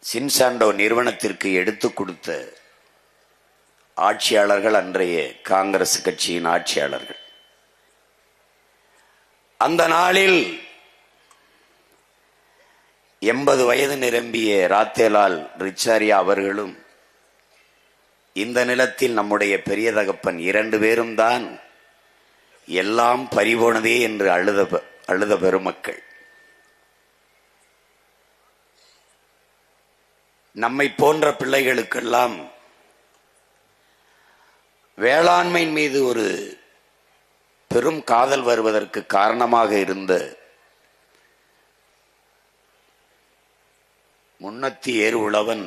சின்சாண்டோ நிறுவனத்திற்கு எடுத்துக் கொடுத்த ஆட்சியாளர்கள் அன்றைய காங்கிரஸ் கட்சியின் ஆட்சியாளர்கள். அந்த நாளில் 80 வயது நிரம்பிய ராத்தேலால் ரிச்சாரியா அவர்களும் இந்த நிலத்தில் நம்முடைய பெரிய தகப்பன் 2 பேரும் தான் எல்லாம் பறிபோனதே என்று அழுத பெருமக்கள். நம்மை போன்ற பிள்ளைகளுக்கெல்லாம் வேளாண்மை மீது ஒரு பெரும் காதல் வருவதற்கு காரணமாக இருந்த முன்னத்தி ஏறு உழவன்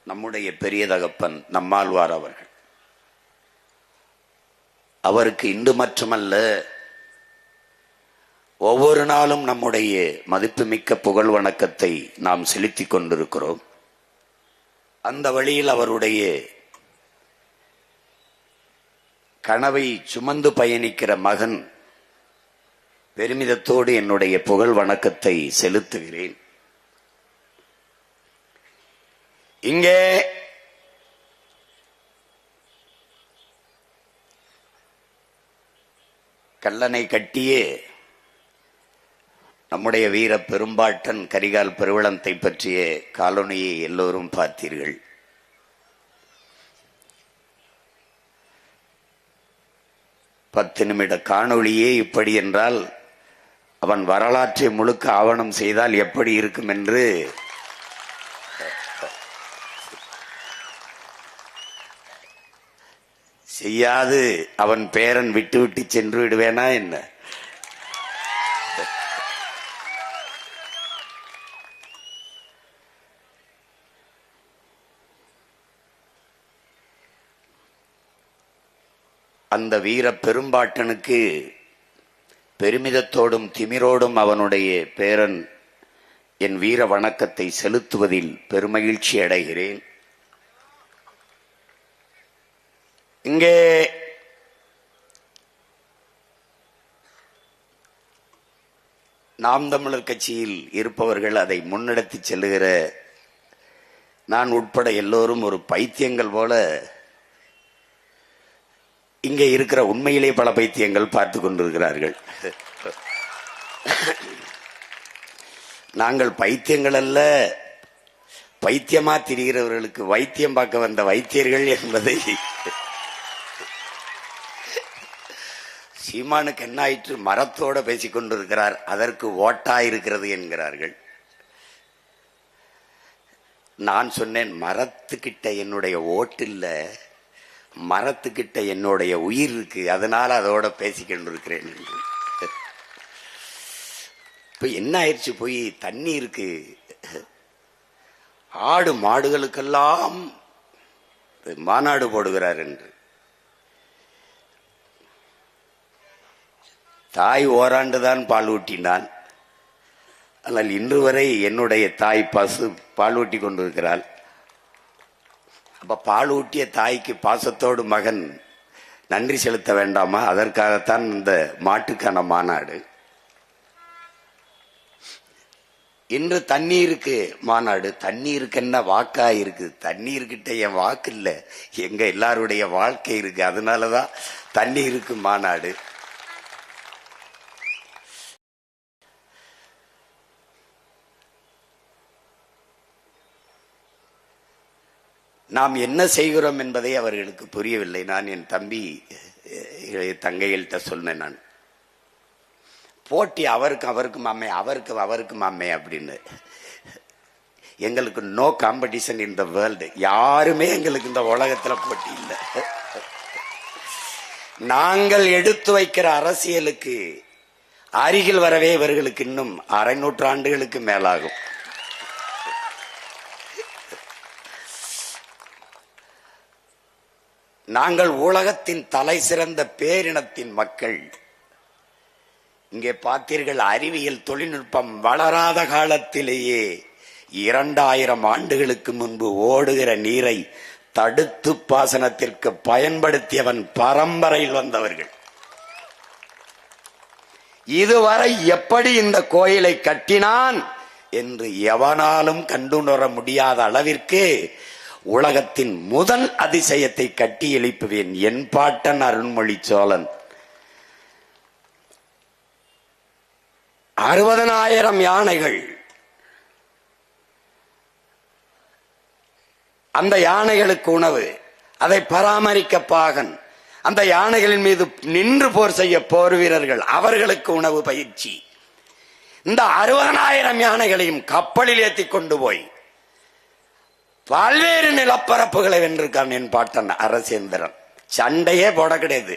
நம்முடைய பெரிய தகப்பன் நம்மாழ்வார் அவர்கள். அவருக்கு இன்று மட்டுமல்ல, ஒவ்வொரு நாளும் நம்முடைய மதிப்புமிக்க புகழ் வணக்கத்தை நாம் செலுத்திக் கொண்டிருக்கிறோம். அந்த வழியில் அவருடைய கனவை சுமந்து பயணிக்கிற மகன் பெருமிதத்தோடு என்னுடைய புகழ் வணக்கத்தை செலுத்துகிறேன். இங்கே கல்லணை கட்டியே நம்முடைய வீர பெரும்பாட்டன் கரிகால் பெருவளத்தை பற்றிய காலொனியை எல்லோரும் பார்த்தீர்கள். பத்து நிமிட காணொளியே இப்படி என்றால் அவன் வரலாற்றை முழுக்க ஆவணம் செய்தால் எப்படி இருக்கும் என்று செய்யாது அவன் பேரன் விட்டு விட்டு சென்று விடுவேனா என்ன? அந்த வீர பெரும்பாட்டனுக்கு பெருமிதத்தோடும் திமிரோடும் அவனுடைய பேரன் என் வீர வணக்கத்தை செலுத்துவதில் பெருமகிழ்ச்சி அடைகிறேன். இங்கே நாம் தமிழர் கட்சியில் இருப்பவர்கள் அதை முன்னெடுத்து செல்லுகிற நான் உட்பட எல்லோரும் ஒரு பைத்தியங்கள் போல இங்கே இருக்கிற உண்மையிலே பல பைத்தியங்கள் பார்த்து கொண்டிருக்கிறார்கள். நாங்கள் பைத்தியங்கள் அல்ல, பைத்தியமா திரிகிறவர்களுக்கு வைத்தியம் பார்க்க வந்த வைத்தியர்கள் என்பதை சீமானுக்கு என்ன ஆயிற்று, மரத்தோட பேசிக் கொண்டிருக்கிறார், அதற்கு ஓட்டாயிருக்கிறது என்கிறார்கள். நான் சொன்னேன், மரத்துக்கிட்ட என்னுடைய ஓட்டு இல்ல, மரத்துக்கிட்ட என்னுடைய உயிர் இருக்கு, அதனால அதோட பேசிக்கொண்டிருக்கிறேன் என்று. இப்ப என்ன ஆயிடுச்சு, போய் தண்ணி இருக்கு, ஆடு மாடுகளுக்கெல்லாம் மாநாடு போடுகிறார் என்று. தாய் ஓராண்டுதான் பால் ஊட்டினான், ஆனால் இன்று வரை என்னுடைய தாய் பசு பால் ஊட்டி கொண்டிருக்கிறாள். அப்ப பால் ஊட்டிய தாய்க்கு பாசத்தோடு மகன் நன்றி செலுத்த வேண்டாமா? அதற்காகத்தான் இந்த மாட்டுக்கான மாநாடு. இன்று தண்ணீருக்கு மாநாடு. தண்ணீருக்கு என்ன வாக்கா இருக்கு? தண்ணீர்கிட்ட என் வாக்கு இல்ல, எங்க எல்லாருடைய வாழ்க்கை இருக்கு, அதனாலதான் தண்ணீருக்கு மாநாடு. நாம் என்ன செய்கிறோம் என்பதை அவர்களுக்கு புரியவில்லை. நான் என் தம்பி தங்கைகள்கிட்ட சொன்னேன், நான் போட்டி அவருக்கும் அம்மை, அவருக்கும் அம்மை அப்படின்னு. எங்களுக்கு no competition in the world. யாருமே எங்களுக்கு இந்த உலகத்துல போட்டி இல்லை. நாங்கள் எடுத்து வைக்கிற அரசியலுக்கு அருகில் வரவே இவர்களுக்கு இன்னும் 1/2 நூற்றாண்டுகளுக்கு மேலாகும். நாங்கள் உலகத்தின் தலை சிறந்த பேரினத்தின் மக்கள். இங்கே பார்த்தீர்கள், அறிவியல் தொழில்நுட்பம் வளராத காலத்திலேயே 2000 ஆண்டுகளுக்கு முன்பு ஓடுகிற நீரை தடுத்து பாசனத்திற்கு பயன்படுத்தியவன் பரம்பரையில் வந்தவர்கள். இதுவரை எப்படி இந்த கோயிலை கட்டினான் என்று எவனாலும் கண்டுணர முடியாத அளவிற்கு உலகத்தின் முதல் அதிசயத்தை கட்டி எழுப்புவேன். என் பாட்டன் அருண்மொழி சோழன் 60,000 யானைகள். அந்த யானைகளுக்கு உணவு, அதை பராமரிக்க பாகன், அந்த யானைகளின் மீது நின்று போர் செய்ய போர் வீரர்கள், அவர்களுக்கு உணவு பயிற்சி. இந்த 60,000 யானைகளையும் கப்பலில் ஏற்றி கொண்டு போய் பல்வேறு நிலப்பரப்புகளை வென்றிருக்கான் என் பாட்டன் அரசேந்திரன். சண்டையே போட கிடையாது.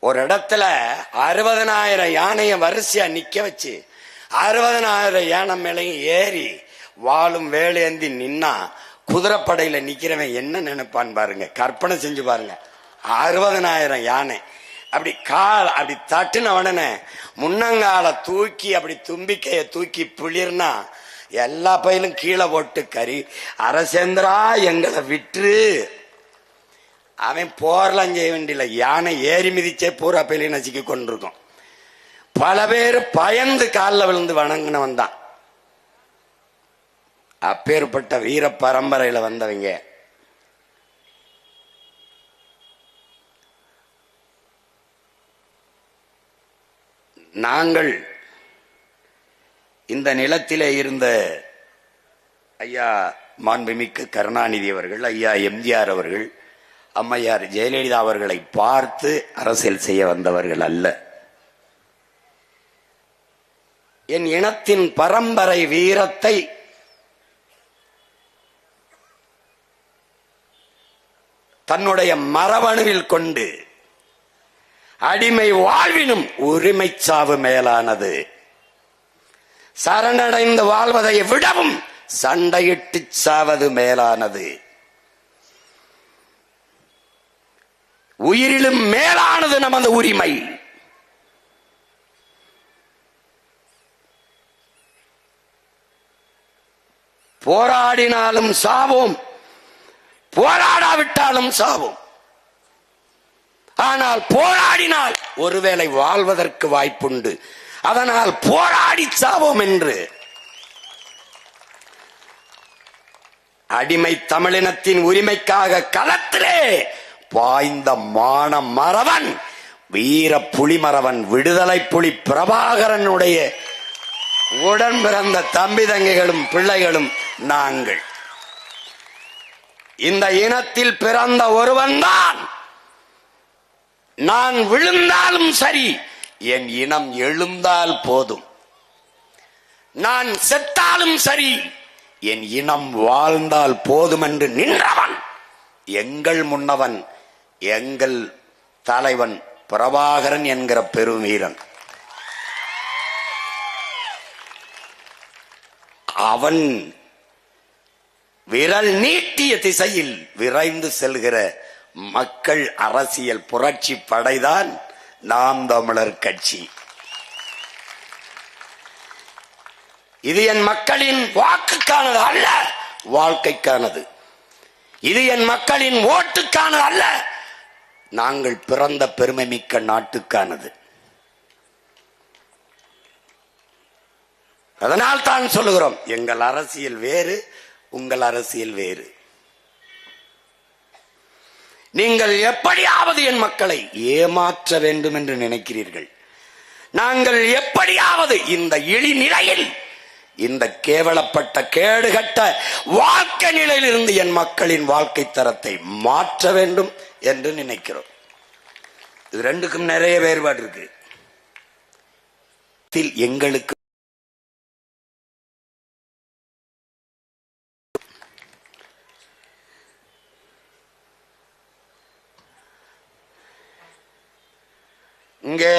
ஒரு இடத்துல 60,000 யானைய வரிசையா நிக்க வச்சு 60,000 யானை மேலையும் ஏறி வாளும் வேலேந்தி நின்னா குதிரைப்படையில நிக்கிறவன் என்ன நினைப்பான் பாருங்க. கற்பனை செஞ்சு பாருங்க. 60,000 யானை அப்படி அப்படி தட்டுன உடனே முன்னங்கால தூக்கி அப்படி தும்பிக்கைய தூக்கி பிளிர்னா எல்லா பயிலும் கீழே போட்டு கறி அரசேந்திரா எங்களை விட்டு அவன் போர்லாம் செய்ய வேண்டிய யானை ஏறி மிதிச்சே பூரா பயிலையும் நசுக்கி கொண்டிருக்கும். பல பேர் பயந்து காலில் விழுந்து வணங்கினவன் தான். அப்பேற்பட்ட வீர பரம்பரையில வந்தவங்க. நாங்கள் இந்த நிலத்திலே இருந்த ஐயா மாண்புமிக்க கருணாநிதி அவர்கள், ஐயா எம்ஜிஆர் அவர்கள், அம்மையார் ஜெயலலிதா அவர்களை பார்த்து அரசியல் செய்ய வந்தவர்கள் அல்ல. என் இனத்தின் பரம்பரை வீரத்தை தன்னுடைய மரபணுவில் கொண்டு அடிமை வாழ்வினும் உரிமை சாவு மேலானது, சரணடைந்து வாழ்வதை விடவும் சண்டையிட்டு சாவது மேலானது, உயிரிலும் மேலானது நமது உரிமை. போராடினாலும் சாவோம், போராடாவிட்டாலும் சாவோம். ஆனால் போராடினால் ஒருவேளை வாழ்வதற்கு வாய்ப்புண்டு. அதனால் போராடி சாவோம் என்று அடிமை தமிழினத்தின் உரிமைக்காக களத்திலே பாய்ந்த மான மறவன், வீர புலிமறவன், விடுதலை புலி பிரபாகரனுடைய உடன் பிறந்த தம்பி தங்கைகளும் பிள்ளைகளும் நாங்கள். இந்த இனத்தில் பிறந்த ஒருவன்தான். நான் விழுந்தாலும் சரி, என் இனம் எழுந்தால் போதும். நான் செத்தாலும் சரி, என் இனம் வாழ்ந்தால் போதும் என்று நின்றவன் எங்கள் முன்னவன், எங்கள் தலைவன் பிரபாகரன் என்கிற பெருவீரன். அவன் விரல் நீட்டிய திசையில் விரைந்து செல்கிற மக்கள் அரசியல் புரட்சி படைதான் நாம் தமிழர் கட்சி. இது என் மக்களின் வாக்குக்கானது அல்ல, வாழ்க்கைக்கானது. இது என் மக்களின் ஓட்டுக்கானது அல்ல, நாங்கள் பிறந்த பெருமை மிக்க நாட்டுக்கானது. அதனால் தான் சொல்லுகிறோம், எங்கள் அரசியல் வேறு, உங்கள் அரசியல் வேறு. நீங்கள் எப்படியாவது என் மக்களை ஏமாற்ற வேண்டும் என்று நினைக்கிறீர்கள். நாங்கள் எப்படியாவது இந்த இழிநிலையில், இந்த கேவலப்பட்ட கேடுகட்ட வாழ்க்கை நிலையில் இருந்து என் மக்களின் வாழ்க்கை தரத்தை மாற்ற வேண்டும் என்று நினைக்கிறோம். இது ரெண்டுக்கும் நிறைய வேறுபாடு இருக்கு. எங்களுக்கு இங்கே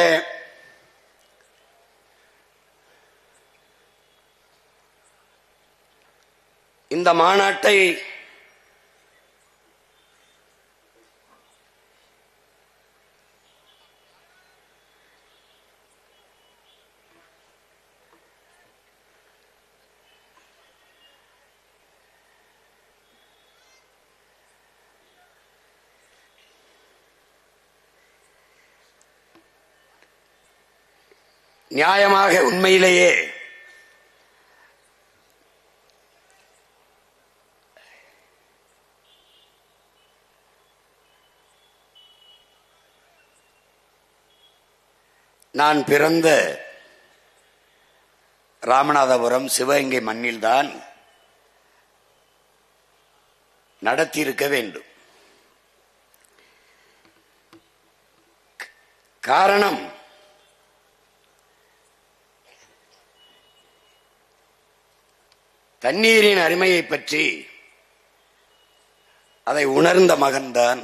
இந்த மாநாட்டை நியாயமாக உண்மையிலேயே நான் பிறந்த ராமநாதபுரம் சிவகங்கை மண்ணில்தான் நடத்தியிருக்க வேண்டும். காரணம், தண்ணீரின் அருமையை பற்றி அதை உணர்ந்த மகன்தான்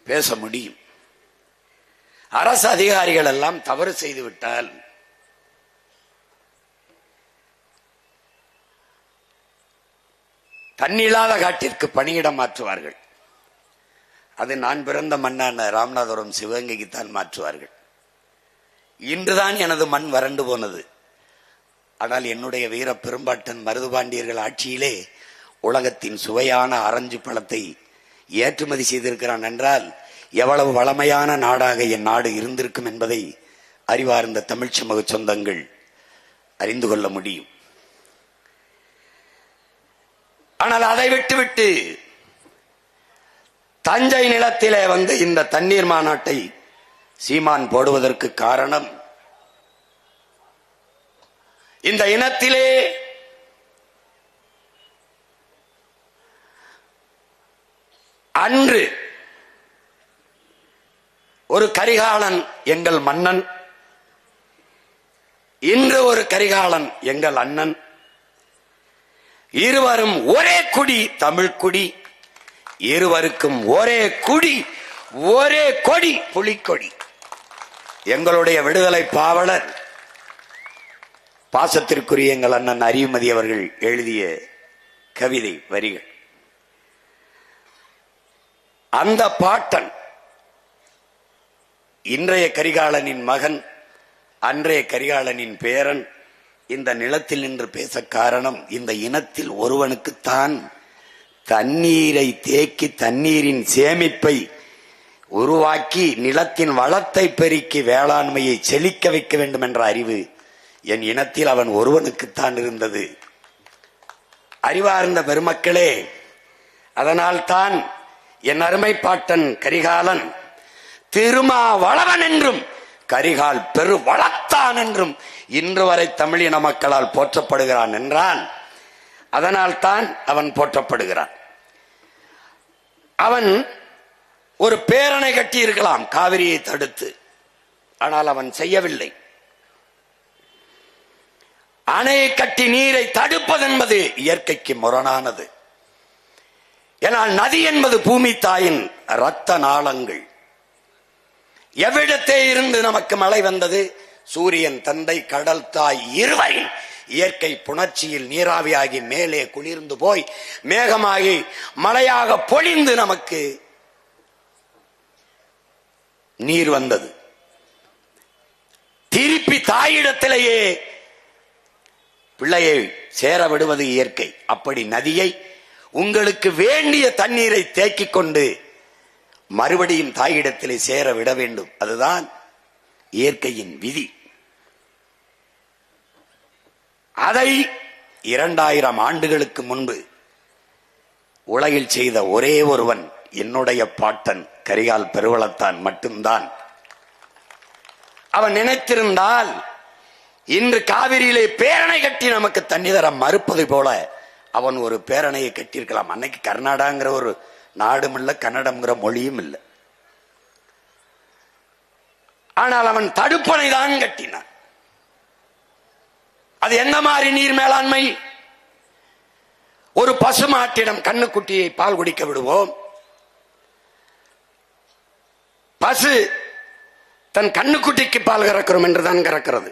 பேச முடியும். அரசு அதிகாரிகள் எல்லாம் தவறு செய்துவிட்டால் தண்ணில்லாத காட்டிற்கு பணியிடம் மாற்றுவார்கள். அது நான் பிறந்த மண்ணான ராமநாதபுரம் சிவகங்கைக்குத்தான் மாற்றுவார்கள். இன்றுதான் எனது மண் வறண்டு போனது. ஆனால் என்னுடைய வீர பெரும்பாட்டன் மருதுபாண்டியர்கள் ஆட்சியிலே உலகத்தின் சுவையான ஆரஞ்சு பழத்தை ஏற்றுமதி செய்திருக்கிறான் என்றால் எவ்வளவு வளமையான நாடாக என் நாடு இருந்திருக்கும் என்பதை அறிவார்ந்த தமிழ் சமூக சொந்தங்கள் அறிந்து கொள்ள முடியும். ஆனால் அதை விட்டுவிட்டு தஞ்சை நிலத்திலே வந்து இந்த தண்ணீர் மாநாட்டை சீமான் போடுவதற்கு காரணம், இந்த இனத்திலே அன்று ஒரு கரிகாலன் எங்கள் மன்னன், இன்று ஒரு கரிகாலன் எங்கள் அண்ணன், இருவரும் ஒரே குடி தமிழ் குடி, இருவருக்கும் ஒரே குடி ஒரே கொடி புலிக்கொடி. எங்களுடைய விடுதலை பாவலர் பாசத்திற்குரிய எங்கள் அண்ணன் அறிவுமதி அவர்கள் எழுதிய கவிதை வரிகள். அந்த பாட்டன் இன்றைய கரிகாலனின் மகன், அன்றைய கரிகாலனின் பேரன் இந்த நிலத்தில் நின்று பேச காரணம், இந்த இனத்தில் ஒருவனுக்குத்தான் தண்ணீரை தேக்கி தண்ணீரின் சேமிப்பை உருவாக்கி நிலத்தின் வளத்தை பெருக்கி வேளாண்மையை செழிக்க வைக்க வேண்டும் என்ற அறிவு என் இனத்தில் அவன் ஒருவனுக்குத்தான் இருந்தது. அறிவார்ந்த பெருமக்களே, அதனால்தான் என் அருமை பாட்டன் கரிகாலன் திருமாவளவன் என்றும் கரிகால் பெரு வளத்தான் என்றும் இன்று வரை தமிழின மக்களால் போற்றப்படுகிறான் என்றால் அதனால்தான் அவன் போற்றப்படுகிறான். அவன் ஒரு பேரணை கட்டி இருக்கலாம் காவிரியை தடுத்து, ஆனால் அவன் செய்யவில்லை. அணையை கட்டி நீரை தடுப்பது என்பது இயற்கைக்கு முரணானது. ஏனால் நதி என்பது பூமி தாயின் இரத்த நாளங்கள். எவ்விடத்தே இருந்து நமக்கு மழை வந்தது? சூரியன் தந்தை கடல் தாய் இருவரின் இயற்கை புணர்ச்சியில் நீராவியாகி மேலே குளிர்ந்து போய் மேகமாகி மழையாக பொழிந்து நமக்கு நீர் வந்தது. திருப்பி தாயிடத்திலேயே பிள்ளையை சேர விடுவது இயற்கை. அப்படி நதியை உங்களுக்கு வேண்டிய தண்ணீரை தேக்கிக் கொண்டு மறுபடியும் தாயிடத்திலே சேர விட வேண்டும். அதுதான் இயற்கையின் விதி. அதை 2000 ஆண்டுகளுக்கு முன்பு உலகில் செய்த ஒரே ஒருவன் என்னுடைய பாட்டன் கரிகால் பெருவளத்தான் மட்டும்தான். அவன் நினைத்திருந்தால் இன்று காவிரியிலே பேரணை கட்டி நமக்கு தண்ணி தர மறுப்பது போல அவன் ஒரு பேரணையை கட்டியிருக்கலாம். அன்னைக்கு கர்நாடகாங்கிற ஒரு நாடும் இல்ல, கன்னடம்ங்கிற மொழியும் இல்லை. ஆனால் அவன் தடுப்பணை தான் கட்டினான். அது என்ன மாதிரி நீர் மேலாண்மை? ஒரு பசுமாட்டிடம் கண்ணுக்குட்டியை பால் குடிக்க விடுவோம். பசு தன் கண்ணுக்குட்டிக்கு பால் கறக்கிறோம் என்றுதான் கறக்கிறது.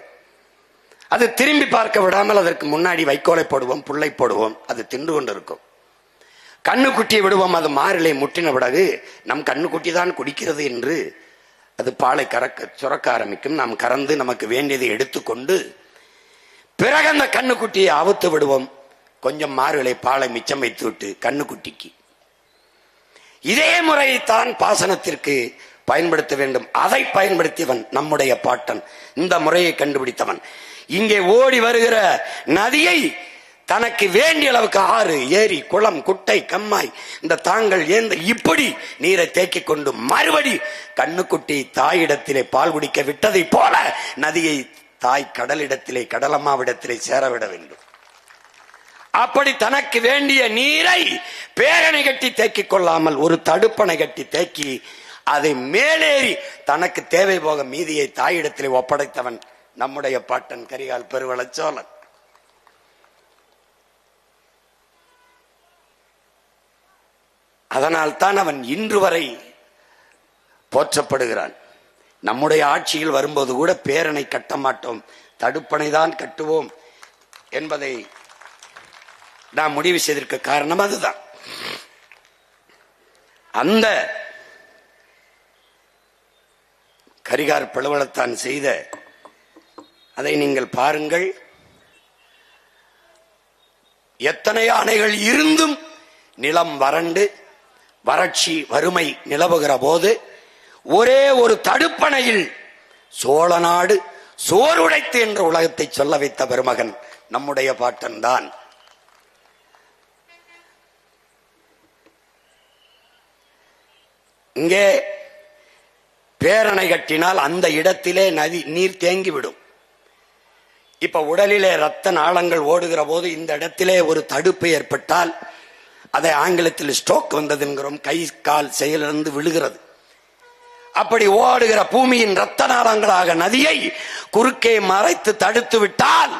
அது திரும்பி பார்க்க விடாமல் அதற்கு முன்னாடி வைக்கோலை போடுவோம், புல்லை போடுவோம், அது தின்று கொண்டிருக்கும். கண்ணுக்குட்டியை விடுவோம், அது மாறிலே முட்டின பிறகு நம் கண்ணுக்குட்டி தான் குடிக்கிறது என்று அது பாலை சுரக்க ஆரம்பிக்கும். நாம் கறந்து நமக்கு வேண்டியதை எடுத்துக்கொண்டு பிறகு அந்த கண்ணுக்குட்டியை அவுத்து விடுவோம். கொஞ்சம் மாறுகளை பாலை மிச்சம் வைத்து விட்டு கண்ணுக்குட்டிக்கு. இதே முறையைத்தான் பாசனத்திற்கு பயன்படுத்த வேண்டும். அதை பயன்படுத்தியவன் நம்முடைய பாட்டன். இந்த முறையை கண்டுபிடித்தவன். இங்கே ஓடி வருகிற நதியை தனக்கு வேண்டிய அளவுக்கு ஆறு, ஏரி, குளம், குட்டை, கம்மாய், இந்த தாங்கள் ஏந்த இப்படி நீரை தேக்கிக் கொண்டு மறுபடி கண்ணுக்குட்டி தாயிடத்திலே பால் குடிக்க விட்டதை போல நதியை தாய் கடலிடத்திலே, கடலம்மாவிடத்திலே சேரவிட வேண்டும். அப்படி தனக்கு வேண்டிய நீரை பேரணை கட்டி தேக்கிக் கொள்ளாமல் ஒரு தடுப்பணை கட்டி தேக்கி அதை மேலேறி தனக்கு தேவை போக மீதியை தாயிடத்திலே ஒப்படைத்தவன் நம்முடைய பாட்டன் கரிகால் பெருவளச்சோழன். அதனால் தான் அவன் இன்று வரை போற்றப்படுகிறான். நம்முடைய ஆட்சியில் வரும்போது கூட பேரணை கட்ட மாட்டோம், தடுப்பணை தான் கட்டுவோம் என்பதை நாம் முடிவு செய்திருக்க காரணம் அதுதான். அந்த கரிகால் பெருவளத்தான் செய்த அதை நீங்கள் பாருங்கள். எத்தனை அணைகள் இருந்தும் நிலம் வறண்டு வறட்சி வறுமை நிலவுகிற போது ஒரே ஒரு தடுப்பணையில் சோழ நாடு சோறுடைத்து என்ற உலகத்தை சொல்ல வைத்த பெருமகன் நம்முடைய பாட்டன் தான். இங்கே பேரணை கட்டினால் அந்த இடத்திலே நதி நீர் தேங்கிவிடும். இப்ப உடலிலே ரத்த நாளங்கள் ஓடுகிற போது இந்த இடத்திலே ஒரு தடுப்பு ஏற்பட்டால் அதை ஆங்கிலத்தில் ஸ்ட்ரோக் வந்தது என்கிறோம். கை கால் செயலிழந்து விழுகிறது. அப்படி ஓடுகிற பூமியின் ரத்த நாளங்களாக நதியை குறுக்கே மறைத்து தடுத்து விட்டால்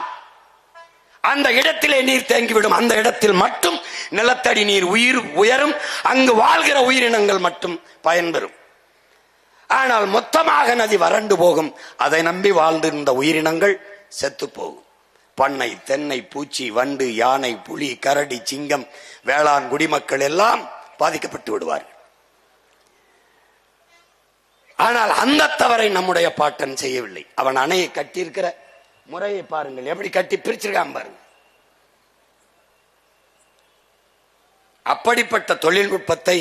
அந்த இடத்திலே நீர் தேங்கிவிடும். அந்த இடத்தில் மட்டும் நிலத்தடி நீர் உயரும். அங்கு வாழ்கிற உயிரினங்கள் மட்டும் பயன்பெறும். ஆனால் மொத்தமாக நதி வறண்டு போகும். அதை நம்பி வாழ்ந்திருந்த உயிரினங்கள் செத்து போகும். பண்ணை, தென்னை, பூச்சி, வண்டு, யானை, புலி, கரடி, சிங்கம், வேளாண் குடிமக்கள் எல்லாம் பாதிக்கப்பட்டு விடுவார்கள். ஆனால் அந்த தவறை நம்முடைய பாட்டன் செய்யவில்லை. அவன் அணையை கட்டியிருக்கிற முறையை பாருங்கள், எப்படி கட்டி பிரிச்சிருக்கான் பாருங்க. அப்படிப்பட்ட தொழில்நுட்பத்தை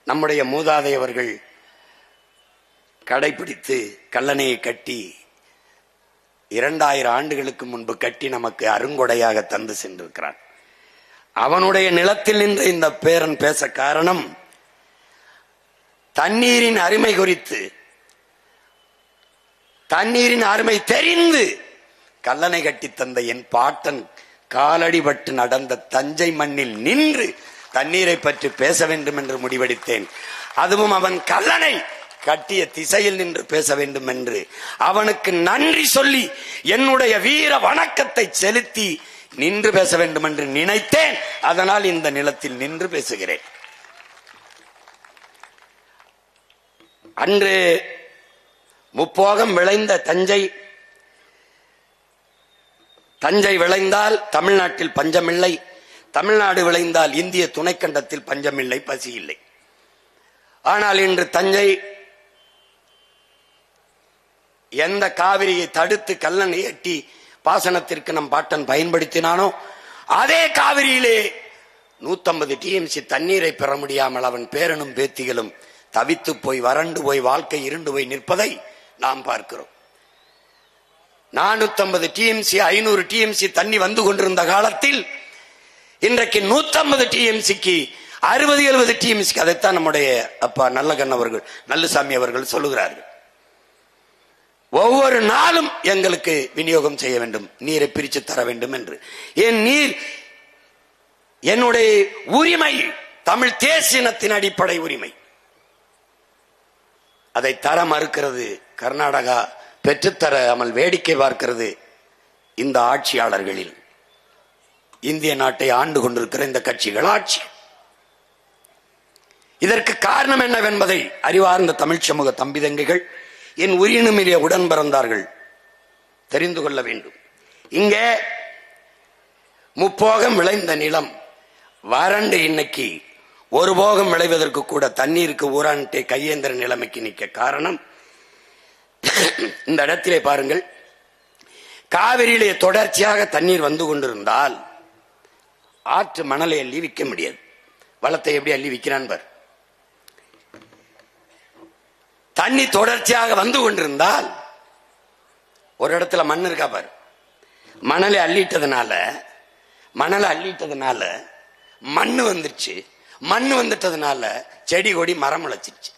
நம்முடைய மூதாதையவர்கள் கடைபிடித்து கல்லணையை கட்டி 2000 ஆண்டுகளுக்கு முன்பு கட்டி நமக்கு அருங்கொடையாக தந்து சென்றிருக்கிறான். அவனுடைய நிலத்தில் நின்று இந்த பேரன் பேச காரணம் தண்ணீரின் அருமை குறித்து, தண்ணீரின் அருமை தெரிந்து கல்லணை கட்டி தந்த என் பாட்டன் காலடிபட்டு நடந்த தஞ்சை மண்ணில் நின்று தண்ணீரை பற்றி பேச வேண்டும் என்று முடிவெடுத்தேன். அதுவும் அவன் கல்லணை கட்டிய திசையில் நின்று பேச வேண்டும் என்று அவனுக்கு நன்றி சொல்லி என்னுடைய வீர வணக்கத்தை செலுத்தி நின்று பேச வேண்டும் என்று நினைத்தேன். அதனால் இந்த நிலத்தில் நின்று பேசுகிறேன். அன்று முப்போகம் விளைந்த தஞ்சை விளைந்தால் தமிழ்நாட்டில் பஞ்சமில்லை, தமிழ்நாடு விளைந்தால் இந்திய துணைக்கண்டத்தில் பஞ்சமில்லை, பசி இல்லை. ஆனால் இன்று தஞ்சை எந்த காவிரியை தடுத்து கல்லணை எட்டி பாசனத்திற்கு நம் பாட்டன் பயன்படுத்தினானோ அதே காவிரியிலே 150 TMC தண்ணீரை பெற முடியாமல் அவன் பேரனும் பேத்திகளும் தவித்து போய் வறண்டு போய் வாழ்க்கை இருண்டு போய் நிற்பதை நாம் பார்க்கிறோம். 450 TMC 500 TMC தண்ணி வந்து கொண்டிருந்த காலத்தில் இன்றைக்கு 150 TMCக்கு 60-70 TMCக்கு அதைத்தான் நம்முடைய அப்பா நல்லகண்ண அவர்கள், நல்லுசாமி அவர்கள் சொல்லுகிறார்கள். ஒவ்வொரு நாளும் எங்களுக்கு விநியோகம் செய்ய வேண்டும், நீரை பிரித்து தர வேண்டும் என்று. என் நீர் என்னுடைய உரிமை, தமிழ் தேசியத்தின் அடிப்படை உரிமை. அதை தர மறுக்கிறது கர்நாடகா, பெற்றுத்தராமல் வேடிக்கை பார்க்கிறது இந்த ஆட்சியாளர்களில் இந்திய நாட்டை ஆண்டு கொண்டிருக்கிற இந்த கட்சிகள் ஆட்சி. இதற்கு காரணம் என்னவென்பதை அறிவார்ந்த தமிழ் சமூக தம்பிதங்கைகள், என் உயிரினுமிலே உடன் பிறந்தார்கள் தெரிந்து கொள்ள வேண்டும். இங்கே முப்போகம் விளைந்த நிலம் வறண்டு இன்னைக்கு ஒரு போகம் விளைவதற்கு கூட தண்ணீருக்கு ஊரான்ட்டே கையேந்திர நிலைமைக்கு நிற்க காரணம் இந்த இடத்திலே பாருங்கள். காவிரியிலே தொடர்ச்சியாக தண்ணீர் வந்து கொண்டிருந்தால் ஆற்று மணலை அள்ளி விற்க முடியாது. வளத்தை எப்படி அள்ளி விற்கிறான் பார். தண்ணி தொடர்ச்சியாக வந்து கொண்டிருந்தால் ஒரு இடத்துல மண் இருக்கா பாரு, மணலை அள்ளிட்டதுனால மணலை அள்ளிட்டதுனால மண்ணு வந்துருச்சு. மண்ணு வந்துட்டதுனால செடி கொடி மரம் முளைச்சிருச்சு.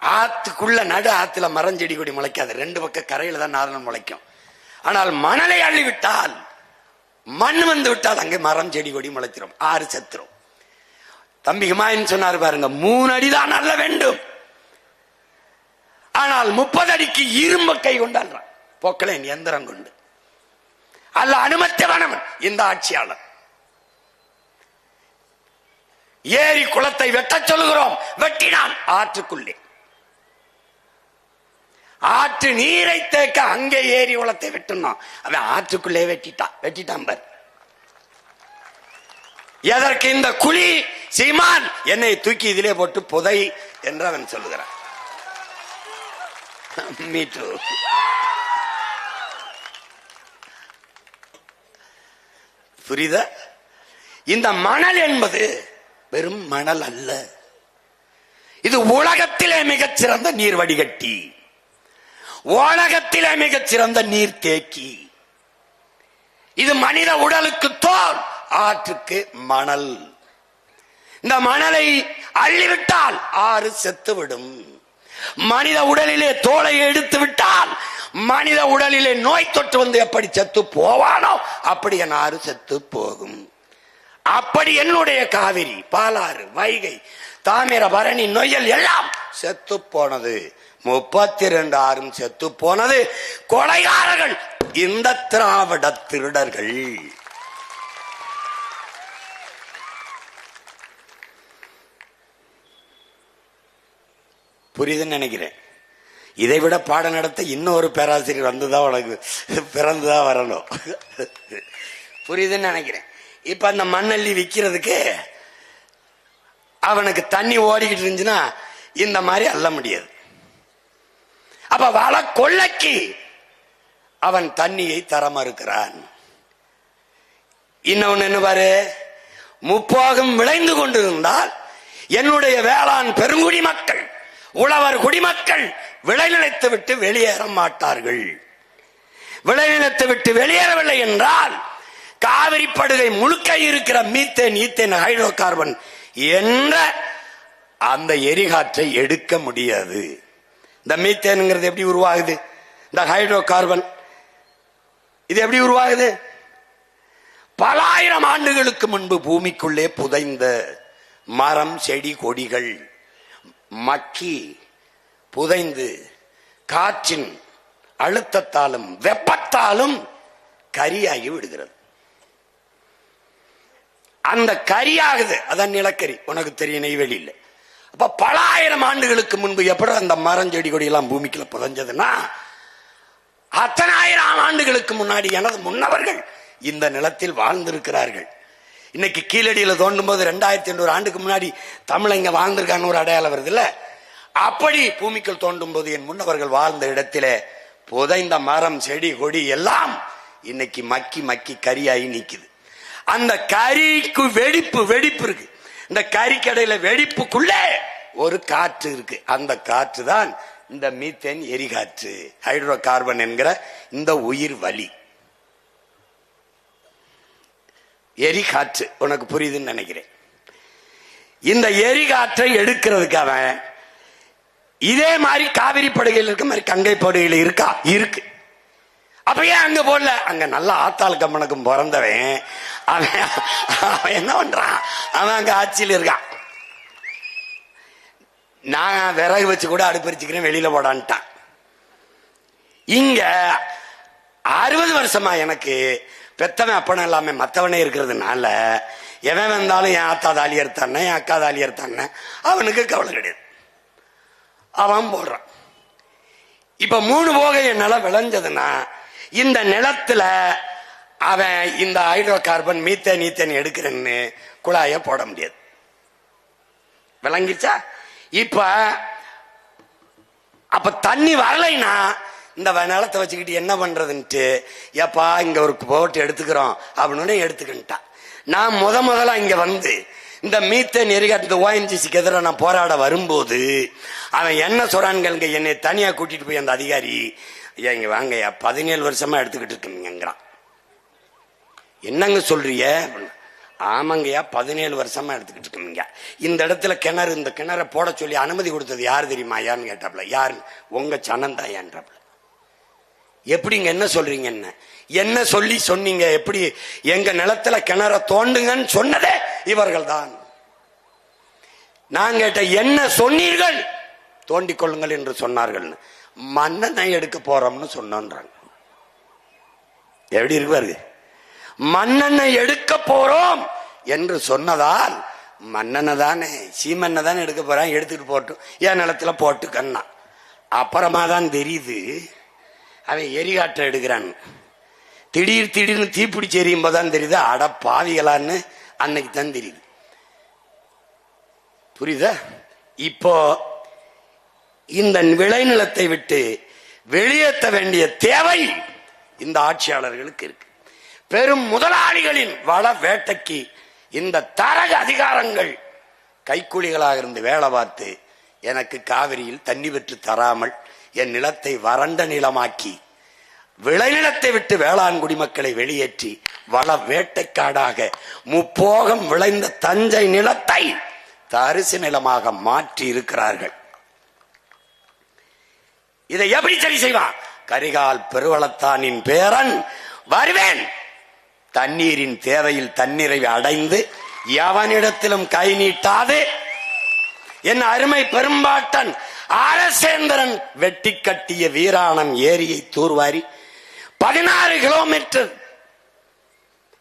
ஆத்துக்குள்ள நடு ஆத்துல மரம் செடி கொடி முளைக்காது, ரெண்டு பக்கம் கரையில தான் நாரணம் முளைக்கும். ஆனால் மணலை அள்ளி விட்டால், மண் வந்து விட்டால் அங்கே மரம் செடி கொடி முளைச்சிரும், ஆறு செத்துரும். தம்பி ஹுமாயூன் சொன்னார் பாருங்க, 3 அடிதான் அல்ல வேண்டும், ஆனால் 30 அடிக்கு இரும்பு கை கொண்டான் போக்கலேன் எந்திரம் கொண்டு அல்ல அனுமதித்தவனவன் இந்த ஆட்சியாளர். ஏரி குளத்தை வெட்ட சொல்லுகிறோம், வெட்டினான் ஆற்றுக்குள்ளே. ஆற்று நீரை தேக்க அங்கே ஏரி குளத்தை வெட்டணும், அவன் ஆற்றுக்குள்ளே வெட்டிட்டான் பார். எதற்கு இந்த குழி சீமான் என்னை தூக்கி இதிலே போட்டு புதை என்று அவன் சொல்லுகிறான். மீட்டு புரியுதா? இந்த மணல் என்பது வெறும் மணல் அல்ல, இது உலகத்திலே மிகச்சிறந்த நீர் வடிகட்டி, உலகத்திலே மிகச்சிறந்த நீர் தேக்கி. இது மனித உடலுக்கு தோல், ஆற்றுக்கு மணல். இந்த மணலை அள்ளிவிட்டால் ஆறு செத்துவிடும். மனித உடலிலே தோலை எடுத்து விட்டால் மனித உடலிலே நோய் தொற்று வந்து எப்படி செத்து போவானோ அப்படி என் ஆறு செத்து போகும். அப்படி என்னுடைய காவிரி, பாலாறு, வைகை, தாமிரபரணி, நொய்யல் எல்லாம் செத்து போனது. 32 ஆறும் செத்து போனது. கொலைகாரர்கள் இந்த திராவிட திருடர்கள். புரியுதுன்னு நினைக்கிறேன். இதை விட பாடம் நடத்த இன்னொரு பேராசிரியர் வந்துதான் உனக்கு பிறந்துதான் வரணும். புரியுதுன்னு நினைக்கிறேன். இப்ப அந்த மண்ணள்ளி விற்கிறதுக்கு அவனுக்கு தண்ணி ஓடிக்கிட்டு இருந்துச்சுன்னா இந்த மாதிரி அள்ள முடியாது. அப்ப வள கொள்ளைக்கு அவன் தண்ணியை தர மறுக்கிறான். இன்னொன்னு என்ன பாரு, முப்போகம் விளைந்து கொண்டிருந்தால் என்னுடைய வேளாண் பெருங்குடி மக்கள், உழவர் குடிமக்கள் விளைநிலத்தை விட்டு வெளியேற மாட்டார்கள். விளைநிலத்தை விட்டு வெளியேறவில்லை என்றால் காவிரி படுகை முழுக்க இருக்கிற மீத்தேன், ஈத்தேன், ஹைட்ரோ கார்பன் என்ற அந்த எரிகாற்றை எடுக்க முடியாது. இந்த மீத்தேனுங்கிறது எப்படி உருவாகுது? இந்த ஹைட்ரோ கார்பன் இது எப்படி உருவாகுது? பல ஆயிரம் ஆண்டுகளுக்கு முன்பு பூமிக்குள்ளே புதைந்த மரம், செடி, கொடிகள் மக்கி புதைந்து காற்றின் அழுத்தத்தாலும் வெப்பத்தாலும் கரியாகி விடுகிறது. அந்த கரியாகுது, அதான் நிலக்கரி. உனக்கு தெரியும், நெய்வேலியில். அப்ப பல ஆயிரம் ஆண்டுகளுக்கு முன்பு எப்படி அந்த மரம், செடி, கொடி எல்லாம் பூமிக்குள்ள புதைஞ்சதுன்னா, அத்தனை ஆயிரம் ஆண்டுகளுக்கு முன்னாடி எனது முன்னவர்கள் இந்த நிலத்தில் வாழ்ந்திருக்கிறார்கள். இன்னைக்கு கீழடியில தோண்டும் போது 2800 ஆண்டுக்கு முன்னாடி தமிழங்க வாழ்ந்திருக்கான்னு ஒரு அடையாளம் வருது இல்ல? அப்படி பூமிக்குள் தோண்டும் போது என் முன்னவர்கள் வாழ்ந்த இடத்திலே புதைந்த மரம், செடி, கொடி எல்லாம் இன்னைக்கு மக்கி மக்கி கரியாகி நிக்குது. அந்த கரிக்கு வெடிப்பு இருக்கு. இந்த கரிக்கடையில வெடிப்புக்குள்ளே ஒரு காற்று இருக்கு. அந்த காற்று தான் இந்த மீத்தேன் எரிகாற்று, ஹைட்ரோ கார்பன் என்கிற இந்த உயிர் வலி எரிகாற்று. உனக்கு புரியுதுன்னு நினைக்கிறேன். இந்த எரிகாற்றை எடுக்கிறதுக்கு அவன் இதே மாதிரி காவிரி படுகையில் இருக்க மாதிரி கங்கை படுகையில் இருக்கா? இருக்கு. அப்ப ஏன் அங்க போடல? அங்க நல்ல ஆத்தாள் கம்மனுக்கும் பிறந்தவன் அவன் என்ன பண்றான்? அவன் அங்க ஆட்சியில் இருக்கான். நான் விறகு வச்சு கூட அடுப்பரிச்சுக்கிறேன், வெளியில போடான்ட்டான். இங்க 60 வருஷமா எனக்கு பெத்தவன் அப்பன எல்லாமே மத்தவனே இருக்கிறதுனால எவன் வந்தாலும் என் ஆத்தா தாலி எடுத்தானே, என் அக்கா தாலி எடுத்தானே, அவனுக்கு கவலை கிடையாது, அவன் போடுறான். இப்ப 3 போகை நிலம் விளைஞ்சதுன்னா இந்த நிலத்துல அவன் இந்த ஹைட்ரோ கார்பன், மீத்தேன், ஈத்தேன் எடுக்கிறேன்னு குழாய போட முடியாது. விளங்கிருச்சா? இப்ப அப்ப தண்ணி வரலைன்னா இந்த நிலத்தை வச்சுக்கிட்டு என்ன பண்றதுன்ட்டு, ஏப்பா இங்க ஒரு போட்டு எடுத்துக்கிறோம் அப்படின்னு எடுத்துக்கிட்டான். நான் முதல்ல இங்க வந்து இந்த மீத்தேன் எரிகாட்டு ONGCக்கு எதிராக நான் போராட வரும்போது அவன் என்ன சொல்றான்கள், என்னை தனியா கூட்டிட்டு போய் அந்த அதிகாரி, ஐயா இங்க வாங்க, 17 வருஷமா எடுத்துக்கிட்டு இருக்கீங்கிறான். என்னங்க சொல்றீங்க? ஆமாங்கய்யா, 17 வருஷமா எடுத்துக்கிட்டு இருக்கீங்க. இந்த இடத்துல கிணறு, இந்த கிணறை போட சொல்லி அனுமதி கொடுத்தது யார் தெரியுமா யாருன்னு கேட்டாப்ல. யாரு? உங்க சனந்தாயான்றாப்ல. எப்படிங்க, என்ன சொல்றீங்க? என்ன சொல்லி சொன்னீங்க? எப்படி எங்க நிலத்துல கிணற தோண்டுங்கன்னு சொன்னதே இவர்கள் தான். நான் கேட்ட, என்ன சொன்னீர்கள்? தோண்டிக் கொள்ளுங்கள் என்று சொன்னார்கள். மண்ணெண்ணெய் எடுக்க போறோம்னு சொன்னாங்க. எப்படி இருக்கு? மண்ணெண்ணெய் எடுக்க போறோம் என்று சொன்னதால் மண்ணெண்ணெய் தானே, சீமெண்ணெய் தானே எடுக்க போறான், எடுத்துட்டு போட்டும், என் நிலத்துல போட்டுக்கன்னா. அப்புறமா தான் தெரியுது அவன் எரிகாற்றை எடுக்கிறான். திடீர்னு தீப்பிடிச்சு எரியும் போதான் தெரியுது, அட பாவிகளான்னு அன்னைக்கு தான் தெரியுது. புரியுதா? இப்போ இந்த விளைநிலத்தை விட்டு வெளியேற்ற வேண்டிய தேவை இந்த ஆட்சியாளர்களுக்கு இருக்கு. பெரும் முதலாளிகளின் வள வேட்டைக்கு இந்த தரக அதிகாரங்கள் கைக்கூலிகளாக இருந்து வேலை பார்த்து எனக்கு காவிரியில் தண்ணி பெற்று தராமல் என் நிலத்தை வறண்ட நிலமாக்கி விளைநிலத்தை விட்டு வேளாண் குடிமக்களை வெளியேற்றி வள வேட்டைக்காடாக முப்போகம் விளைந்த தஞ்சை நிலத்தை தரிசு நிலமாக மாற்றி இருக்கிறார்கள். இதை எப்படி சரி செய்வான்? கரிகால் பெருவளத்தானின் பேரன் வருவேன், தண்ணீரின் தேவையில் தண்ணீரை அடைந்து எவனிடத்திலும் கை நீட்டாது என் அருமை பெரும்பாட்டன் அரசேந்திரன் வெட்டி கட்டிய வீராணம் ஏரியை தூர்வாரி 16 கிலோமீட்டர்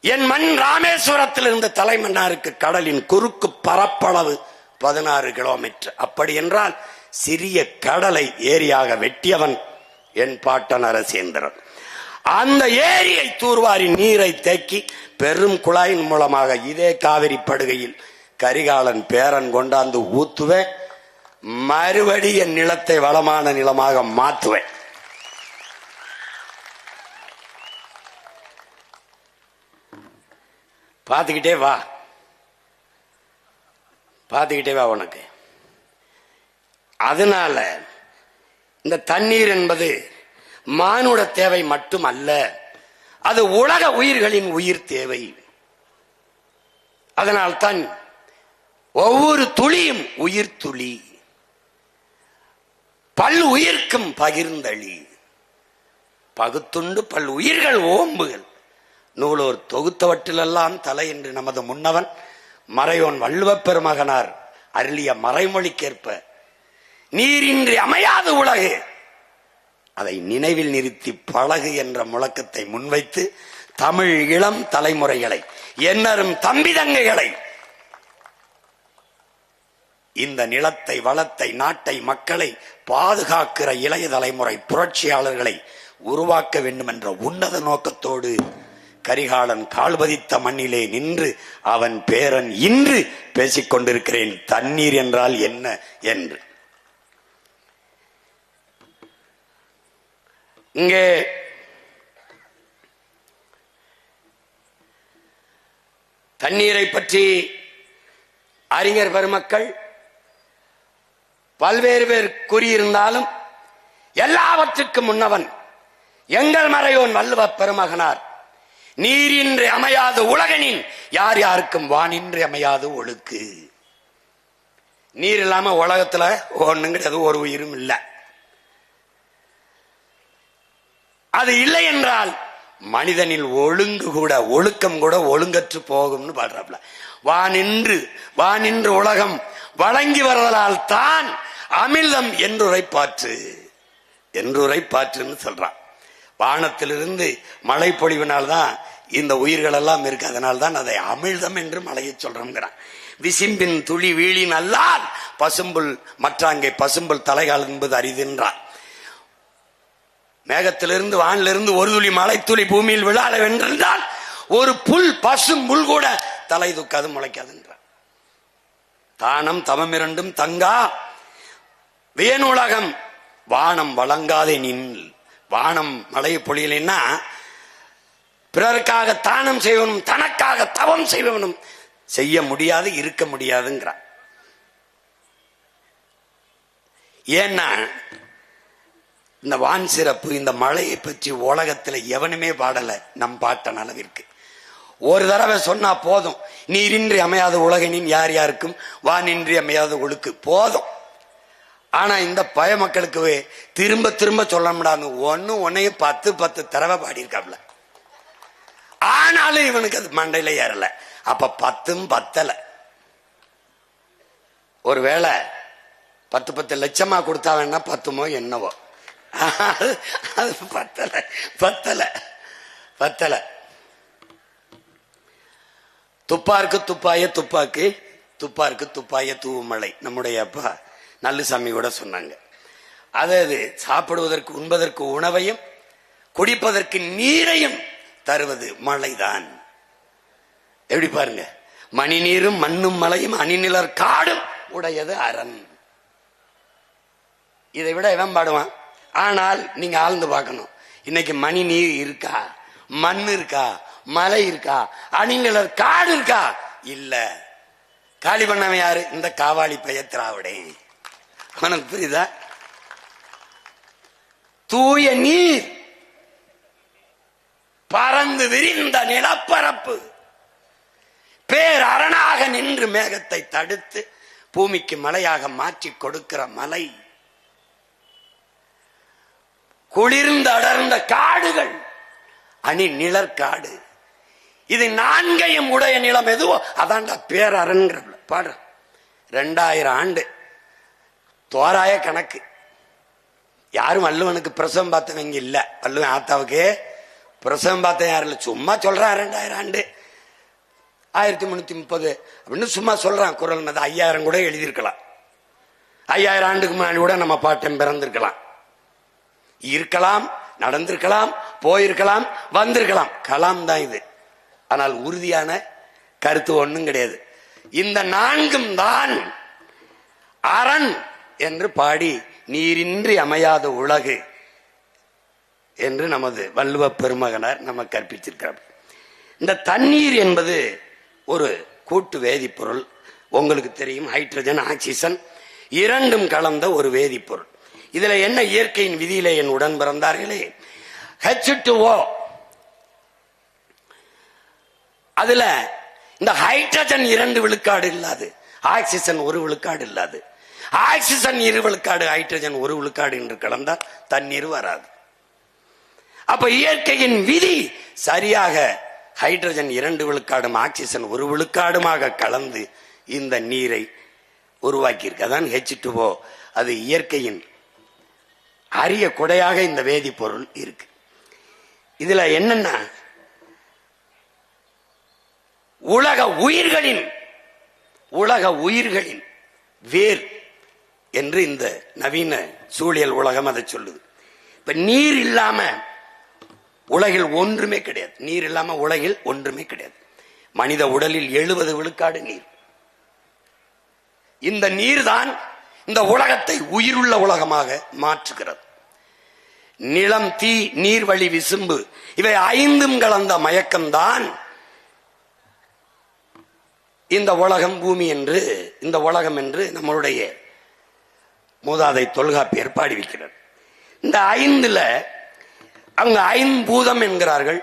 என் மண் ராமேஸ்வரத்தில் இருந்த தலைமன்னாருக்கு கடலின் குறுக்கு பரப்பளவு 16 கிலோமீட்டர். அப்படி என்றால் சிறிய கடலை ஏரியாக வெட்டியவன் என் பாட்டன் அரசேந்திரன். அந்த ஏரியை தூர்வாரி நீரை தேக்கி பெரும் குழாயின் மூலமாக இதே காவிரி படுகையில் கரிகாலன் பேரன் கொண்டாந்து ஊத்துவேன். மறுபடி என் நிலத்தை வளமான நிலமாக மாற்றுவேன். பார்த்துக்கிட்டே வா, பார்த்துக்கிட்டே வா உனக்கு. அதனால இந்த தண்ணீர் என்பது மானுட தேவை மட்டுமல்ல, அது உலக உயிர்களின் உயிர் தேவை. அதனால்தான் ஒவ்வொரு துளியும் உயிர் துளி, பல் உயிர்க்கும் பகிர்ந்தளி, பகுத்துண்டு பல் உயிர்கள் ஓம்புகள் நூலோர் தொகுத்தவற்றிலெல்லாம் தலை என்று நமது முன்னவன் மறையோன் வள்ளுவப் பெருமகனார் அருளிய மறைமொழிக்கேற்ப நீரின்றி அமையாது உலகு, அதை நினைவில் நிறுத்தி பழகு என்ற முழக்கத்தை முன்வைத்து தமிழ் இளம் தலைமுறைகளை, என்னரும் தம்பி தங்கைகளை, இந்த நிலத்தை வளத்தை நாட்டை மக்களை பாதுகாக்கிற இளைய தலைமுறை புரட்சியாளர்களை உருவாக்க வேண்டும் என்ற உன்னத நோக்கத்தோடு கரிகாலன் கால்பதித்த மண்ணிலே நின்று அவன் பேரன் இன்று பேசிக் கொண்டிருக்கிறேன் தண்ணீர் என்றால் என்ன என்று. இங்கே தண்ணீரை பற்றி அறிஞர் பெருமக்கள் பல்வேறு பேர் கூறியிருந்தாலும் எல்லாவற்றுக்கும் முன்னவன் எங்கள் மறையோன் வள்ளுவப் பெருமகனார் நீரின்றி அமையாது உலகனின் யார் யாருக்கும் வானின்றி அமையாது ஒழுக்கு. நீர் இல்லாம உலகத்துல ஒண்ணும் கிடையாது, ஒரு உயிரும் இல்லை. அது இல்லை என்றால் மனிதனில் ஒழுங்கு கூட ஒழுக்கம் கூட ஒழுங்கற்று போகும்னு பாடுறாப்ல. வானின்று உலகம் வழங்கி வருவதால் தான் அமிர்தம் என்றுரைப்பாற்றுன்னு சொல்றான். வானத்திலிருந்து மழை பொழிவினால்தான் இந்த உயிர்கள் எல்லாம் இருக்கு, அதனால்தான் அதை அமிழ்தம் என்று மழையை சொல்றோம்ங்கிறான். விசிம்பின் துளி வீழின் அல்லால் பசும்புல் மற்றாங்கே பசும்புல் தலைகால் என்பது அரிதென்றான். மேகத்திலிருந்து வானிலிருந்து ஒரு துளி மழை துளி பூமியில் விழாத வென்றால் ஒரு புல் பசும்புல் கூட தலை தூக்காது முளைக்காதுன்றான். தானம் தமம் இரண்டும் தங்கா வேணுலகம் வானம் வழங்காதே நின். வானம் மழையை பொழியலைன்னா பிறருக்காக தானம் செய்வனும் தனக்காக தவம் செய்வனும் செய்ய முடியாது, இருக்க முடியாதுங்கிறான். ஏன்னா இந்த வான் சிறப்பு இந்த மழையை பற்றி உலகத்தில் எவனுமே பாடல நம் பாட்டன் அளவிற்கு. ஒரு தடவை சொன்னா போதும். நீரின்றி அமையாத உலகினின் யார் யாருக்கும் வானின்றி அமையாத ஒழுக்கு போதும். ஆனா இந்த பய மக்களுக்கு திரும்ப திரும்ப சொல்ல முடியாது. ஒன்னையும் 10 தடவை பாடியிருக்காப்ல. ஆனாலும் இவனுக்கு அது மண்டையில ஏறல. அப்ப 10ம் பத்தல. ஒருவேளை 10 லட்சமா கொடுத்தா வேணா 10மோ என்னவோ, அது பத்தல. துப்பாருக்கு துப்பாய துப்பாக்கு, துப்பாருக்கு துப்பாய தூவுமலை. நம்முடைய அப்பா நல்லுசாமி கூட சொன்னாங்க. அதாவது சாப்பிடுவதற்கு உண்பதற்கு உணவையும் குடிப்பதற்கு நீரையும் தருவது மழைதான். எப்படி பாருங்க, மணி நீரும் மண்ணும் மலையும் அணிநிலர் காடும் உடையது அரண். இதை விட எவன் பாடுவான்? ஆனால் நீங்க ஆழ்ந்து பார்க்கணும். இன்னைக்கு மணி நீர் இருக்கா, மண் இருக்கா, மலை இருக்கா, அணிநிலர் காடு இருக்கா? இல்ல. காலி பண்ணவன் யாரு? இந்த காவாலி பைய திராவிடே. உனக்கு புரியுதா? தூய நீர், பறந்து விரிந்த நிலப்பரப்பு, பேரரணாக நின்று மேகத்தை தடுத்து பூமிக்கு மலையாக மாற்றி கொடுக்கிற மலை, குளிர்ந்து அடர்ந்த காடுகள், அணி நிழற்காடு. இது 4ஐயும் உடைய நிலம் எதுவோ அதான்டா பேரரண்கிற பாடுற. 2000 ஆண்டு தோராய கணக்கு. யாரும் வள்ளுவனுக்கு பிரசவம் பார்த்தவங்க இல்ல. வள்ளுவன் ஆத்தாவுக்கு பிரசவம் பார்த்த யாரும் இல்ல. சும்மா சொல்றான் 2000 ஆண்டு 1330 அப்படின்னு சும்மா சொல்றான். குரல் 5000 கூட எழுதியிருக்கலாம். 5000 ஆண்டுக்கு முன்னாடி கூட நம்ம பாட்டம் பிறந்திருக்கலாம், இருக்கலாம், நடந்திருக்கலாம், போயிருக்கலாம், வந்திருக்கலாம். கலாம் தான் இது. ஆனால் உறுதியான கருத்து ஒண்ணும் கிடையாது. இந்த 4ம் தான் அரண் என்று பாடி நீரின்றி அமையாத உலகு என்று நமது வள்ளுவ பெருமகனார் நமக்கு கற்பித்திருக்கிறார். இந்த தண்ணீர் என்பது ஒரு கூட்டு வேதிப்பொருள். உங்களுக்கு தெரியும், ஹைட்ரஜன் ஆக்சிஜன் 2ம் கலந்த ஒரு வேதிப்பொருள். இதுல என்ன இயற்கையின் விதியிலே என் உடன் பிறந்தார்களே, H2O. அதுல இந்த ஹைட்ரஜன் 2 விழுக்காடு இல்லாது, ஆக்சிஜன் 1 விழுக்காடு இல்லாது, ஆக்சிஜன் 2 விழுக்காடு, ஹைட்ரஜன் 1 விழுக்காடு என்று கலந்தால் தண்ணீர் வராது. அப்ப இயற்கையின் விதி சரியாக ஹைட்ரஜன் 2 விழுக்காடும் ஆக்சிஜன் 1 விழுக்காடுமாக கலந்து இந்த நீரை உருவாக்கி இருக்கு. அதான் H2O. அது இயற்கையின் அரிய கொடையாக இந்த வேதிப்பொருள் இருக்கு. இதுல என்னன்னா, உலக உயிர்களின் வேர் என்று இந்த நவீன சூழியல் உலகம் அதை சொல்லுது. இப்ப நீர் இல்லாம உலகில் ஒன்றுமே கிடையாது. நீர் இல்லாம உலகில் ஒன்றுமே கிடையாது. மனித உடலில் 70 விழுக்காடு நீர். இந்த நீர் தான் இந்த உலகத்தை உயிருள்ள உலகமாக மாற்றுகிறது. நிலம், தீ, நீர்வழி, விசும்பு இவை 5ம் கலந்த மயக்கம்தான் இந்த உலகம், பூமி என்று, இந்த உலகம் என்று நம்மளுடைய மூதாதை தொல்காப்பியர் பாடி வைக்கிறார். இந்த 5ல அவங்க 5 பூதம் என்கிறார்கள்.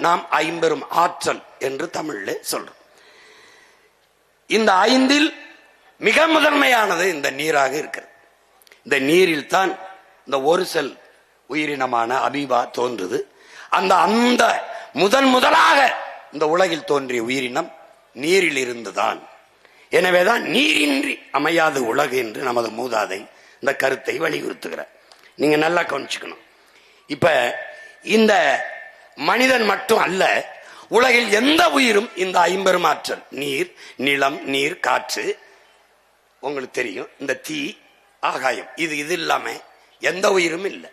நாம் 50 ஆற்றல் என்று தமிழ்ல சொல்றோம். இந்த 5ல் மிக முதன்மையானது இந்த நீராக இருக்கிறது. இந்த நீரில் தான் இந்த ஒரு செல் உயிரினமான அமீபா தோன்றுது. அந்த முதலாக இந்த உலகில் தோன்றிய உயிரினம் நீரில் இருந்துதான். எனவேதான் நீரின்றி அமையாத உலகு என்று நமது மூதாதை இந்த கருத்தை வலியுறுத்துகிறார். நீங்க நல்லா கவனிச்சுக்கணும். இப்ப இந்த மனிதன் மட்டும் அல்ல, உலகில் எந்த உயிரும் இந்த 50 ஆற்றல், நீர், நிலம், நீர், காற்று, உங்களுக்கு தெரியும், இந்த தீ, ஆகாயம், இது இல்லாம எந்த உயிரும் இல்லை.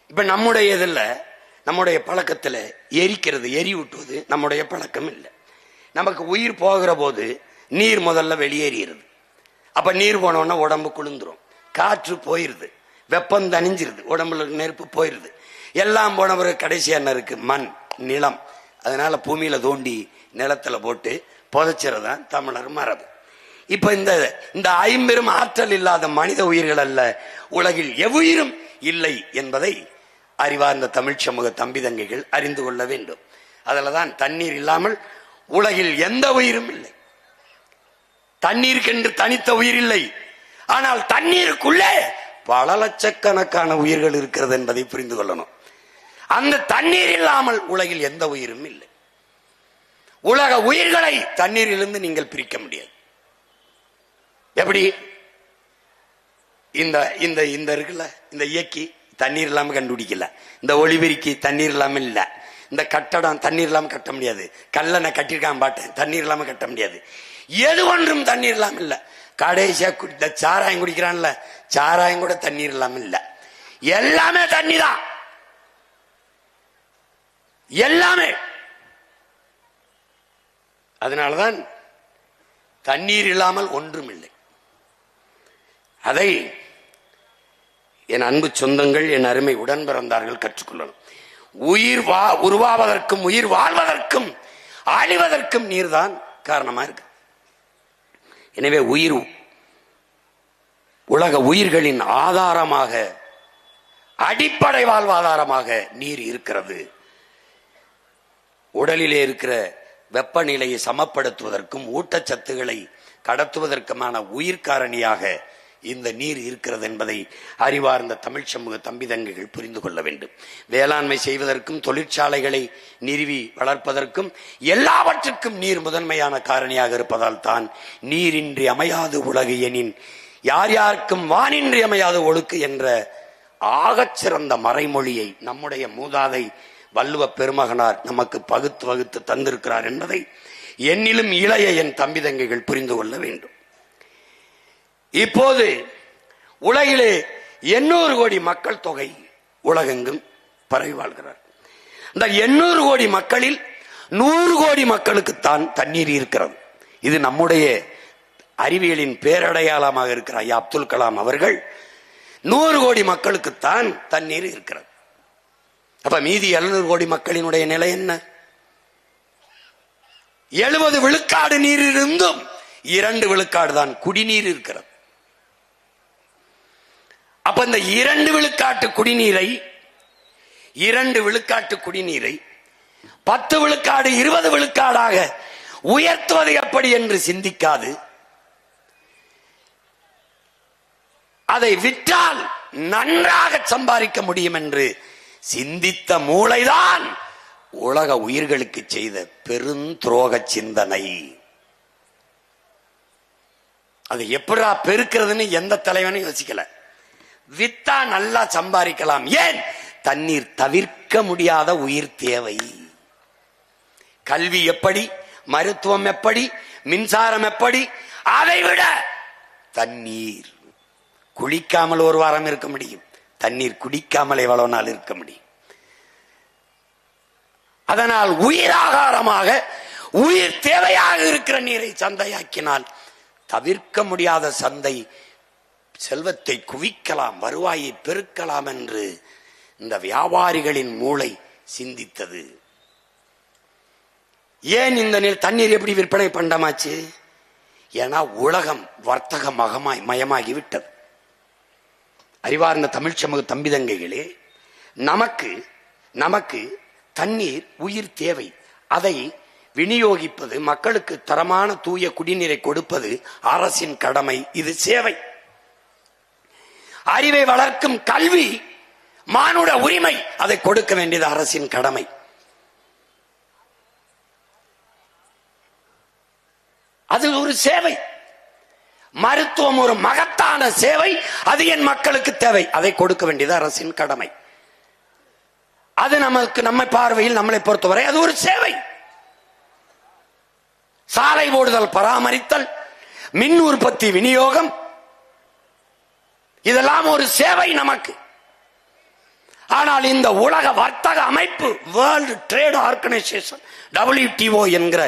இப்ப நம்முடைய இதுல, நம்முடைய பழக்கத்துல எரிக்கிறது, எரியூட்டுவது நம்முடைய பழக்கம் இல்லை. நமக்கு உயிர் போகிற போது நீர் முதல்ல வெளியேறிடுது. அப்ப நீர் போனோன்னா உடம்பு குளிர்ந்துரும், காற்று போயிருது, வெப்பம் தணிஞ்சிருது, உடம்புல நெருப்பு போயிருது. எல்லாம் போன பிறகு கடைசி என்ன இருக்கு? மண், நிலம். அதனால பூமியில தோண்டி நிலத்துல போட்டு புதைச்சிறதான் தமிழர் மரபு. இப்ப இந்த 50 ஆற்றல் இல்லாத மனித உயிர்கள் அல்ல, உலகில் எவ்வுயிரும் இல்லை என்பதை அறிவார்ந்த தமிழ் சமூக தம்பி தங்கைகள் அறிந்து கொள்ள வேண்டும். அதுலதான் தண்ணீர் இல்லாமல் உலகில் எந்த உயிரும் இல்லை. தண்ணீருக்கென்று தனித்த உயிர் இல்லை. ஆனால் தண்ணீருக்குள்ளே பல லட்சக்கணக்கான உயிர்கள் இருக்கிறது என்பதை புரிந்து கொள்ளணும். அந்த தண்ணீர் இல்லாமல் உலகில் எந்த உயிரும் இல்லை. உலக உயிர்களை தண்ணீரிலிருந்து நீங்கள் பிரிக்க முடியாது. எப்படி? இந்த இந்த இந்த இருக்குல்ல, இந்த இயக்கி தண்ணீர் இல்லாம கண்டுபிடிக்கல. இந்த ஒளிபெருக்கி தண்ணீர் இல்லாம இல்ல. இந்த கட்டடம் தண்ணீர் இல்லாம கட்ட முடியாது. கல்லணை கட்டிருக்கான் பாட்டேன், தண்ணீர் இல்லாம கட்ட முடியாது. எது ஒன்றும் தண்ணீர் இல்லாம இல்ல. கடைசியா இந்த சாராயம் குடிக்கிறான்ல, சாராயம் கூட தண்ணீர் இல்லாம இல்ல. எல்லாமே தண்ணி தான், எல்லாமே. அதனாலதான் தண்ணீர் இல்லாமல் ஒன்றும் இல்லை. அதை என் அன்பு சொந்தங்கள், என் அருமை உடன் பிறந்தார்கள் கற்றுக்கொள்ளணும். உயிர் உருவாவதற்கும் உயிர் வாழ்வதற்கும் அழிவதற்கும் நீர்தான் காரணமா இருக்கு. எனவே உலக உயிர்களின் ஆதாரமாக, அடிப்படை வாழ்வாதாரமாக நீர் இருக்கிறது. உடலிலே இருக்கிற வெப்பநிலையை சமப்படுத்துவதற்கும் ஊட்டச்சத்துக்களை கடத்துவதற்குமான உயிர் காரணியாக இந்த நீர் இருக்கிறது என்பதை அறிவார்ந்த தமிழ் சமூக தம்பி தங்கைகள் புரிந்து கொள்ள வேண்டும். வேளாண்மை செய்வதற்கும் தொழிற்சாலைகளை நிறுவி வளர்ப்பதற்கும் எல்லாவற்றுக்கும் நீர் முதன்மையான காரணியாக இருப்பதால் தான் நீரின்றி அமையாது உலகு எனின் யார் யாருக்கும் வானின்றி அமையாது ஒழுக்கு என்ற ஆகச்சிறந்த மறைமொழியை நம்முடைய மூதாதை வள்ளுவ பெருமகனார் நமக்கு பகுத்து வகுத்து தந்திருக்கிறார் என்பதை என்னிலும் இளைய என் தம்பி தங்கைகள் புரிந்து கொள்ள வேண்டும். இப்போது உலகிலே 800 கோடி மக்கள் தொகை உலகெங்கும் பரவி வாழ்கிறார். இந்த 800 கோடி மக்களில் 100 கோடி மக்களுக்குத்தான் தண்ணீர் இருக்கிறது. இது நம்முடைய அறிவியலின் பேரடையாளமாக இருக்கிற ஐயா அப்துல் கலாம் அவர்கள் 100 கோடி மக்களுக்குத்தான் தண்ணீர் இருக்கிறது. அப்ப மீதி 700 கோடி மக்களினுடைய நிலை என்ன? 70 விழுக்காடு நீர் இருந்தும் 2 விழுக்காடு தான் குடிநீர் இருக்கிறது. அப்ப இந்த 2 விழுக்காட்டு குடிநீரை 10 விழுக்காடு 20 விழுக்காடாக உயர்த்துவது எப்படி என்று சிந்திக்காது, அதை விற்றால் நன்றாக சம்பாதிக்க முடியும் என்று சிந்தித்த மூளைதான் உலக உயிர்களுக்கு செய்த பெருந்துரோக சிந்தனை. அதை எப்படா பெருக்கிறதுன்னு எந்த தலைவனும் யோசிக்கல. வித்தா நல்லா சம்பாதிக்கலாம். ஏன்? தண்ணீர் தவிர்க்க முடியாத உயிர் தேவை. கல்வி எப்படி, மருத்துவம் எப்படி, மின்சாரம் எப்படி, அதை விட தண்ணீர். குளிக்காமல் ஒரு வாரம் இருக்க முடியும், தண்ணீர் குடிக்காமல் எவ்வளவு நாள் இருக்க முடியும். அதனால் உயிராகாரமாக உயிர் தேவையாக இருக்கிற நீரை சந்தையாக்கினால் தவிர்க்க முடியாத சந்தை, செல்வத்தை குவிக்கலாம், வருவாயை பெருக்கலாம் என்று இந்த வியாபாரிகளின் மூளை சிந்தித்தது. ஏன் இந்த தண்ணீர் எப்படி விற்பனை பண்டமாச்சு? ஏன்னா உலகம் வர்த்தக மயமாகிவிட்டது. அறிவார்ந்த தமிழ் சமூக தம்பிதங்கைகளே, நமக்கு தண்ணீர் உயிர் தேவை. அதை விநியோகிப்பது, மக்களுக்கு தரமான தூய குடிநீரை கொடுப்பது அரசின் கடமை. இது சேவை. அறிவை வளர்க்கும் கல்வி மானுட உரிமை, அதை கொடுக்க வேண்டியது அரசின் கடமை. அது ஒரு சேவை. மருத்துவம் ஒரு மகத்தான சேவை, அது என் மக்களுக்கு தேவை, அதை கொடுக்க வேண்டியது அரசின் கடமை. அது நம்மை பார்வையில், நம்மளை பொறுத்தவரை அது ஒரு சேவை. சாலை போடுதல், பராமரித்தல், மின் உற்பத்தி, விநியோகம், இதெல்லாம் ஒரு சேவை நமக்கு. ஆனால் இந்த உலக வர்த்தக அமைப்பு, வேர்ல்டு ட்ரேட் ஆர்கனைசேஷன், WTO என்கிற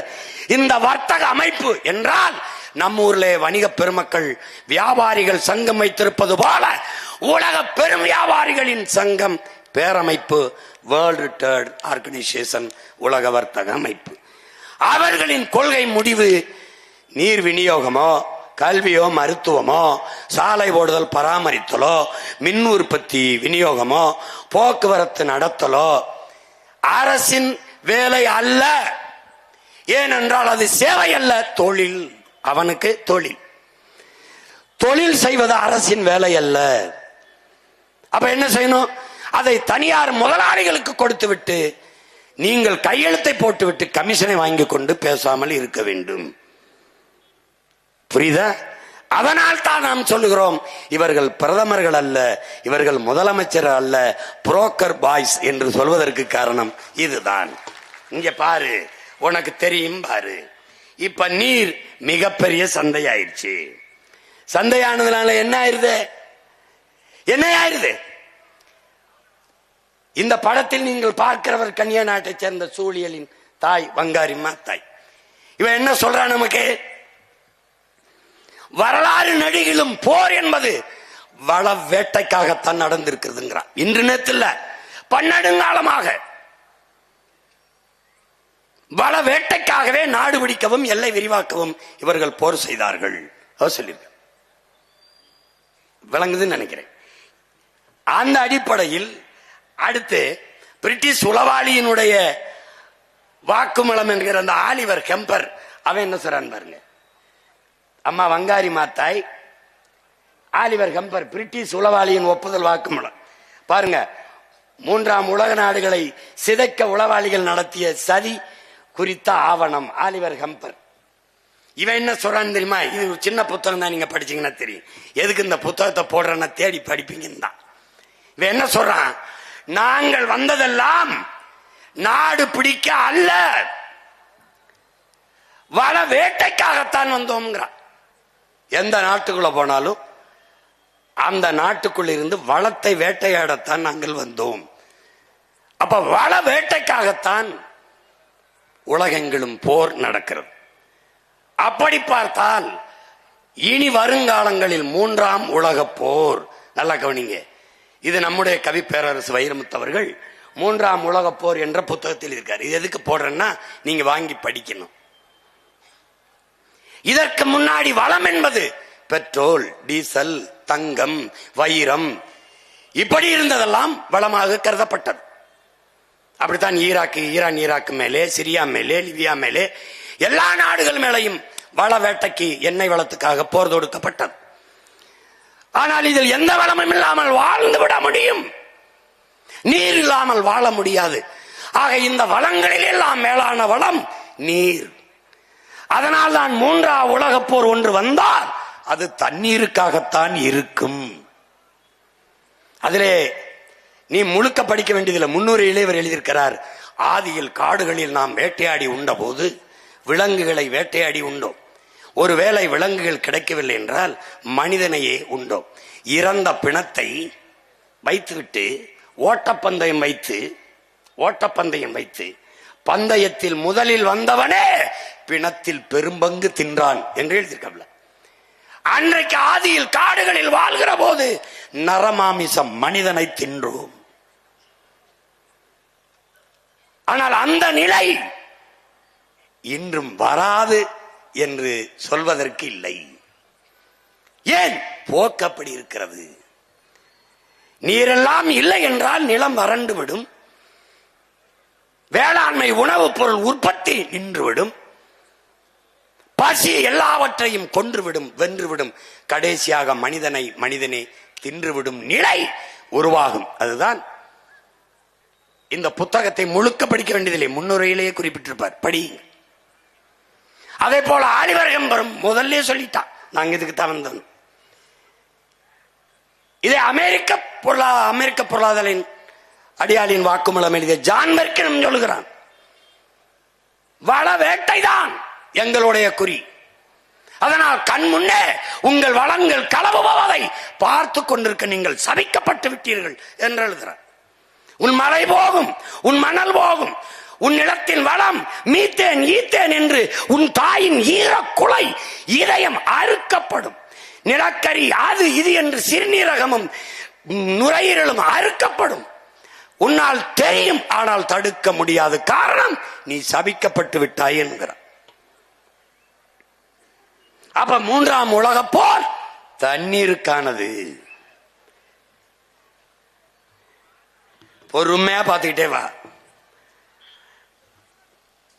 இந்த வர்த்தக அமைப்பு என்றால், நம்ம ஊர்ல வணிக பெருமக்கள் வியாபாரிகள் சங்கம் வைத்திருப்பது போல உலக பெரும் வியாபாரிகளின் சங்கம், பேரமைப்பு, வேர்ல்டு ட்ரேட் ஆர்கனைசேஷன், உலக வர்த்தக அமைப்பு. அவர்களின் கொள்கை முடிவு நீர் விநியோகமோ, கல்வியோ, மருத்துவமோ, சாலை ஓடுதல் பராமரித்தலோ, மின் உற்பத்தி விநியோகமோ, போக்குவரத்து நடத்தலோ அரசின் வேலை அல்ல. ஏனென்றால் அது சேவை அல்ல, தொழில். அவனுக்கு தொழில். தொழில் செய்வது அரசின் வேலை அல்ல. அப்ப என்ன செய்யணும்? அதை தனியார் முதலாளிகளுக்கு கொடுத்து விட்டு நீங்கள் கையெழுத்தை போட்டுவிட்டு கமிஷனை வாங்கி கொண்டு பேசாமல் இருக்க வேண்டும். புரியுதா? அதனால் தான் நாம் சொல்லுகிறோம், இவர்கள் பிரதமர்கள் அல்ல, இவர்கள் முதலமைச்சர் அல்ல, புரோக்கர் பாய்ஸ் என்று சொல்வதற்கு காரணம் இதுதான். இங்க பாரு, உனக்கு தெரியும் பாரு. இப்ப நீர் மிகப்பெரிய சந்தையாயிருச்சு. சந்தையானதுனால என்ன ஆயிருது? என்ன ஆயிருது? இந்த படத்தில் நீங்கள் பார்க்கிறவர் கன்னியா நாட்டை சேர்ந்த சூழியலின் தாய் வங்காரிம்மா தாய். இவன் என்ன சொல்றான் நமக்கு? வரலாறு நடிகிலும் போர் என்பது வள வேட்டைக்காகத்தான் நடந்திருக்கிறதுங்கிறான். இன்று நேரத்தில் பன்னெடுங்காலமாக வள வேட்டைக்காகவே நாடு பிடிக்கவும் எல்லை விரிவாக்கவும் இவர்கள் போர் செய்தார்கள். சொல்லிருக்க விளங்குதுன்னு நினைக்கிறேன். அந்த அடிப்படையில் அடுத்து பிரிட்டிஷ் உளவாளியினுடைய வாக்குமூலம் என்கிற அந்த ஆலிவர் கெம்பர் அவன் என்ன சொல்றான் பாருங்க. அம்மா வங்காரி மாத்தாய், ஆலிவர் கெம்பர், பிரிட்டிஷ் உளவாளியின் ஒப்புதல் வாக்குமூலம் பாருங்க. 3ஆம் உலக நாடுகளை சிதைக்க உளவாளிகள் நடத்திய சதி குறித்த ஆவணம், ஆலிவர் கெம்பர். இவன் என்ன சொல்றான்னு தெரியுமா? இது சின்ன புத்தகம் தான், நீங்க படிச்சீங்கன்னா தெரியும். எதுக்கு இந்த புத்தகத்தை போடுறேன்னா தேடி படிப்பீங்கன்னு தான். இவன் என்ன சொல்றான்? நாங்கள் வந்ததெல்லாம் நாடு பிடிக்க அல்ல, வள வேட்டைக்காகத்தான் வந்தோம்ங்கிறான். எந்த நாட்டுக்குள்ள போனாலும் அந்த நாட்டுக்குள்ள இருந்து வளத்தை வேட்டையாடத்தான் நாங்கள் வந்தோம். அப்ப வள வேட்டைக்காகத்தான் உலகெங்கிலும் போர் நடக்கிறது. அப்படி பார்த்தால் இனி வருங்காலங்களில் 3ஆம் உலக போர், நல்லா கவனிங்க, இது நம்முடைய கவி பேரரசு வைரமுத்து அவர்கள் 3ஆம் உலக போர் என்ற புத்தகத்தில் இருக்காரு. இது எதுக்கு போடுறேன்னா நீங்க வாங்கி படிக்கணும். இதற்கு முன்னாடி வளம் என்பது பெட்ரோல், டீசல், தங்கம், வைரம் இப்படி இருந்ததெல்லாம் வளமாக கருதப்பட்டது. அப்படித்தான் ஈரான் ஈராக்கு மேலே, சிரியா மேலே, லிபியா மேலே, எல்லா நாடுகள் மேலையும் வள வேட்டைக்கு எண்ணெய் வளத்துக்காக போர் தொடுக்கப்பட்டது. ஆனால் இதில் எந்த வளமும் இல்லாமல் வாழ்ந்து விட முடியும், நீர் இல்லாமல் வாழ முடியாது. ஆக இந்த வளங்களில் எல்லாம் மேலான வளம் நீர். அதனால் தான் 3ஆம் உலக போர் ஒன்று வந்தால் அது தண்ணீருக்காகத்தான் இருக்கும். அதிலே நீ முழுக்க படிக்க வேண்டியதில்லை. 300 இளைவர் எழுதியிருக்கிறார். ஆதியில் காடுகளில் நாம் வேட்டையாடி உண்ட போது விலங்குகளை வேட்டையாடி உண்டோம். ஒருவேளை விலங்குகள் கிடைக்கவில்லை என்றால் மனிதனையே உண்டோம். இறந்த பிணத்தை வைத்துவிட்டு ஓட்டப்பந்தயம் வைத்து பந்தயத்தில் முதலில் வந்தவனே பிணத்தில் பெரும்பங்கு தின்றான் என்று எழுதியிருக்கல. அன்றைக்கு ஆதியில் காடுகளில் வாழ்கிற போது நரமாமிசம் மனிதனை தின்றோம். ஆனால் அந்த நிலை இன்றும் வராது என்று சொல்வதற்கு இல்லை. ஏன்? போக்கு அப்படி இருக்கிறது. நீரெல்லாம் இல்லை என்றால் நிலம் வறண்டு விடும், வேளாண்மை உணவுப் பொருள் உற்பத்தி நின்றுவிடும், பசி எல்லாவற்றையும் கொன்றுவிடும், வென்றுவிடும், கடைசியாக மனிதனே தின்றுவிடும் நிலை உருவாகும். அதுதான் இந்த புத்தகத்தை முழுக்க படிக்க வேண்டியதில்லை, முன்னுரையிலேயே குறிப்பிட்டிருப்பார், படியுங்க. அதே போல ஆலிவர் கெம்பரும் முதல்ல சொல்லிட்டான், நாங்க இதுக்கு தான் வந்தோம். இதை அமெரிக்க பொருளாதார அடியாளின் வாக்குமூலம் எழுதிய ஜான் மெர்க்கினும் சொல்லுகிறான். வள வேட்டைதான் எங்களுடைய குறி. அதனால் கண் முன்னே உங்கள் வளங்கள் களவுபவதை பார்த்து கொண்டிருக்க நீங்கள் சபிக்கப்பட்டு விட்டீர்கள் என்று எழுதுகிறார். உன் மழை போகும், உன் மணல் போகும், உன் நிலத்தின் வளம் மீத்தேன் ஈத்தேன் என்று உன் தாயின் ஈர குலை இதயம் அறுக்கப்படும். நிலக்கரி அது இது என்று சிறுநீரகமும் நுரையீரலும் அறுக்கப்படும். உன்னால் தெரியும், ஆனால் தடுக்க முடியாது. காரணம், நீ சபிக்கப்பட்டு விட்டாய் என்கிறார். அப்ப 3ஆம் உலக போர் தண்ணீருக்கானது. பொறுமையா பார்த்துக்கிட்டே வா.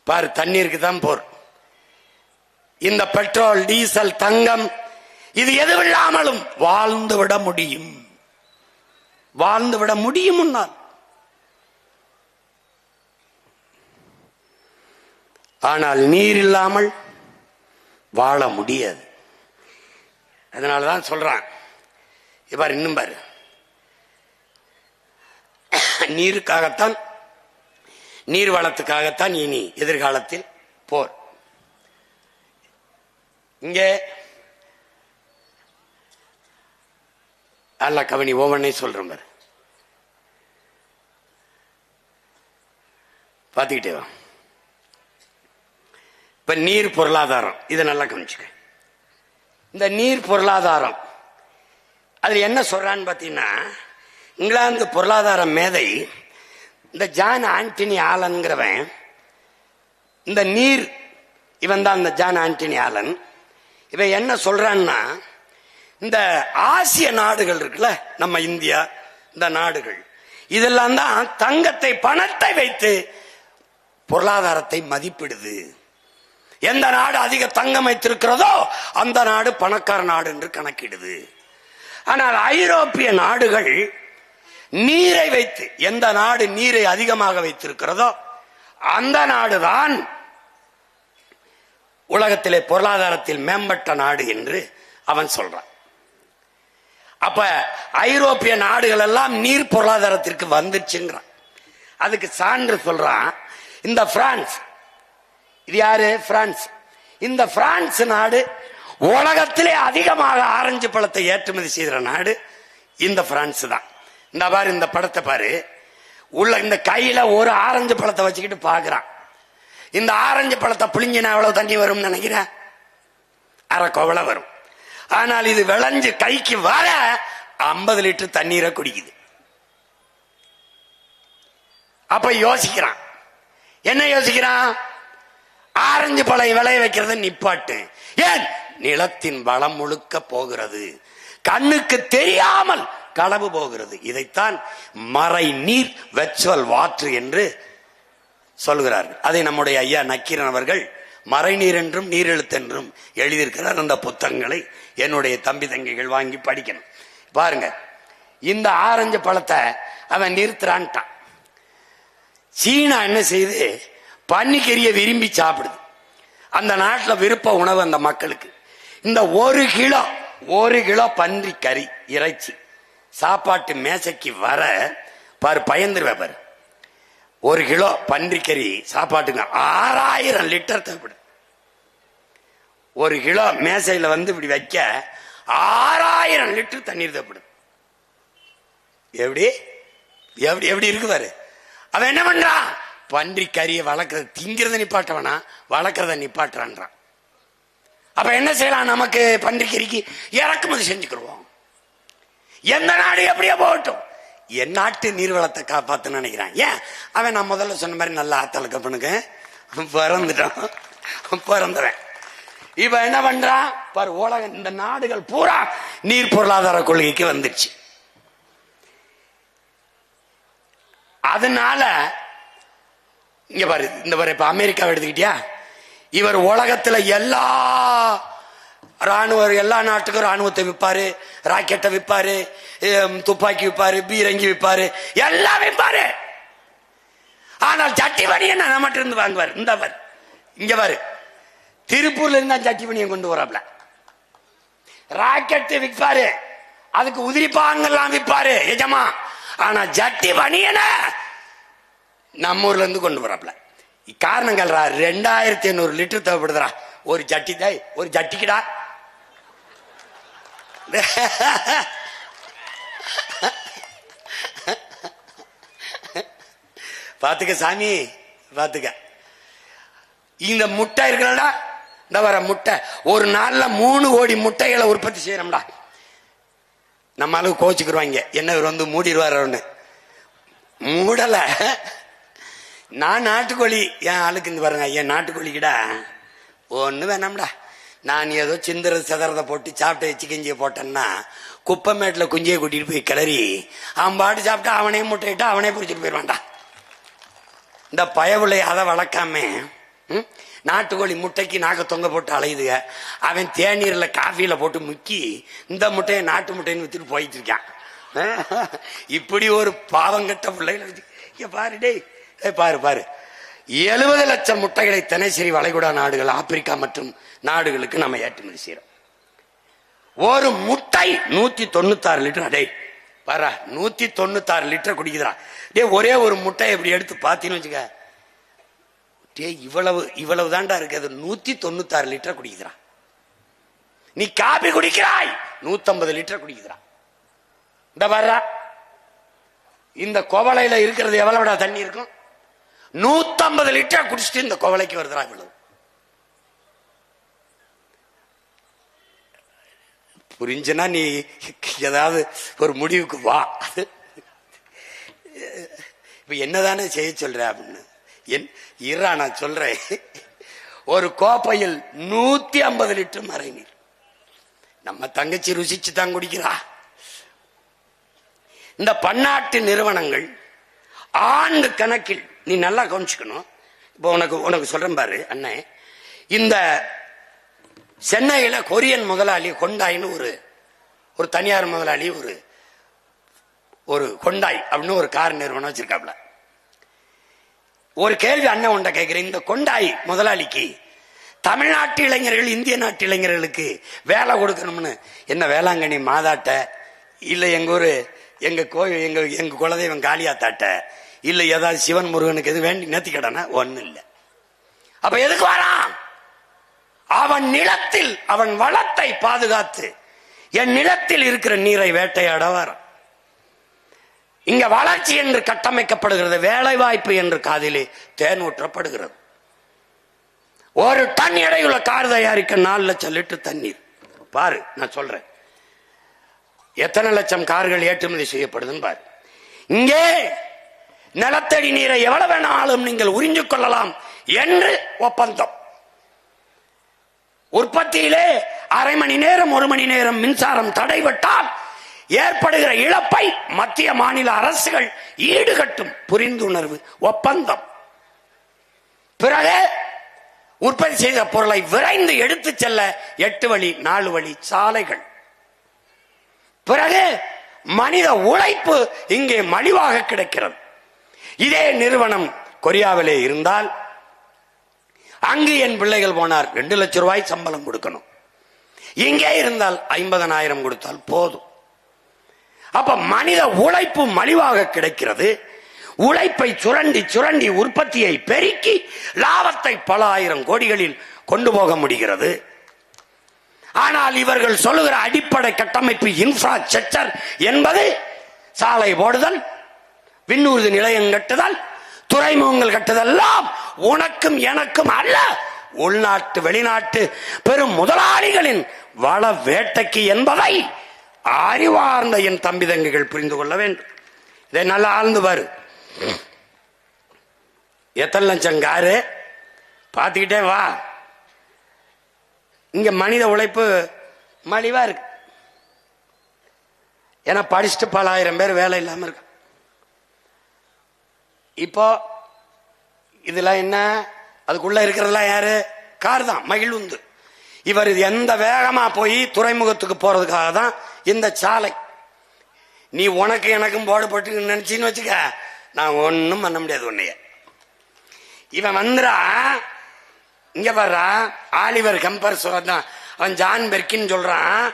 பாரு, தண்ணீருக்கு தான் போர். இந்த பெட்ரோல், டீசல், தங்கம் இது எதுவில்லாமலும் வாழ்ந்து விட முடியும், வாழ்ந்து விட முடியும். ஆனால் நீர் இல்லாமல் வாழ முடியாது. அதனாலதான் சொல்றான், இவ்வாறு இன்னும் பாரு, நீருக்காகத்தான், நீர் வளத்துக்காகத்தான் இனி எதிர்காலத்தில் போர். இங்கே அல்ல கவனி, ஒவ்வொன்றை சொல்றேன் பாரு, பார்த்துக்கிட்டே வா. இப்ப நீர் பொருளாதாரம், இதை நல்லா கவனிச்சுக்க. இந்த நீர் பொருளாதாரம் அதுல என்ன சொல்றான்னு பாத்தீங்கன்னா, இங்கிலாந்து பொருளாதார மேதை இந்த ஜான் ஆண்டனி ஆலன்கிறவன், இந்த நீர், இவன் தான் இந்த ஜான் ஆண்டனி ஆலன். இவன் என்ன சொல்றான்னா, இந்த ஆசிய நாடுகள் இருக்குல்ல, நம்ம இந்தியா, இந்த நாடுகள் இதெல்லாம் தான் தங்கத்தை, பணத்தை வைத்து பொருளாதாரத்தை மதிப்பிடுது. எந்த நாடு அதிக தங்கம் வைத்திருக்கிறதோ அந்த நாடு பணக்கார நாடு என்று கணக்கிடுது. ஆனால் ஐரோப்பிய நாடுகள் நீரை வைத்து, எந்த நாடு நீரை அதிகமாக வைத்திருக்கிறதோ அந்த நாடுதான் உலகத்திலே பொருளாதாரத்தில் மேம்பட்ட நாடு என்று அவன் சொல்றான். அப்ப ஐரோப்பிய நாடுகள் எல்லாம் நீர் பொருளாதாரத்திற்கு வந்துச்சுங்கிறான். அதுக்கு சான்று சொல்றான் இந்த பிரான்ஸ். இது யாரு? பிரான்ஸ். இந்த பிரான்ஸ் நாடு உலகத்திலே அதிகமாக ஆரஞ்சு பழத்தை ஏற்றுமதி செய்கிற நாடு இந்த பிரான்ஸ் தான். இந்த பாரு, இந்த படத்தை பாரு, உள்ள இந்த கையில ஒரு ஆரஞ்சு பழத்தை வச்சுக்கிட்டு பாக்குறான். இந்த ஆரஞ்சு பழத்தை புளிஞ்சினா எவ்வளவு தண்ணி வரும் நினைக்கிறேன்? அரை கோவலை வரும். ஆனால் இது விளைஞ்சு கைக்கு வர 50 லிட்டர் தண்ணீரை குடிக்குது. அப்ப யோசிக்கிறான், என்ன யோசிக்கிறான்? ஆரஞ்சு பழம் விளைய வைக்கிறத நிப்பாட்டு. ஏன்? நிலத்தின் வளம் முழுக்க போகிறது, கண்ணுக்கு தெரியாமல் களவு போகிறது. இதைத்தான் மறை நீர், வெர்ச்சுவல் வாட்டர் என்று சொல்கிறார்கள். அதை நம்முடைய ஐயா நக்கீரன் அவர்கள் மறைநீர் என்றும் நீரெழுத்தென்றும் எழுதியிருக்கிறார். அந்த புத்தகங்களை என்னுடைய தம்பி தங்கைகள் வாங்கி படிக்கணும். பாருங்க, இந்த ஆரஞ்சு பழத்தை அவன் நிறுத்துறான்ட்டான். சீனா என்ன செய்யுது? பன்னிக்கறியை விரும்பி சாப்பிடுது. அந்த நாட்டில் விருப்ப உணவு அந்த மக்களுக்கு. இந்த ஒரு கிலோ பன்றி கறி இறைச்சி சாப்பாட்டு மேசைக்கு வர பாரு, பயந்துருவே பாரு. 1 கிலோ பன்றிக்கறி சாப்பாட்டுங்க 6000 லிட்டர் தேவைப்படுது. 1 கிலோ மேசையில இப்படி வைக்க 6000 லிட்டர் தண்ணீர் தேவைப்படுது. எப்படி எப்படி எப்படி இருக்கு பாரு. அவன் என்ன பண்றான்? பன்றி கறியை வளர்க்கறது, திங்கிறத நிப்பாட்டவனா, வளர்க்கறத நிப்பாட்டுறான். அப்ப என்ன செய்யலாம்? நமக்கு பன்றி கறிக்கு இறக்குமதி செஞ்சுக்கிடுவோம். எந்த நாடு எப்படியோ போகட்டும், என் நாட்டு நீர்வளத்தை காப்பாத்து நினைக்கிறான். ஏன்? அவன் நான் முதல்ல சொன்ன மாதிரி நல்லா ஆத்தலுக்கு பண்ணுங்க பிறந்துறேன். இப்ப என்ன பண்றான் பாரு, உலகம் இந்த நாடுகள் பூரா நீர் பொருளாதார கொள்கைக்கு வந்துடுச்சு. அதனால இங்க பாரு, இந்த பாரு, இப்ப அமெரிக்காவை எடுத்துக்கிட்டியா, இவர் உலகத்துல எல்லா நாட்டுக்கும் ராணுவத்தை விற்பாரு, ராக்கெட்டை விற்பாரு, துப்பாக்கி விற்பாரு, பீரங்கி விற்பாரு, எல்லாம் விற்பாரு. ஆனால் சட்டி பணியன் நம்மகிட்ட இருந்து வாங்குவார். இந்த பாரு, இங்க பாரு, திருப்பூர்ல இருந்தா சட்டி பணியன் கொண்டு வராப்ல. ராக்கெட்டு விற்பாரு, அதுக்கு உதிரிப்பாங்கெல்லாம் விற்பாரு எஜமா. ஆனா ஜட்டி பணியன நம்ம ஊர்ல இருந்து கொண்டு வராப்ல. காரணங்கள் 2500 லிட்டர் தேவைப்படுதுரா ஒரு ஜட்டி. தாய் ஒரு ஜட்டிக்குடா பாத்துக்க சாமி, பாத்துக்க. இந்த முட்டை இருக்கிறடா, இந்த வர முட்டை ஒரு நாள்ல 3 கோடி முட்டைகளை உற்பத்தி செய்யறோம்டா. நம்ம அளவு கோச்சுக்குருவாங்க, என்ன இவர் மூடிடுவாரு. மூடல. நான் நாட்டுக்கோழி, என் ஆளுக்கு இருந்து பாருங்க, என் நாட்டுக்கோழிக்கிடா ஒண்ணு வேணாம்டா. நான் ஏதோ சிந்தறது செதறதை போட்டு சாப்பிட்டு வச்சு கிஞ்சியை போட்டேன்னா, குப்பமேட்டில் குஞ்சியை கூட்டிட்டு போய் கிளறி அவன் பாட்டு சாப்பிட்டா அவனே முட்டையிட்டா அவனே பிடிச்சிட்டு போயிடுவான்டா. இந்த பயவுளை அதை வளர்க்காம நாட்டுக்கோழி முட்டைக்கு நாக்க தொங்க போட்டு அலையுதுங்க. அவன் தேநீர்ல காஃபியில போட்டு முக்கி இந்த முட்டையை நாட்டு முட்டைன்னு வித்துட்டு போயிட்டு இருக்கான். இப்படி ஒரு பாவங்கட்ட பிள்ளைகளை பாரு டே, பாரு பாரு. 70 லட்சம் முட்டைகளை தினசரி வளைகுடா நாடுகள், ஆப்பிரிக்கா மற்றும் நாடுகளுக்கு நம்ம ஏற்றுமதி செய்யறோம். ஒரு முட்டை 196 லிட்டர். அடே பாரா, 196 லிட்டர் குடிக்குதுடா. டே ஒரே ஒரு முட்டை எப்படி எடுத்து பாத்தீங்கன்னு வச்சுக்க, டே இவ்வளவு தாண்டா இருக்கு. அது 196 லிட்டர் குடிக்குதுடா. நீ காபி குடிக்கிறாய், 150 லிட்டர் குடிக்குதுடா. இந்த பாரா, இந்த கோவலையில இருக்கிறது எவ்வளவுடா தண்ணி இருக்கும்? 150 லிட்டர் குடிச்சிட்டு இந்த கோவலைக்கு வருதுடா இவ்வளவு. புரிஞ்சுனா நீ ஏதாவது ஒரு முடிவுக்கு வா. இப்ப என்னதானே செய்ய சொல்ற அப்படின்னு இரா நான் சொல்றேன். ஒரு கோப்பையில் 150 லிட்டர் மறை நீர். நம்ம தங்கச்சி ருசிச்சு தான் குடிக்கிறா. இந்த பன்னாட்டு நிறுவனங்கள் ஆண்டு கணக்கில், நீ நல்லா கவனிச்சுக்கணும். இப்போ உனக்கு சொல்றேன் பாரு அண்ணே. இந்த சென்னையில கொரியன் முதலாளி கொண்டாயின்னு ஒரு தனியார் முதலாளி ஒரு கொண்டாய் அப்படின்னு ஒரு கார் நிறுவனம் வச்சிருக்காப்ல. ஒரு கேள்வி அண்ணன் உண்ட கேட்கிறேன். இந்த கொண்டாய் முதலாளிக்கு தமிழ்நாட்டு இளைஞர்கள், இந்திய நாட்டு இளைஞர்களுக்கு வேலை கொடுக்கணும்னு என்ன வேளாங்கண்ணி மாதாட்ட, இல்ல எங்க ஊரு எங்க கோயில் எங்க குலதெய்வம் காளியாத்தாட்ட, இல்ல ஏதாவது சிவன் முருகனுக்கு எது வேண்டி நேர்த்தி கடனா? ஒண்ணு இல்ல. அப்ப எதுக்கு வரான்? அவன் நிலத்தில் அவன் வளத்தை பாதுகாத்து என் நிலத்தில் இருக்கிற நீரை வேட்டையாட வரான். இங்க வளர்ச்சி என்று கட்டமைக்கப்படுகிறது, வேலை வாய்ப்பு என்று காதிலே தேன் ஊற்றப்படுகிறது. ஒரு டன் எடையுள்ள கார் தயாரிக்க 4 லட்சம் லிட்டர் தண்ணீர். பாரு நான் சொல்றேன், எத்தனை லட்சம் கார்கள் ஏற்றுமதி செய்யப்படுதுன்னு பாரு. இங்கே நிலத்தடி நீரை எவ்வளவு வேணாலும் நீங்கள் உறிஞ்சு கொள்ளலாம் என்று ஒப்பந்தம். உற்பத்தியிலே அரை மணி நேரம் 1 மணி நேரம் மின்சாரம் தடைபட்டால் ஏற்படுகிற இழப்பை மத்திய மாநில அரசுகள் ஈடுகட்டும் புரிந்துணர்வு ஒப்பந்தம். பிறகு உற்பத்தி செய்த பொருளை விரைந்து எடுத்து செல்ல 8 வழி 4 வழி சாலைகள். பிறகு மனித உழைப்பு இங்கே மலிவாக கிடைக்கிறது. இதே நிறுவனம் கொரியாவிலே இருந்தால் அங்கு என் பிள்ளைகள் போனார் 2 லட்சம் ரூபாய் சம்பளம் கொடுக்கணும். இங்கே இருந்தால் 50,000 கொடுத்தால் போதும். அப்ப மனித உழைப்பு மலிவாக கிடைக்கிறது. உழைப்பை சுரண்டி உற்பத்தியை பெருக்கி லாபத்தை பல ஆயிரம் கோடிகளில் கொண்டு போக முடிகிறது. ஆனால் இவர்கள் சொல்லுகிற அடிப்படை கட்டமைப்பு இன்ஃப்ராஸ்ட்ரக்சர் என்பது சாலை போடுதல், விண்ணூர்தி நிலையம் கட்டுதல், துறைமுகங்கள் கட்டுதெல்லாம் உனக்கும் எனக்கும் அல்ல, உள்நாட்டு வெளிநாட்டு பெரும் முதலாளிகளின் வள வேட்டைக்கு என்பதை அறிவார்ந்த என் தம்பி தங்கைகள் புரிந்து கொள்ள வேண்டும். இதை நல்லா ஆழ்ந்து பாரு. எத்தனை லட்சம் காரு பார்த்துக்கிட்டே வா. இங்க மனித உழைப்பு மலிவா இருக்கு. ஏன்னா படிச்சுட்டு பல ஆயிரம் பேர் வேலை இல்லாம இருக்கு. இப்போ இதெல்லாம் என்ன? அதுக்குள்ள இருக்கிறதெல்லாம் யாரு? கார் தான், மகிழ்வுந்து. இவர் இது எந்த வேகமா போய் துறைமுகத்துக்கு போறதுக்காக தான் இந்த சாலை. நீ உனக்கு எனக்கும் போடப்பட்டு நினைச்சின்னு வச்சுக்க, நான் ஒன்னும் பண்ண முடியாது உன்னைய. இவன் வந்துடா இங்க வர்றா, ஆலிவர் கம்பர் சொல்றான், அவன் ஜான் பெர்கின் சொல்றான்,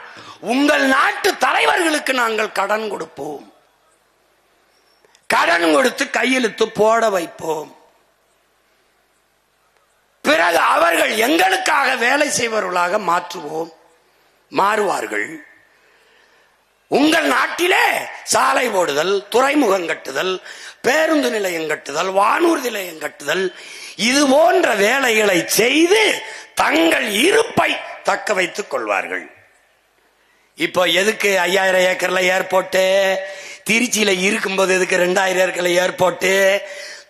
உங்கள் நாட்டு தலைவர்களுக்கு நாங்கள் கடன் கொடுப்போம், கடன் கொடுத்து கையெழுத்து போட வைப்போம், பிறகு அவர்கள் எங்களுக்காக வேலை செய்வர்களாக மாறுவார்கள். உங்கள் நாட்டிலே சாலை போடுதல், துறைமுகம் கட்டுதல், பேருந்து நிலையம் கட்டுதல், வானூர்தி நிலையம் கட்டுதல், இது போன்ற வேலைகளை செய்து தங்கள் இருப்பை தக்க வைத்துக் கொள்வார்கள். இப்போ எதுக்கு 5000 ஏக்கர்ல ஏர்போர்ட்? திருச்சியில இருக்கும்போது எதுக்கு 2000 ஏக்கர்ல ஏர்போர்ட்?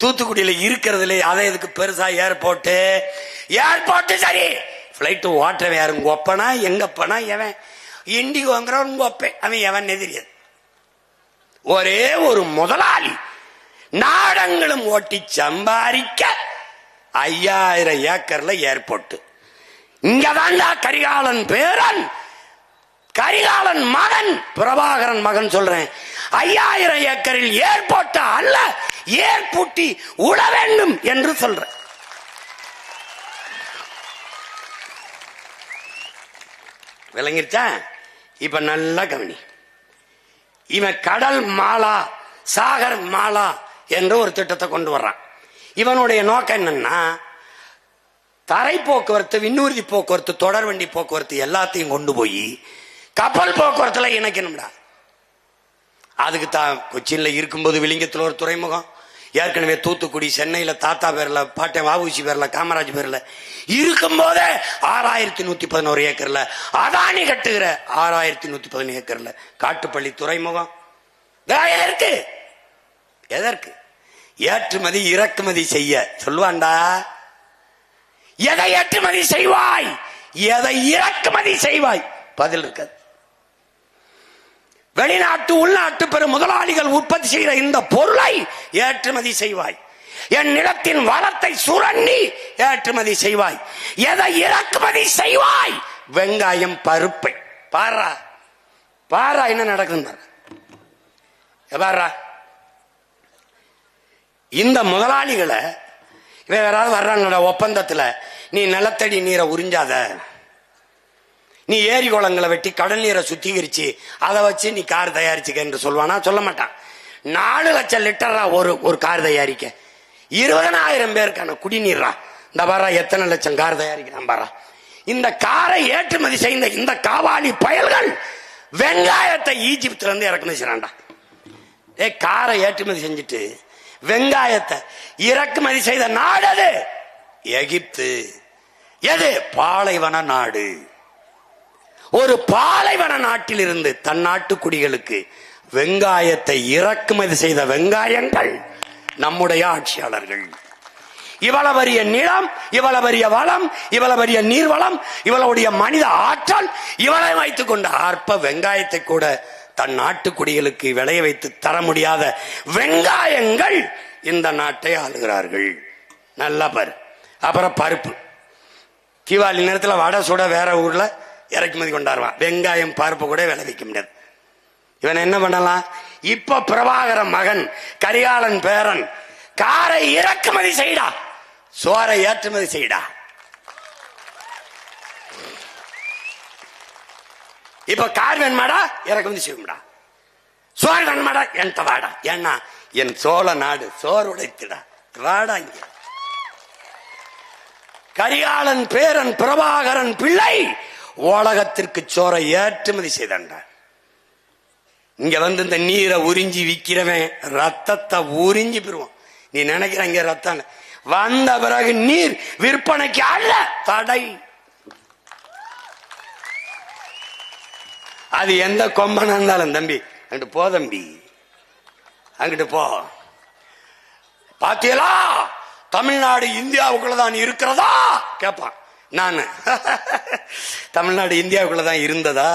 தூத்துக்குடியில இருக்கிறதுல அதை எதுக்கு பெருசா ஏர்போர்ட்? ஏர்போர்ட் சரி, பிளைட் ஓட்டுறவன் யாரு? உங்க ஒப்பனா எங்கப்பனா எவன்? இண்டிகோங்கிறவன் உங்க ஒப்பேன், அவன் எவன் தெரியாது. ஒரே ஒரு முதலாளி நாடங்களும் ஓட்டி சம்பாதிக்க 5000 ஏக்கர்ல ஏர்போர்ட். இங்கதான்டா கரிகாலன் பேரன், கரிகாலன் மகன், பிரபாகரன் மகன் சொல்றேன். 5000 ஏக்கரில் ஏர்போர்ட் அல்ல, ஏர்பூட்டி உட வேண்டும் என்று சொல்ற. விளங்கிருச்சா? இப்ப நல்லா கவனி. இவன் கடல் மாலா, சாகர் மாலா என்ற ஒரு திட்டத்தை கொண்டு வர்றான். இவனுடைய நோக்கம் என்னன்னா, தரை போக்குவரத்து, விண்ணூர்தி போக்குவரத்து, தொடர் வண்டி போக்குவரத்து எல்லாத்தையும் கொண்டு போய் கப்பல் போக்குவரத்துல இணைக்கணும்டா. அதுக்கு தான் கொச்சின்ல இருக்கும்போது விளிங்கத்தில் ஒரு துறைமுகம், ஏற்கனவே தூத்துக்குடி, சென்னையில தாத்தா பேர்ல, பாட்டை வாவுசி பேர்ல, காமராஜ் பேர்ல இருக்கும்போதே 6111 ஏக்கர்ல அதானி கட்டுகிற 6111 ஏக்கர்ல காட்டுப்பள்ளி துறைமுகம். எதற்கு எதற்கு ஏற்றுமதி இறக்குமதி செய்ய சொல்லுவான்டா. எதை ஏற்றுமதி செய்வாய், எதை இறக்குமதி செய்வாய்? பதில் இருக்காது. வெளிநாட்டு உள்நாட்டு பெரும் முதலாளிகள் உற்பத்தி செய்கிற இந்த பொருளை ஏற்றுமதி செய்வாய். என் நிலத்தின் வளத்தை சுரண்டி ஏற்றுமதி செய்வாய். எதை இறக்குமதி செய்வாய்? வெங்காயம், பருப்பை. பாரா பாரா என்ன நடக்குது பாரா. இந்த முதலாளிகளை யாராவது வர்றாங்க ஒப்பந்தத்துல, நீ நிலத்தடி நீரை உறிஞ்சாத, நீ ஏரி குளங்களை வெட்டி கடல் நீரை சுத்திகரிச்சு அதை வச்சு நீ கார் தயாரிச்சுக்க என்று சொல்வானா? சொல்ல மாட்டான். 4 லட்சம் லிட்டரா ஒரு கார் தயாரிக்க 20,000 பேருக்கான குடிநீரா. இந்த பாரா எத்தனை லட்சம் கார் தயாரிக்கிறான் பாரா. இந்த காரை ஏற்றுமதி செய்த இந்த காவாலி பயல்கள் வெங்காயத்தை ஈஜிப்துல இருந்து இறக்குமதி செய்யறான்டா. காரை ஏற்றுமதி செஞ்சுட்டு வெங்காயத்தை இறக்குமதி செய்த நாடு அது எகிப்து. எது? பாலைவன நாடு. ஒரு பாலைவன நாட்டில் இருந்து தன் நாட்டு குடிகளுக்கு வெங்காயத்தை இறக்குமதி செய்த வெங்காயங்கள் நம்முடைய ஆட்சியாளர்கள். இவ்வளவு பெரிய நிலம், இவ்வளவு பெரிய வளம், இவ்வளவு பெரிய நீர்வளம், இவளுடைய மனித ஆற்றல், இவளை வைத்துக் கொண்ட அற்ப வெங்காயத்தை கூட தன் நாட்டு குடிகளுக்கு விளைய வைத்து தர முடியாத வெங்காயங்கள் இந்த நாட்டை ஆளுகிறார்கள். நல்லா பாரு. அப்புறம் பருப்பு. தீபாவளி நேரத்தில் வடை சுட வேற ஊர்ல இறக்குமதி கொண்டாடுவான். வெங்காயம் பருப்பு கூட விளைவிக்க முடியாது. இவன் என்ன பண்ணலாம்? இப்ப பிரபாகர மகன், கரிகாலன் பேரன், காரை இறக்குமதி செய்டா, சோரை ஏற்றுமதி செய்டா. இப்ப கார் வேணுமாடா, இறக்குமதி செய்யும்டா. சோறு வேணுமாடா, என்கிட்ட வாடா. ஏன்னா என் சோழ நாடு சோறு உடைத்துடா, வாடா இங்க. கரிகாலன் பேரன் பிரபாகரன் பிள்ளை உலகத்திற்கு சோரை ஏற்றுமதி செய்தான்டா. இங்க வந்து இந்த நீரை உறிஞ்சி விக்கிறவன் ரத்தத்தை உறிஞ்சி பெறுவான். நீ நினைக்கிற இங்க ரத்தம் வந்த பிறகு நீர் விற்பனைக்கு அல்ல, தடை. அது எந்த கொம்பனா இருந்தாலும் தம்பி அங்கிட்டு போ, தம்பி அங்கிட்டு போ. பாத்தீங்களா தமிழ்நாடு இந்தியாவுக்குள்ளதான் இருக்கிறதா கேட்பான். நான் தமிழ்நாடு இந்தியாவுக்குள்ளதான் இருந்ததா?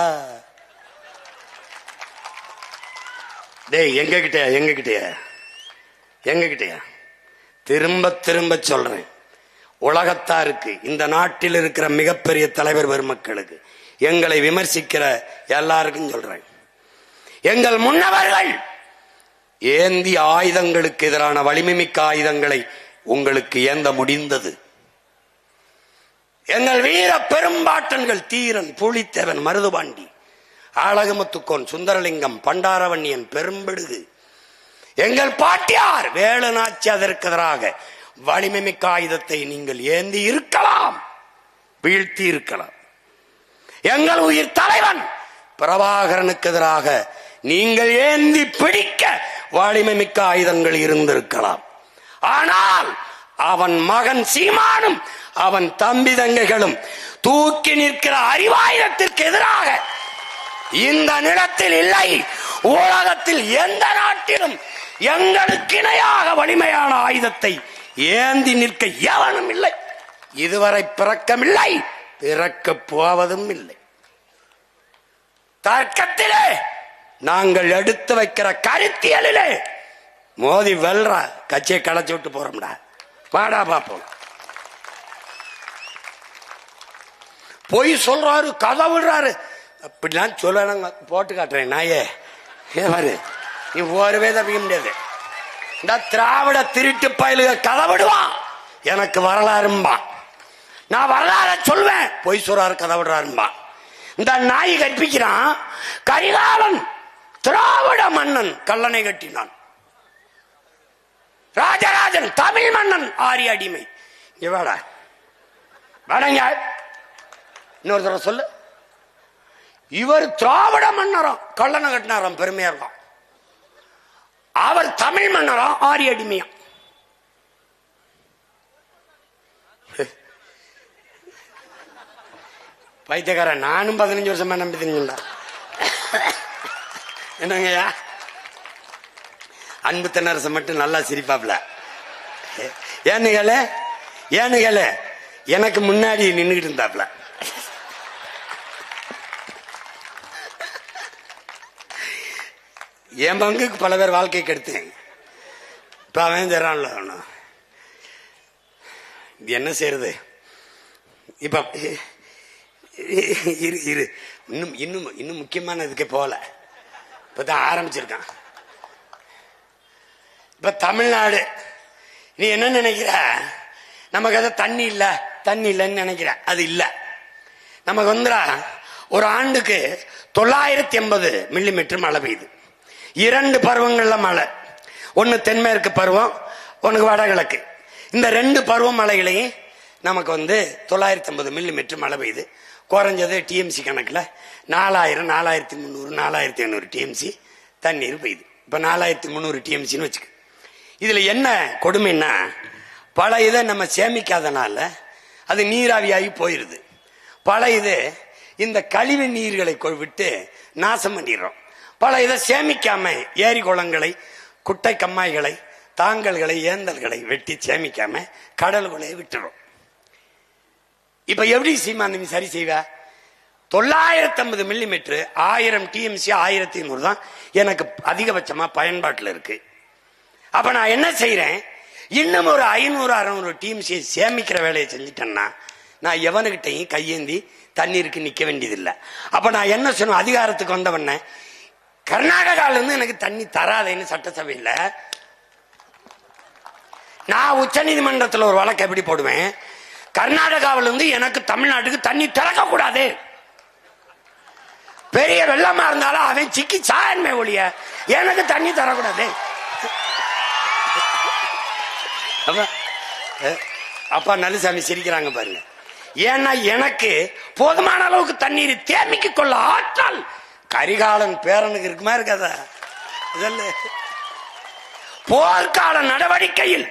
டேய் எங்க கிட்டயா திரும்ப திரும்ப சொல்றேன். உலகத்தாருக்கு, இந்த நாட்டில் இருக்கிற மிகப்பெரிய தலைவர் பெருமக்களுக்கு, எங்களை விமர்சிக்கிற எல்லாருக்கும் சொல்றேன், எங்கள் முன்னவர்கள் ஏந்திய ஆயுதங்களுக்கு எதிரான வலிமை மிக்க ஆயுதங்களை உங்களுக்கு ஏந்த முடிந்தது. எங்கள் வீர பெரும்பாட்டன்கள் தீரன், புலித்தேவன், மருதுபாண்டி, அழகுமுத்துக்கோன், சுந்தரலிங்கம், பண்டாரவண்ணியன், பெரும்பெடுகு, எங்கள் பாட்டியார் வேலுநாச்சி அதற்கு எதிராக வலிமை மிக்க ஆயுதத்தை நீங்கள் ஏந்தி இருக்கலாம், வீழ்த்தி இருக்கலாம். எங்கள் உயிர் தலைவன் பிரபாகரனுக்கு எதிராக நீங்கள் ஏந்தி பிடிக்க வலிமை மிக்க ஆயுதங்கள் இருந்திருக்கலாம். ஆனால் அவன் மகன் சீமானும் அவன் தம்பி தங்கைகளும் தூக்கி நிற்கிற அறிவாயுதத்திற்கு எதிராக இந்த நிலத்தில் இல்லை, உலகத்தில் எந்த நாட்டிலும் எங்களுக்கு இணையாக வலிமையான ஆயுதத்தை ஏந்தி நிற்க எவனும் இல்லை. இதுவரை பிறக்கமில்லை, பிறக்க போவதும் இல்லை. தர்க்கத்திலே நாங்கள் எடுத்து வைக்கிற கருத்தியலிலே மோதி வெல்ற கட்சியை களைச்சு விட்டு போறோம்டா. வாடா பாப்போம். பொய் சொல்றாரு, கதை விடுறாரு. அப்படிலாம் சொல்லணுங்க. போட்டு காட்டுறேன் நாயே பாரு, நீ ஒருவே தப்பிக்க முடியாது. இந்த திராவிட திருட்டு பயலுக கதை விடுவான், எனக்கு வரலாறும்பா. நான் வரலாற சொல்வேன், பொய் சொல்றாரு கதை விடுறாரும்பா. இந்த நாய் கற்பிக்கிறான். கரிகாலன் திராவிட மன்னன் கல்லணை கட்டினான். ராஜராஜன் தமிழ் மன்னன் ஆரிய அடிமை. இவடா வேடங்க, இன்னொரு தடவை சொல்லு. இவர் திராவிட மன்னரம் கல்லணை கட்டினாராம், பெருமையா இருக்கும். அவர் தமிழ் மன்னரம் ஆரிய அடிமையா. பைத்தியக்காரன், நானும் 15 வருஷமா நம்பி தெரியுங்களா என்னங்கய்யா? அன்பு தென்னரசு மட்டும் நல்லா சிரிப்பாப்ல. ஏன்னு கேளு, எனக்கு முன்னாடி நின்றுகிட்டு இருந்தாப்ல. என் பங்குக்கு பல பேர் வாழ்க்கை கெடுத்தேன். இப்ப அவன் தர்றான்ல, என்ன செய்யறது? இப்ப இரு இன்னும் இன்னும் இன்னும் முக்கியமான இதுக்கு போல, இப்பதான் ஆரம்பிச்சிருக்கான். இப்ப தமிழ்நாடு, நீ என்ன நினைக்கிற? நமக்கு அதை தண்ணி இல்லைன்னு நினைக்கிற. அது இல்ல. நமக்கு வந்துடா ஒரு ஆண்டுக்கு 980 மில்லிமீட்டர் மழை பெய்யுது. 2 பருவங்கள்ல மழை, ஒன்னு தென்மேற்கு பருவம், ஒன்னு வடகிழக்கு. இந்த 2 பருவ மழைகளையும் நமக்கு 950 மில்லிமீட்டர் மழை பெய்யுது. குறைஞ்சது டிஎம்சி கணக்குல 4000, 4300, 4500 டிஎம்சி தண்ணீர் பெய்யுது. இப்ப 4300 டிஎம்சின்னு வச்சுக்க. இதுல என்ன கொடுமைன்னா, பல இதை நம்ம சேமிக்காதனால அது நீராவியாகி போயிருது. பல இது இந்த கழிவு நீர்களை விட்டு நாசம் பண்ணிடுறோம். பல இதை சேமிக்காம ஏரி குளங்களை, குட்டை கம்மாய்களை, தாங்கல்களை, ஏந்தல்களை வெட்டி சேமிக்காம கடல்களை விட்டுறோம். இப்ப எப்படி சீமானி சரி செய்வ? 950 மில்லிமீட்டர் 1000 டிஎம்சி 1100 தான் எனக்கு அதிகபட்சமா பயன்பாட்டில் இருக்கு. அப்ப நான் என்ன செய்யறேன்? இன்னும் ஒரு 500-600 டிஎம்சி சேமிக்கிற வேலையை செஞ்சுட்டேன்னா நான் எவனுகிட்டையும் கையேந்தி தண்ணீருக்கு நிக்க வேண்டியதில்லை. அப்ப நான் என்ன சொன்ன, அதிகாரத்துக்கு வந்தவன கர்நாடகால இருந்து எனக்கு தண்ணி தராதேன்னு சட்டசபையில் நான் உச்ச நீதிமன்றத்தில் ஒரு வழக்கு எப்படி போடுவேன்? கர்நாடகாவில இருந்து எனக்கு தமிழ்நாட்டுக்கு தண்ணி திறக்க கூடாது. பெரிய வெள்ளமா இருந்தாலும் அவன் சிக்கி சாயன்மை ஒழிய எனக்கு தண்ணி தரக்கூடாது. அப்பா நல்லசாமி சிரிக்கிறாங்க பாருங்க. ஏன்னா எனக்கு போதுமான அளவுக்கு தண்ணீர் தேமிக்க கொள்ள ஆற்றல் கரிகாலன் பேரனுக்கு இருக்குமா இருக்காதா? போர்க்கால நடவடிக்கையில்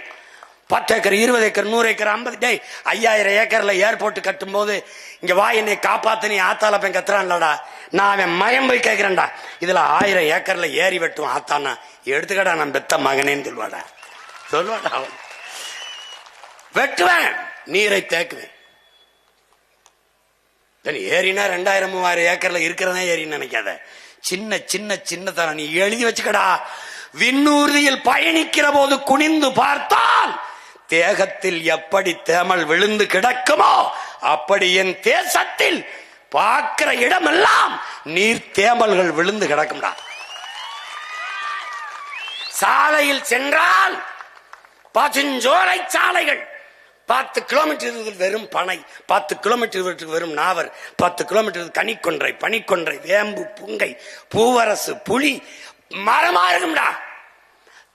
10 ஏக்கர், 20 ஏக்கர், 100 ஏக்கர், 50 5000 ஏக்கர்ல ஏர்போர்ட் கட்டும் போது இங்க வா என்னை காப்பாத்து நீ ஆத்தால போய் கத்துறான்லடா, நான் அவன் மயம் போய் கேட்கிறேன்டா, இதுல 1000 ஏக்கர்ல ஏறி வெட்டும் ஆத்தானா எடுத்துக்கடா நான் பெத்த மகனேன்னு சொல்வாடா. அவன் வெட்டுவேன், நீரை தேக்குவேன். ஏறினா 2000-3000 ஏக்கர்ல இருக்கிறதா ஏறின்னு நினைக்காத. சின்ன சின்ன சின்னதா நீ எழுதி வச்சுக்கடா. விண்ணூர்தியில் பயணிக்கிற போது குனிந்து பார்த்தால் தேகத்தில் எப்படி தேமல் விழுந்து கிடக்குமோ அப்படி என் தேசத்தில் பார்க்கிற இடமெல்லாம் நீர் தேமல்கள் விழுந்து கிடக்கும்டா. சாலையில் சென்றால் பசுஞ்சோலை சாலைகள் 10 கிலோமீட்டர் வெறும் பனை, 10 கிலோமீட்டர் வெறும் நாவர், 10 கிலோமீட்டர் கனிக்கொன்றை, பனிக்கொன்றை, வேம்பு, புங்கை, பூவரசு, புலி மரமா இருக்கும்டா.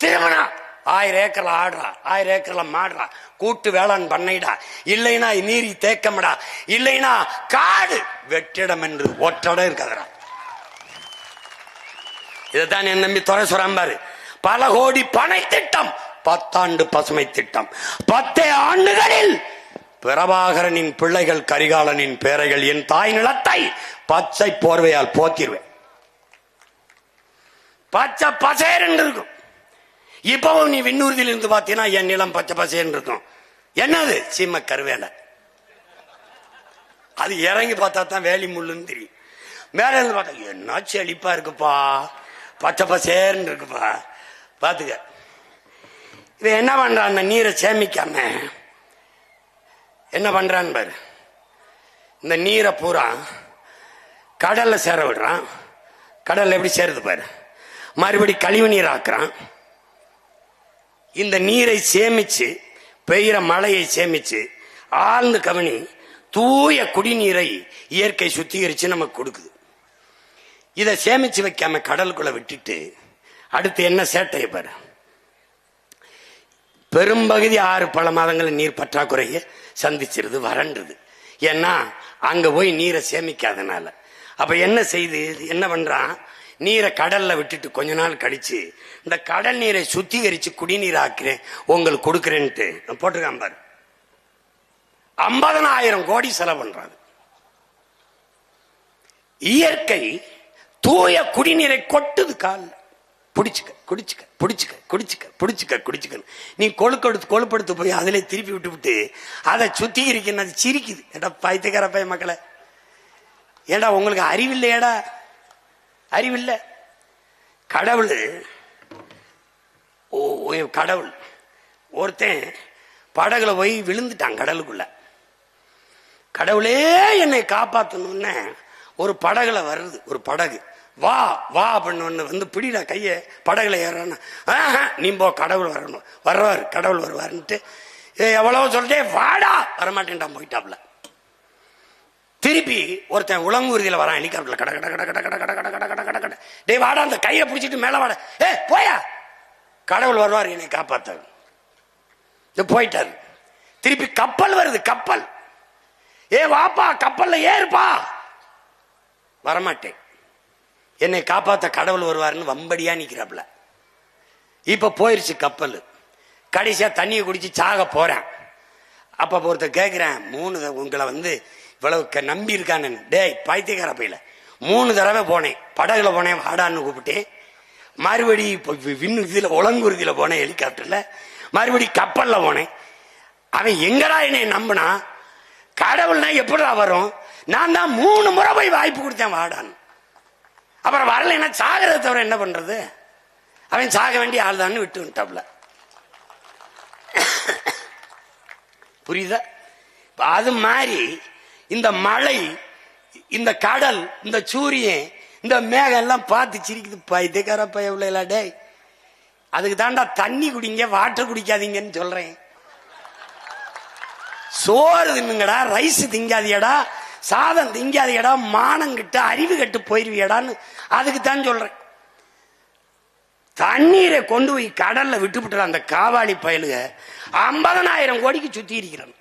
திருமணம் 1000 ஏக்கர்ல ஆடுறா, 1000 ஏக்கர்ல மாடுறா, கூட்டு வேளாண் பண்ணைடா, இல்லைன்னா நீரி தேக்கம்டா, இல்லைன்னா காடு வெற்றிடம் என்று ஒற்றடம் இருக்காதடா. இதுதான் என் நம்பி துறை சொல்றாரு. பல கோடி பனை திட்டம், 10 ஆண்டு பசுமை திட்டம், 10 ஆண்டுகளில் பிரபாகரனின் பிள்ளைகள் கரிகாலனின் பேரைகள் என் தாய் நிலத்தை பச்சை போர்வையால் போத்திருவேன். பச்சை பசேர் என்று இருக்கும். இப்பவும் நீ விண்ணூர்தியில் இருந்து பார்த்தீங்கன்னா என் நிலம் பச்சை பசேர் இருக்கும். என்னது? சீம கருவேலை. அது இறங்கி பார்த்தா தான் வேலி முள்ளுன்னு தெரியும். மேல இருந்து பார்த்தா என்ன செழிப்பா இருக்குப்பா, பச்சை பசேர்ன்னு இருக்குப்பா. பாத்துக்க, இவன் என்ன பண்றான்? அந்த நீரை சேமிக்காம என்ன பண்றான்னு பாரு. இந்த நீரை பூரா கடல்ல சேர விடுறான். கடல்ல எப்படி சேருது பாரு. மறுபடி கழிவு நீர் ஆக்குறான். இந்த நீரை சேமிச்சு, பெய்கிற மழையை சேமிச்சு, ஆழ்ந்து கவனி, தூய குடிநீரை இயற்கை சுத்திகரிச்சு நமக்கு கொடுக்குது. இதை சேமிச்சு வைக்காம கடலுக்குள்ள விட்டுட்டு அடுத்து என்ன சேட்டையை பாரு. பெரும்பகுதி 6 பல மாதங்கள் நீர் பற்றாக்குறையை சந்திச்சிருது, வறண்டுது. ஏன்னா அங்க போய் நீரை சேமிக்காதனால. அப்ப என்ன செய்து, என்ன பண்றான், நீரை கடல்ல விட்டுட்டு கொஞ்ச நாள் கழிச்சு இந்த கடல் நீரை சுத்திகரிச்சு குடிநீர் ஆக்கிறேன் உங்களுக்கு கொடுக்கிறேன்ட்டு போட்டிருக்கான் பாரு. 50,000 கோடி செலவு பண்றாங்க. இயற்கை தூய குடிநீரை கொட்டுது காலில். புடிச்சுக்க குடிச்சுக்க புடிச்சுக்க குடிச்சுக்க புடிச்சுக்க குடிச்சுக்க. நீ கொழுப்படுத்து போய் அதிலே திருப்பி விட்டு அதை சுத்திகரிக்கணும். அது சிரிக்குது. ஏடா பைத்தியக்கார பைய மக்களை, ஏடா உங்களுக்கு அறிவில்லையடா, அறிவில்லை. கடவுள் கடவுள் ஒருத்தன் படகுல போய் விழுந்துட்டான் கடலுக்குள்ள. கடவுளே என்னை காப்பாற்றணும்னு ஒரு படகுல வருது. ஒரு படகு வா வா அப்படின்னு வந்து பிடிடா கைய, படகுல ஏறான. நீ போ, கடவுள் வரணும், வர்றாரு, கடவுள் வருவாருன்ட்டு எவ்வளவு சொல்லிட்டே வாடா, வரமாட்டேன்டான், போயிட்டாப்ல. திருப்பி ஒருத்தன் உலங்கூர்தியில வரான் ஹெலிகாப்டர்ல, கட கட கட கட கட கட கட கட கட கட. டேய் வாடா, அந்த கையை பிடிச்சிட்டு மேல வாடா. போயா, கடவுள் வருவார் என்னை காப்பாத்த. போயிட்டாரு. திருப்பி கப்பல் வருது, கப்பல். வாப்பா, கப்பல்ல ஏறுப்பா. வரமாட்டேன், என்னை காப்பாத்த கடவுள் வருவாருன்னு வம்படியா நிக்கிறாப்ல. இப்ப போயிருச்சு கப்பல். கடைசியா தண்ணியை குடிச்சு சாக போறேன். அப்ப ஒருத்தர் கேட்கிறேன், 3 உங்களை வந்து இவ்வளவு நம்பி இருக்கானு. டேய் பைத்தியக்கார பையில, 3 தடவை போனேன், படகுல போனேன், வாடான்னு கூப்பிட்டேன். மறுபடி இதுல உலங்குருதியில போனேன் ஹெலிகாப்டர்ல, மறுபடி கப்பல்ல போனேன். அவன் எங்கடா என்னை நம்பினா, கடவுள்னா எப்படா வரும்? நான் தான் 3 முறை போய் வாய்ப்பு கொடுத்தேன் வாடான்னு. அப்புறம் வரலைன்னா சாகிறத தவிர என்ன பண்றது? அவன் சாக வேண்டிய ஆள் தான் விட்டு விட்டாப்ல. புரியுதா? அது மாதிரி இந்த மழை, இந்த கடல், இந்த சூரியன், இந்த மேகம் எல்லாம் பார்த்து சிரிக்குது. பைத்தியக்கார பையவில்லை. டேய், அதுக்கு தாண்டா தண்ணி குடிங்க, வாட்டர் குடிக்காதீங்கன்னு சொல்றேன். சோறு தின்னுங்கடா, ரைஸ் திங்காதியடா, சாதம் திங்காதியடா, மானங்கிட்ட அறிவு கட்டு போயிருவியடான்னு அதுக்கு தான் சொல்றேன். தண்ணீரை கொண்டு போய் கடல்ல விட்டுவிட்டு அந்த காவாளி பயலுக 50,000 கோடிக்கு சுத்தி இருக்கிறான்.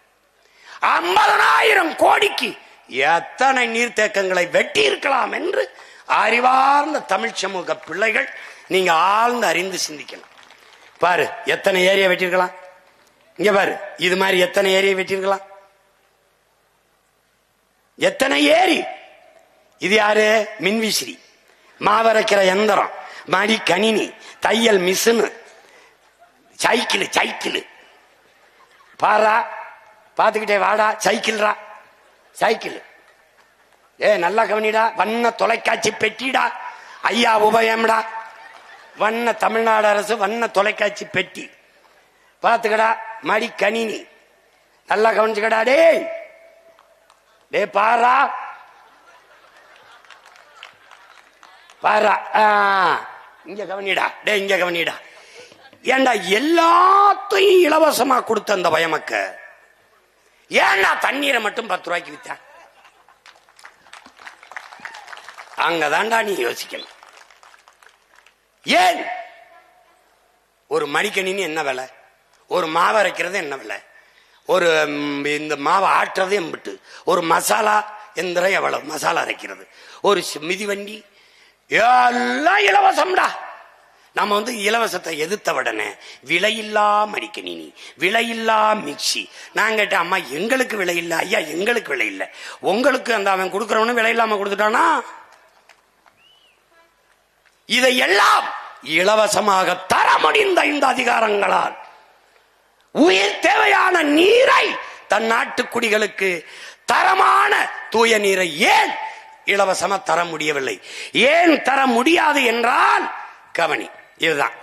50,000 கோடிக்கு எத்தனை நீர்த்தேக்கங்களை வெட்டி இருக்கலாம் என்று அறிவார்ந்த தமிழ் சமூக பிள்ளைகள் நீங்க ஆழ்ந்து அறிந்து சிந்திக்கணும். பாரு, எத்தனை ஏரியா வெட்டிருக்கலாம். இங்க பாரு, இது மாதிரி எத்தனை ஏரியா வெட்டிருக்கலாம், எத்தனை ஏரி. இது யாரு? மின்விசிறி, மாவரைக்கிற எந்திரம், மடி கணினி, தையல் மிஷினு, சைக்கிள். சைக்கிள் பாரா, பாத்துக்கிட்டே வாடா, சைக்கிள்ரா, சைக்கிள். நல்லா கவனிடா. வண்ண தொலைக்காட்சி பெட்டிடா, ஐயா உபயம்டா. வண்ண தமிழ்நாடு அரசு வண்ண தொலைக்காட்சி பெட்டி பாத்துக்கடா. மடி கணினி நல்லா கவனிச்சுக்கடா. டே பாரா பாரா, இங்க கவனிடா. டே இங்க கவனிடா. ஏண்டா எல்லாத்தையும் இலவசமா கொடுத்த அந்த பயமக்க, ஏன்னா தண்ணீரை மட்டும் 10 ரூபாய்க்கு வித்த? அங்கதான்டா நீ யோசிக்கணும். ஏன் ஒரு மடிக்கணினி என்ன விலை, ஒரு மாவு அரைக்கிறது என்ன விலை, ஒரு இந்த மாவை ஆட்டுறது எம்பிட்டு, ஒரு மசாலா எந்திரம் எவ்வளவு, மசாலா அரைக்கிறது, ஒரு மிதிவண்டி, எல்லாம் இலவசம்டா. நம்ம வந்து இலவசத்தை எதிர்த்த உடனே விலையில்லா மடிக்கணினி, விலையில்லா மிக்சி. நான் கேட்டேன், அம்மா எங்களுக்கு விலை இல்லை. ஐயா எங்களுக்கு விலை இல்லை, உங்களுக்கு அந்த அவன் கொடுக்கறவனு விலை இல்லாம கொடுத்துட்டானா? இதையெல்லாம் இலவசமாக தர முடிந்த இந்த அதிகாரங்களால் உயிர் தேவையான நீரை தன் நாட்டு குடிகளுக்கு, தரமான தூய நீரை ஏன் இலவசமா தர முடியவில்லை? ஏன் தர முடியாது என்றால் கவனி, இதுதான்.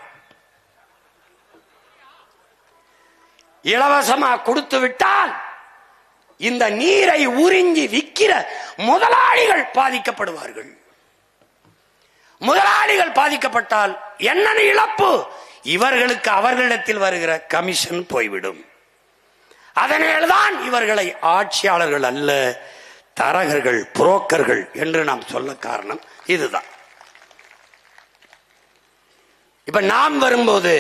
இலவசமா கொடுத்து விட்டால் இந்த நீரை உறிஞ்சி விற்கிற முதலாளிகள் பாதிக்கப்படுவார்கள். முதலாளிகள் பாதிக்கப்பட்டால் என்ன இழப்பு? இவர்களுக்கு அவர்களிடத்தில் வருகிற கமிஷன் போய்விடும். அதனால்தான் இவர்களை ஆட்சியாளர்கள் அல்ல, தரகர்கள், புரோக்கர்கள் என்று நாம் சொல்ல காரணம் இதுதான். இப்ப நாம் வரும்போது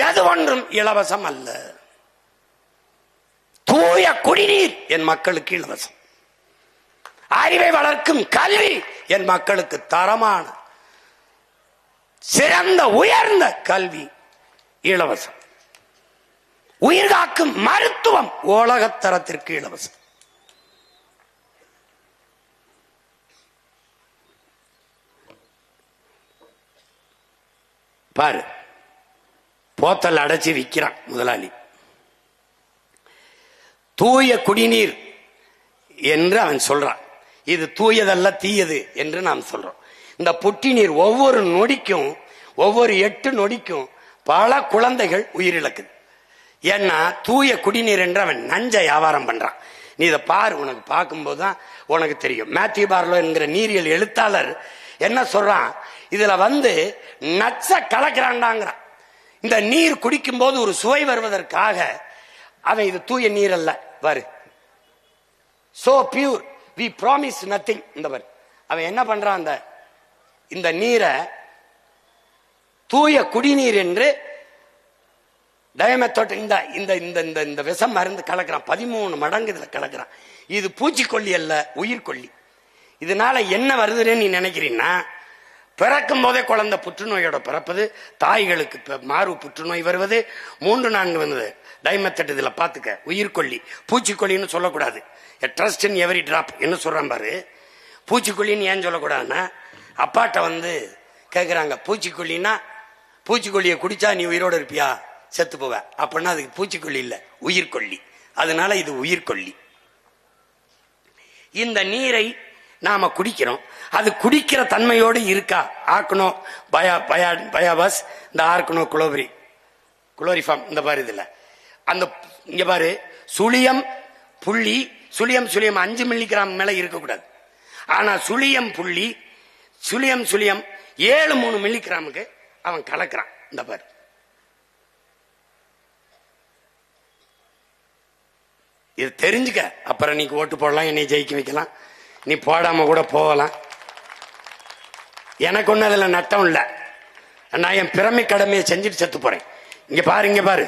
எது ஒன்றும் இலவசம் அல்ல. தூய குடிநீர் என் மக்களுக்கு இலவசம். அறிவை வளர்க்கும் கல்வி என் மக்களுக்கு தரமான சிறந்த உயர்ந்த கல்வி இலவசம். உயிர்காக்கும் மருத்துவம் உலகத்தரத்திற்கு இலவசம். பாரு, போத்தல் அடைச்சி விற்கிறான் முதலாளி. தூய குடிநீர் என்று அவன் சொல்றான். இது தூயதல்ல, தீயது என்று நாம் சொல்றோம். இந்த புட்டி நீர் ஒவ்வொரு நொடிக்கும், ஒவ்வொரு 8 நொடிக்கும் பல குழந்தைகள் உயிரிழக்குது. ஏன்னா தூய குடிநீர் என்று அவன் நஞ்ச வியாபாரம் பண்றான். நீ இதை பாரு, உனக்கு பார்க்கும்போது தான் உனக்கு தெரியும். மேத்யூ பார்லோ என்கிற நீரியல் எழுத்தாளர் என்ன சொல்றான், இதுல நச்ச கலக்கிறான்டாங்கிறான். இந்த நீர் குடிக்கும் போது ஒரு சுவை வருவதற்காக அவன் இது தூய நீர் அல்ல வரு, so pure we promise nothing. இந்த அவன் என்ன பண்றான், இந்த நீரை தூய குடிநீர் என்று டயமெத்தோட் இந்த விஷம் மருந்து கலக்கிறான். 13 மடங்கு இதுல கலக்கிறான். இது பூச்சிக்கொல்லி அல்ல, உயிர்கொல்லி. இதனால என்ன வருதுன்னு நீ நினைக்கிறீன்னா, பிறக்கும் போதே குழந்தை புற்றுநோயோட பிறப்பது, தாய்களுக்கு மாறு புற்றுநோய் வருவது, 3-4 வந்தது டைமெத்தட். இதுல பாத்துக்க, உயிர்கொல்லி. பூச்சிக்கொல்லின்னு சொல்லக்கூடாது. ட்ரஸ்ட் இன் எவரி டிராப் என்ன சொல்றான் பாரு. பூச்சிக்கொல்லின்னு ஏன் சொல்லக்கூடாதுன்னா, அப்பாட்ட கேக்குறாங்க, பூச்சிக்கொல்லின்னா பூச்சிக்கொல்லியை குடிச்சா நீ உயிரோட இருப்பியா, செத்து போவ. அப்படின்னா அதுக்கு பூச்சிக்கொல்லி இல்ல, உயிர்கொல்லி. அதனால இது உயிர்கொல்லி. இந்த நீரை நாம குடிக்கிறோம். அது குடிக்கிற தன்மையோடு இருக்கா? ஆர்கனோ பயாபாஸ், இந்த ஆர்கனோ குளோரிஃபார்ம், இந்த பாரு இதுல அந்த இங்க பாரு, சுழியம் புள்ளி, சுழியம் 5 மில்லிகிராம் மேல இருக்கக்கூடாது. ஆனா சுழியம் புள்ளி, சுழியம் 7-3 மில்லிகிராமுக்கு அவன் கலக்கிறான். இந்த பாரு, இது தெரிஞ்சுக்க. அப்புறம் நீ ஓட்டு போடலாம், என்னை ஜெயிக்க வைக்கலாம், நீ போடாம கூட போகலாம். எனக்கு ஒண்ணு அதுல நட்டம் இல்ல. நான் என் பிறமை கடமையை செஞ்சுட்டு செத்து போறேன். இங்க பாரு,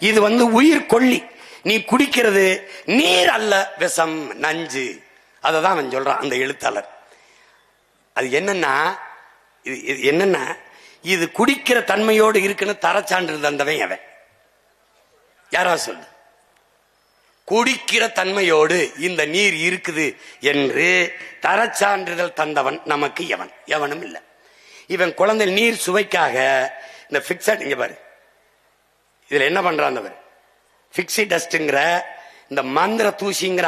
இது உயிர் கொல்லி. நீ குடிக்கிறது நீர் அல்ல, விஷம், நஞ்சு. அததான் அவன் சொல்றான் அந்த எழுத்தாளர். அது என்னன்னா இது குடிக்கிற தன்மையோடு இருக்குன்னு தரச்சான்று தந்தவன் அவன். யாராவது சொல்லு, குடிக்கிற தன்மையோடு இந்த நீர் இருக்குது என்று தரச்சான்றிதழ் தந்தவன் நமக்கு எவனும் இல்லை. இவன் குழந்தை நீர் சுவைக்காக இந்த பிக்சட், இங்க பாரு, இதுல என்ன பண்றான், பிக்ஸி டஸ்ட்ங்கிற இந்த மந்திர தூசிங்கிற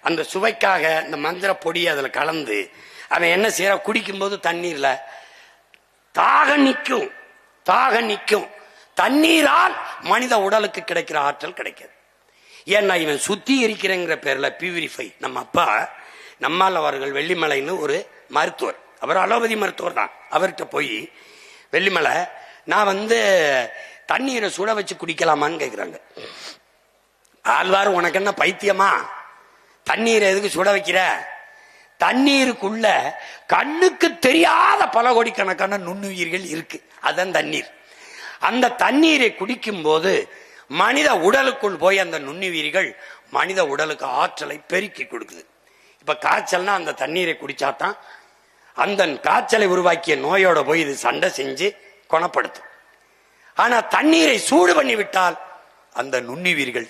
அந்த சுவைக்காக இந்த மந்திர பொடியை அதுல கலந்து அவன் என்ன செய்யற, குடிக்கும் போது தண்ணீர்ல தாக நிக்கும். தண்ணீரால் மனித உடலுக்கு கிடைக்கிற ஆற்றல் கிடைக்கிறது. ஏன்னா இவன் சுத்திகரிக்கிறங்கிற பேர்ல பியூரிஃபை. நம்ம அப்பா நம்மால் அவர்கள் வெள்ளிமலைன்னு ஒரு மருத்துவர், அவர் அலோபதி மருத்துவர் தான். அவர்கிட்ட போய், வெள்ளிமலை, நான் தண்ணீரை சுட வச்சு குடிக்கலாமான்னு கேட்கிறாங்க. ஆழ்வார், உனக்கு என்ன பைத்தியமா, தண்ணீரை எதுக்கு சுட வைக்கிற? தண்ணீருக்குள்ள கண்ணுக்கு தெரியாத பல கோடிக்கணக்கான நுண்ணுயிர்கள் இருக்கு, அதான் தண்ணீர். அந்த தண்ணீரை குடிக்கும் போது மனித உடலுக்குள் போய் அந்த நுண்ணுயிர்கள் மனித உடலுக்கு ஆற்றலை பெருக்கி கொடுக்குது. இப்ப காய்ச்சல்னா அந்த தண்ணீரை குடிச்சாதான் அந்த காய்ச்சலை உருவாக்கிய நோயோட போய் இது சண்டை செஞ்சு குணப்படுத்தும். ஆனா தண்ணீரை சூடு பண்ணி விட்டால் அந்த நுண்ணுயிர்கள்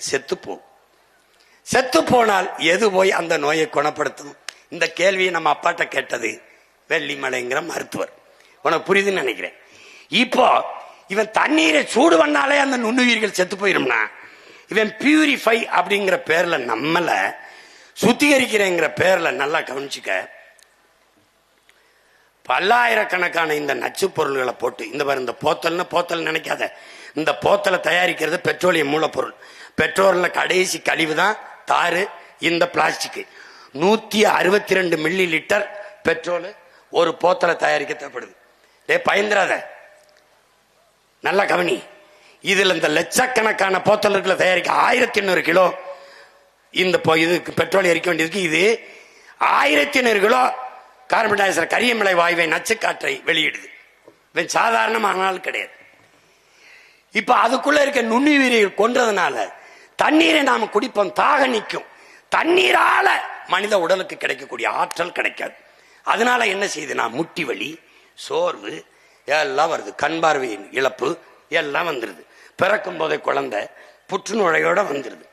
செத்து போனால் எது போய் அந்த நோயை குணப்படுத்தும்? இந்த கேள்வியை நம்ம அப்பாட்ட கேட்டது வெள்ளிமலைங்கிற மருத்துவர். உனக்கு புரியுதுன்னு நினைக்கிறேன். இப்போ இவன் தண்ணீரை சூடு பண்ணாலே அந்த நுண்ணுயிர்கள் செத்து போயிரும்னா, இவன் பியூரிஃபை அப்படிங்கிற பேர்ல நம்மள சுத்திகரிக்கிறேங்கிற பேர்ல நல்லா கவனிச்சுக்க, பல்லாயிரக்கணக்கான இந்த நச்சு பொருள்களை போட்டு, இந்த போத்தல் நினைக்காத, இந்த போத்தலை தயாரிக்கிறது பெட்ரோலியம் மூலப்பொருள். பெட்ரோல்ல கடைசி கழிவு தான் தாரு, இந்த பிளாஸ்டிக் 162 மில்லி லிட்டர் பெட்ரோல் ஒரு போத்தலை தயாரிக்க தேவைப்படுது. பயந்துராத, நல்ல கவனி. இதுல இந்த லட்சக்கணக்கான போத்தல்களை தயாரிக்க 1800 கிலோ இந்த இதுக்கு பெட்ரோல் எரிக்க வேண்டியதுக்கு இது 1800 கிலோ கார்பன் டை ஆக்சைடு கரியமிலை வாயுவை நச்சுக்காற்றை வெளியிடுது. சாதாரணமான நாள் கிடையாது. இப்ப அதுக்குள்ள இருக்க நுண்ணுயிரிகள் கொன்றதுனால தண்ணீரை நாம குடிப்போம், தாக நிற்கும். தண்ணீரால மனித உடலுக்கு கிடைக்கக்கூடிய ஆற்றல் கிடைக்காது. அதனால என்ன செய்யுதுன்னா முட்டி வலி, சோர்வு எல்லாம் வருது, கண் பார்வையின் இழப்பு எல்லாம் வந்துருது. பிறக்கும் போதே குழந்தை புற்றுநோயோட வந்துருது.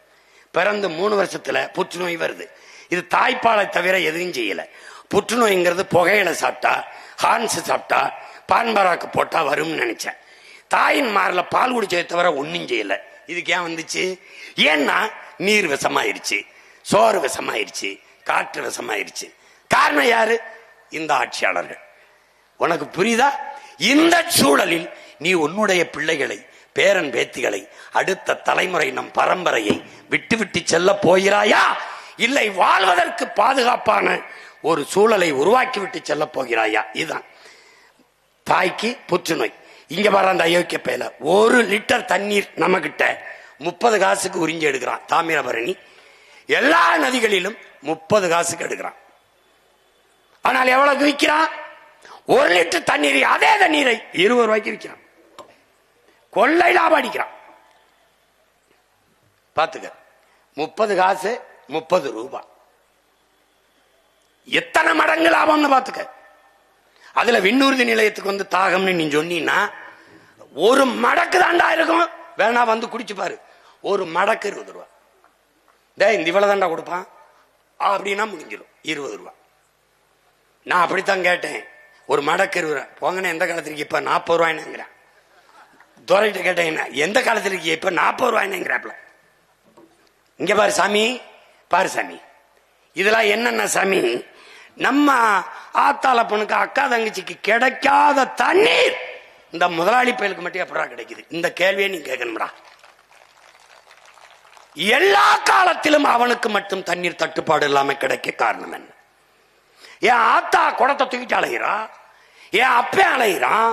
பிறந்து 3 வருஷத்துல புற்றுநோய் வருது. இது தாய்ப்பாலை தவிர எதுவும் செய்யல. புற்றுநோய்ங்கிறது புகையில சாப்பிட்டா, ஹார்ன்ஸ் சாப்பிட்டா, பான்பராக்கு போட்டா வரும்னு நினைச்சேன். தாயின் மார்ல பால் குடிச்சதை தவிர ஒன்னும் செய்யல. இதுக்கு ஏன் வந்துச்சு? ஏன்னா நீர் விஷமாயிருச்சு, சோறு விஷமாயிருச்சு, காற்று விஷமாயிருச்சு. காரணம் யாரு? இந்த ஆட்சியாளர்கள். உனக்கு புரியுதா? இந்த சூழலில் நீ உன்னுடைய பிள்ளைகளை, பேரன் பேத்திகளை, அடுத்த தலைமுறை, நம் பரம்பரையை விட்டு விட்டு செல்ல போகிறாயா, இல்லை வாழ்வதற்கு பாதுகாப்பான ஒரு சூழலை உருவாக்கி விட்டு செல்ல போகிறாயா? இதுதான் தாய்க்கு புற்றுநோய். இங்க வர அந்த அயோக்கிய பேல 1 லிட்டர் தண்ணீர் நம்ம கிட்ட 30 காசுக்கு உறிஞ்சி எடுக்கிறான். தாமிரபரணி எல்லா நதிகளிலும் 30 காசுக்கு எடுக்கிறான். ஆனால் எவ்வளவு விற்கிறான்? 1 லிட்டர் தண்ணீரை, அதே தண்ணீரை 20 ரூபாய்க்கு விற்கிறான். கொள்ளை லாபம் அடிக்கிறான். பாத்துக்க, 30 காசு 30 ரூபாய், எத்தனை மடங்கு லாபம்னு பாத்துக்க. அதுல விண்ணூர்தி நிலையத்துக்கு வந்து தாகம்னு நீ சொன்னீன்னா 1 மடக்கு தாண்டா இருக்கும். வேணா வந்து குடிச்சு பாரு. 1 மடக்கு 20 ரூபாய். இந்த இவ்வளவு தாண்டா கொடுப்பான் அப்படின்னா முடிஞ்சிடும் 20 ரூபாய். நான் அப்படித்தான் கேட்டேன். 1 மடக்கு 20 ரூபாய். போங்கன்னு எந்த காலத்துக்கு இப்ப 40 ரூபாய்னுங்கிறேன். துறைகிட்ட கேட்டேன், எந்த காலத்துக்கு இப்ப 40 ரூபாய்னுங்கிறாப்ல. இங்க பாரு சாமி, பாரு சாமி, இதெல்லாம் என்னென்ன சாமி? நம்ம ஆத்தாள பொண்ணுக்கு, அக்கா தங்கச்சிக்கு கிடைக்காத தண்ணீர் இந்த முதலாளி பயலுக்கு மட்டும் எப்படா கிடைக்குது? இந்த கேள்வியை நீ கேட்கணும்டா. எல்லா காலத்திலும் அவனுக்கு மட்டும் தண்ணீர் தட்டுப்பாடு இல்லாம கிடைக்க காரணம் என்ன? என் ஆத்தா குடத்தை தூக்கிட்டு அலைகிறா, என் அப்பே அலைகிறான்,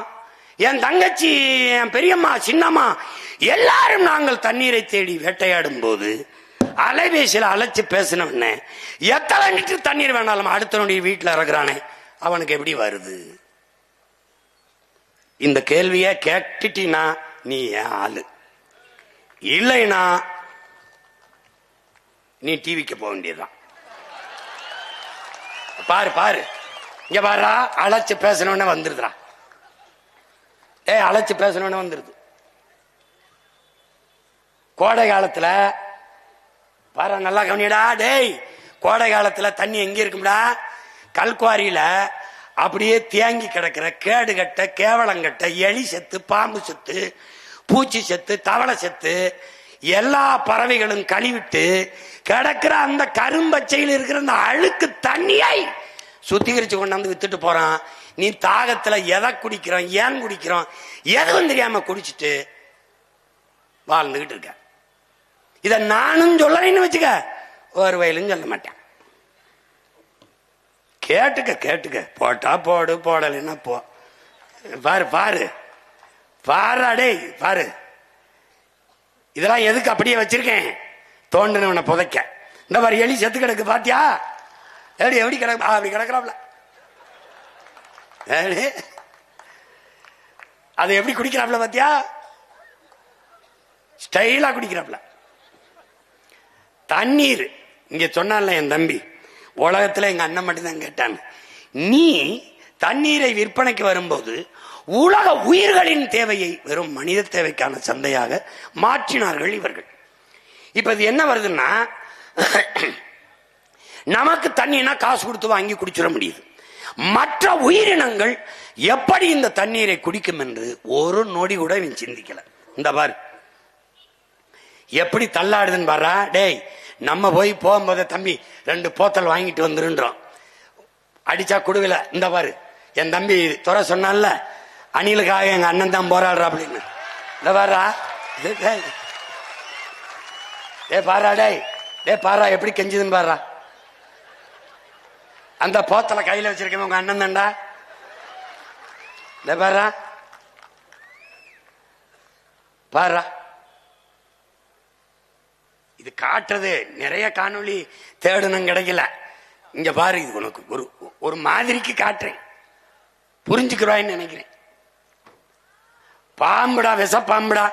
என் தங்கச்சி, என் பெரியம்மா, சின்னம்மா எல்லாரும் நாங்கள் தண்ணீரை தேடி வேட்டையாடும் போது அலைபேசியில் அழைச்சு பேசினவன எத்தனை லிட்டர் தண்ணீர் வேணாலும் அடுத்தனுடைய வீட்டில் இறக்குறானே, அவனுக்கு எப்படி வருது? இந்த கேள்விய கேட்டுட்டீனா நீ ஏன் ஆளு, இல்லைனா நீ டிவிக்கு போக வேண்டியதுதான். பாரு பாரு, இங்க பாரு, அழைச்சு பேசணும்னு வந்துருதுடா. அழைச்சு பேசணும்னு வந்துருது. கோடை காலத்துல பாரு, நல்லா கவனிடா. டேய், கோடை காலத்துல தண்ணி எங்க இருக்கும்டா? கல்குவாரியில அப்படியே தேங்கி கிடக்கிற கேடு கட்ட, கேவலங்கட்ட, எலி செத்து, பாம்பு செத்து, பூச்சி செத்து, தவளை செத்து, எல்லா பறவைகளும் கழிவிட்டு கிடக்கிற அந்த கரும்பச்சையில் இருக்கிற அந்த அழுக்கு தண்ணியை சுத்திகரிச்சு கொண்டாந்து வித்துட்டு போறான். நீ தாகத்துல எதை குடிக்கிறோம், ஏன் குடிக்கிறோம், எதுவும் தெரியாம குடிச்சிட்டு வாழ்ந்துகிட்டு இருக்க. இத நானும் சொல்லலைன்னு வச்சுக்க, ஒரு வயலும் சொல்ல மாட்டேன். கேட்டுக்க கேட்டுக்க, போட்டா போடு, போடலைன்னா போ. பாரு பாரு பாரு, அடே பாரு, இதெல்லாம் எதுக்கு அப்படியே வச்சிருக்கேன்? தோண்டினவனை புதைக்க. இந்த மாதிரி எலி செத்து கிடக்கு பாத்தியா? எப்படி எப்படி கிடக்கு? அப்படி கிடக்குறாப்ல. அது எப்படி குடிக்கிறாப்ல பாத்தியா? ஸ்டைலா குடிக்கிறாப்ல. தண்ணீர் இங்க சொன்னால என் தம்பி, உலகத்துல எங்க அண்ணன் மட்டும்தான் கேட்டான், நீ தண்ணீரை விற்பனைக்கு வரும்போது உலக உயிர்களின் தேவையை வெறும் மனித தேவைக்கான சந்தையாக மாற்றினார்கள் இவர்கள். இப்ப இது என்ன வருதுன்னா, நமக்கு தண்ணினா காசு கொடுத்து வாங்கி குடிச்சிட முடியுது. மற்ற உயிரினங்கள் எப்படி இந்த தண்ணீரை குடிக்கும் என்று ஒரு நொடி கூட இவன் சிந்திக்கல. இந்த பாரு எப்படி தள்ளாடுதுன்னு பாரா. டேய், நம்ம போய் போகும்போது தம்பி 2 போத்தல் வாங்கிட்டு வந்துருன்றோம். அடிச்சா குடுவில. இந்த பாரு, என் தம்பி துறை சொன்னான்ல, அணிலுக்காக எங்க அண்ணன் தான் போராடுறா அப்படின்னு. இந்த பாரா, பாரா டேய், டே பாரா எப்படி கெஞ்சுதுன்னு பாரா. அந்த போத்தல கையில வச்சிருக்கேன் உங்க அண்ணன் தான்டா. பாரா பாரா, இது காட்டுறது நிறைய காணொளி தேடணும் கிடைக்கல. இங்க பாரு, இது உனக்கு ஒரு ஒரு மாதிரிக்கு காட்டுறேன், புரிஞ்சுக்கிறான்னு நினைக்கிறேன். பாம்புடா, விஷ பாம்புடா,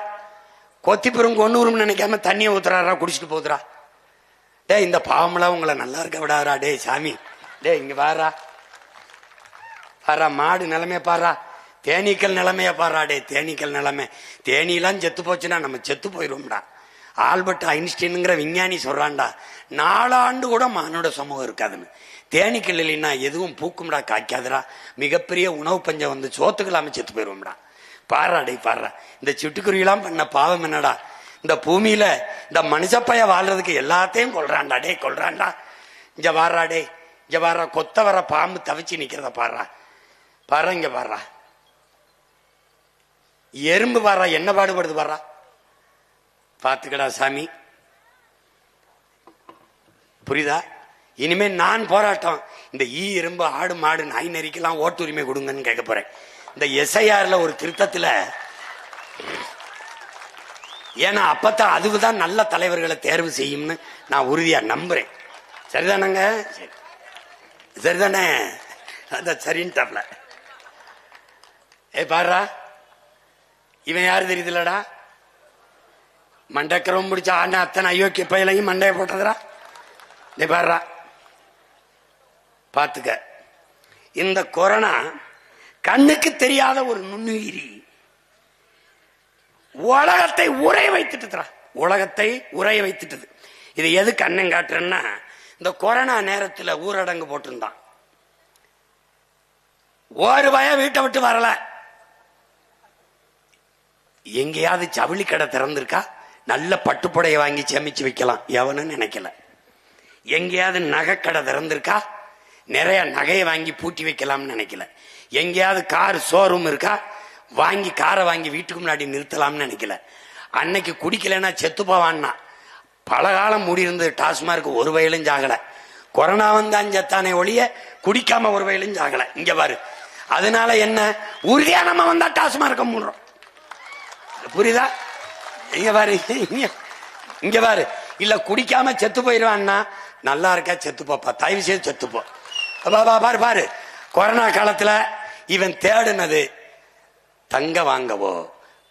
கொத்திப்புறம் கொன்னூறும் நினைக்காம தண்ணியை ஊத்துறாரா, குடிச்சிட்டு போதுரா. டே இந்த பாம்புலாம் உங்களை நல்லா இருக்க விடாதா. டே சாமி, டே இங்க பாரா பாரா, மாடு நிலைமைய பாரா, தேனீக்கள் நிலைமைய பாரா. டே தேனீக்கள் நிலைமை, தேனீலாம் செத்து போச்சுன்னா நம்ம செத்து போயிடுவோம்டா. ஆல்பர்ட் ஐன்ஸ்டீனுங்கிற விஞ்ஞானி சொல்றான்டா, 4 ஆண்டு கூட மானுட சமூகம் இருக்காதுன்னு. தேனீக்கள் இல்லைன்னா எதுவும் பூக்கும்டா, காய்க்காதுடா. மிகப்பெரிய உணவு பஞ்சம் வந்து சோத்துக்கலாம செத்து போயிடுவோம்டா. பாரா டே பாரா, இந்த சிட்டுக்குருவிலாம் பண்ண பாவம் என்னடா. இந்த பூமியில இந்த மனுஷப்பைய வாழ்றதுக்கு எல்லாத்தையும் கொள்றான்டா. டே கொள்றான்டா. இங்க பாரா, டே இங்க பாரா, கொத்த வர பாம்பு தவிச்சு நிக்கிறத பாரா. பாரா இங்க பாரா, எறும்பு பாரா என்ன பாடுபடுது பாரா. பாத்துக்கடா சாமி, புரியுதா? இனிமே நான் போராட்டம், இந்த எறும்பு ஆடு மாடு நாய் நரிக்கெல்லாம் ஓட்டு உரிமை கொடுங்கன்னு கேட்க போறேன். இந்த எஸ்ஐஆர்ல ஒரு திருத்தத்துல, ஏன்னா அப்பதான் அதுதான் நல்ல தலைவர்களை தேர்வு செய்யும்னு நான் உறுதியா நம்புறேன். சரிதானங்க? சரிதானே? அத சரின்ட்டாப்ல. பாரா, இவன் யாரு தெரியுதுலடா, மண்டக்கரம் முடிச்ச ஆனா அத்தனை அயோக்கிய பயிலையும் மண்டைய போட்டதுரா. நீ பாரா, பாத்துக்க. இந்த கொரோனா கண்ணுக்கு தெரியாத ஒரு நுண்ணுயிரி உலகத்தை உரைய வைத்துட்டு, உலகத்தை உரைய வைத்துட்டது. இது எதுக்கு அண்ணன் காட்டுறேன்னா, இந்த கொரோனா நேரத்தில் ஊரடங்கு போட்டிருந்தான். ஒரு பயம் வீட்டை விட்டு வரல. எங்கேயாவது ஜவுளி கடை திறந்திருக்கா, நல்ல பட்டுப்புடைய வாங்கி சேமிச்சு வைக்கலாம் எவனும் நினைக்கல. எங்கேயாவது நகை கடை திறந்திருக்கா, நிறைய நகையை வாங்கி பூட்டி வைக்கலாம்னு நினைக்கல. எங்கேயாவது கார் ஷோரூம் இருக்கா, வாங்கி காரை வாங்கி வீட்டுக்கு முன்னாடி நிறுத்தலாம்னு நினைக்கல. அன்னைக்கு குடிக்கலன்னா செத்து போவான்னா பல காலம் மூடி இருந்தது டாஸ்மார்க், ஒரு வயலும் ஜாகல. கொரோனா வந்தான் செத்தானே ஒழிய குடிக்காம ஒரு வயலும் ஜாகல. இங்க பாரு, அதனால என்ன, உறுதியா நம்ம வந்தா டாஸ்மார்க்க மூடுறோம். புரியுதா? இங்க பாரு, இங்க பாரு, இல்ல குடிக்காம செத்து போயிருவான்னா நல்லா இருக்கா செத்து போப்பா, தயவு செய்து செத்து போ. பாரு பாரு, கொரோனா காலத்துல இவன் தேடுனது தங்க வாங்கவோ,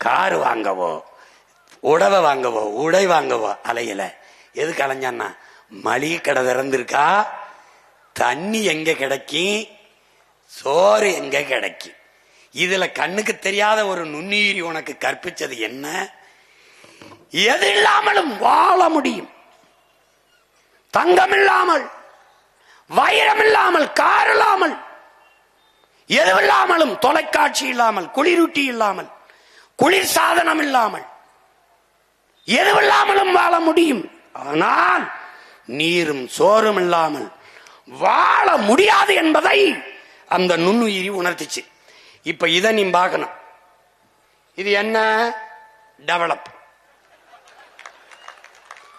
கார் வாங்கவோ, உடவை வாங்கவோ, உடை வாங்கவோ அலையில. எதுக்கு அலைஞ்சான்னா, மளிகை கடை திறந்திருக்கா, தண்ணி எங்க கிடைக்கும், சோறு எங்க கிடைக்கும். இதுல கண்ணுக்கு தெரியாத ஒரு நுண்ணுயிரி உனக்கு கற்பிச்சது என்ன, எது இல்லாமலும் வாழ முடியும். தங்கம் இல்லாமல், வைரம் இல்லாமல், கார் இல்லாமல், எதுவில்லாமலும், தொலைக்காட்சி இல்லாமல், குளிரூட்டி இல்லாமல், குளிர் சாதனம் இல்லாமல், எதுவில்லாமலும் வாழ முடியும். ஆனால் நீரும் சோறும் இல்லாமல் வாழ முடியாது என்பதை அந்த நுண்ணுயிரி உணர்த்திச்சு. இப்ப இதை நீ பார்க்கணும். இது என்ன டெவலப்?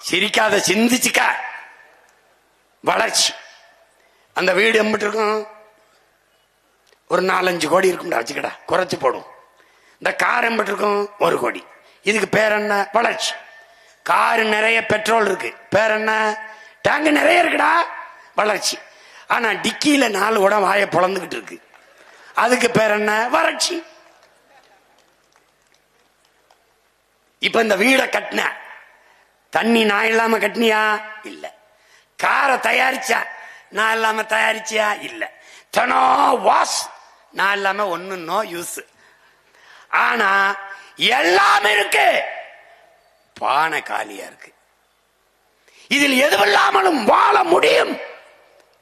சிரிக்காத, சிந்திச்சுக்க. வளர்ச்சி. அந்த வீடு எம்பிட்டு இருக்கும், ஒரு 4-5 கோடி இருக்கும்டா வச்சுக்கடா, குறைச்சு போடும். இந்த கார் எம்பிட்டு இருக்கும், 1 கோடி. இதுக்கு பேர் என்ன? வளர்ச்சி. காரு நிறைய, பெட்ரோல் இருக்கு, பேர் என்ன? டேங்க் நிறைய இருக்குடா, வளர்ச்சி. ஆனா டிக்கியில 4 குடம் வாயை பொழந்துகிட்டு இருக்கு, அதுக்கு பேர் என்ன? வறட்சி. இப்ப இந்த வீடை கட்டின, தண்ணி நான் இல்லாம கட்டினியா? இல்ல. காரை தயாரிச்சா நான் இல்லாம தயாரிச்சியா? இல்ல. தனோ வாஸ் நான் இல்லாம ஒண்ணு நோ யூஸ். ஆனா எல்லாம் இருக்கு, பானை காலியா இருக்கு. இதில் எதுவில்லாமலும் வாழ முடியும்,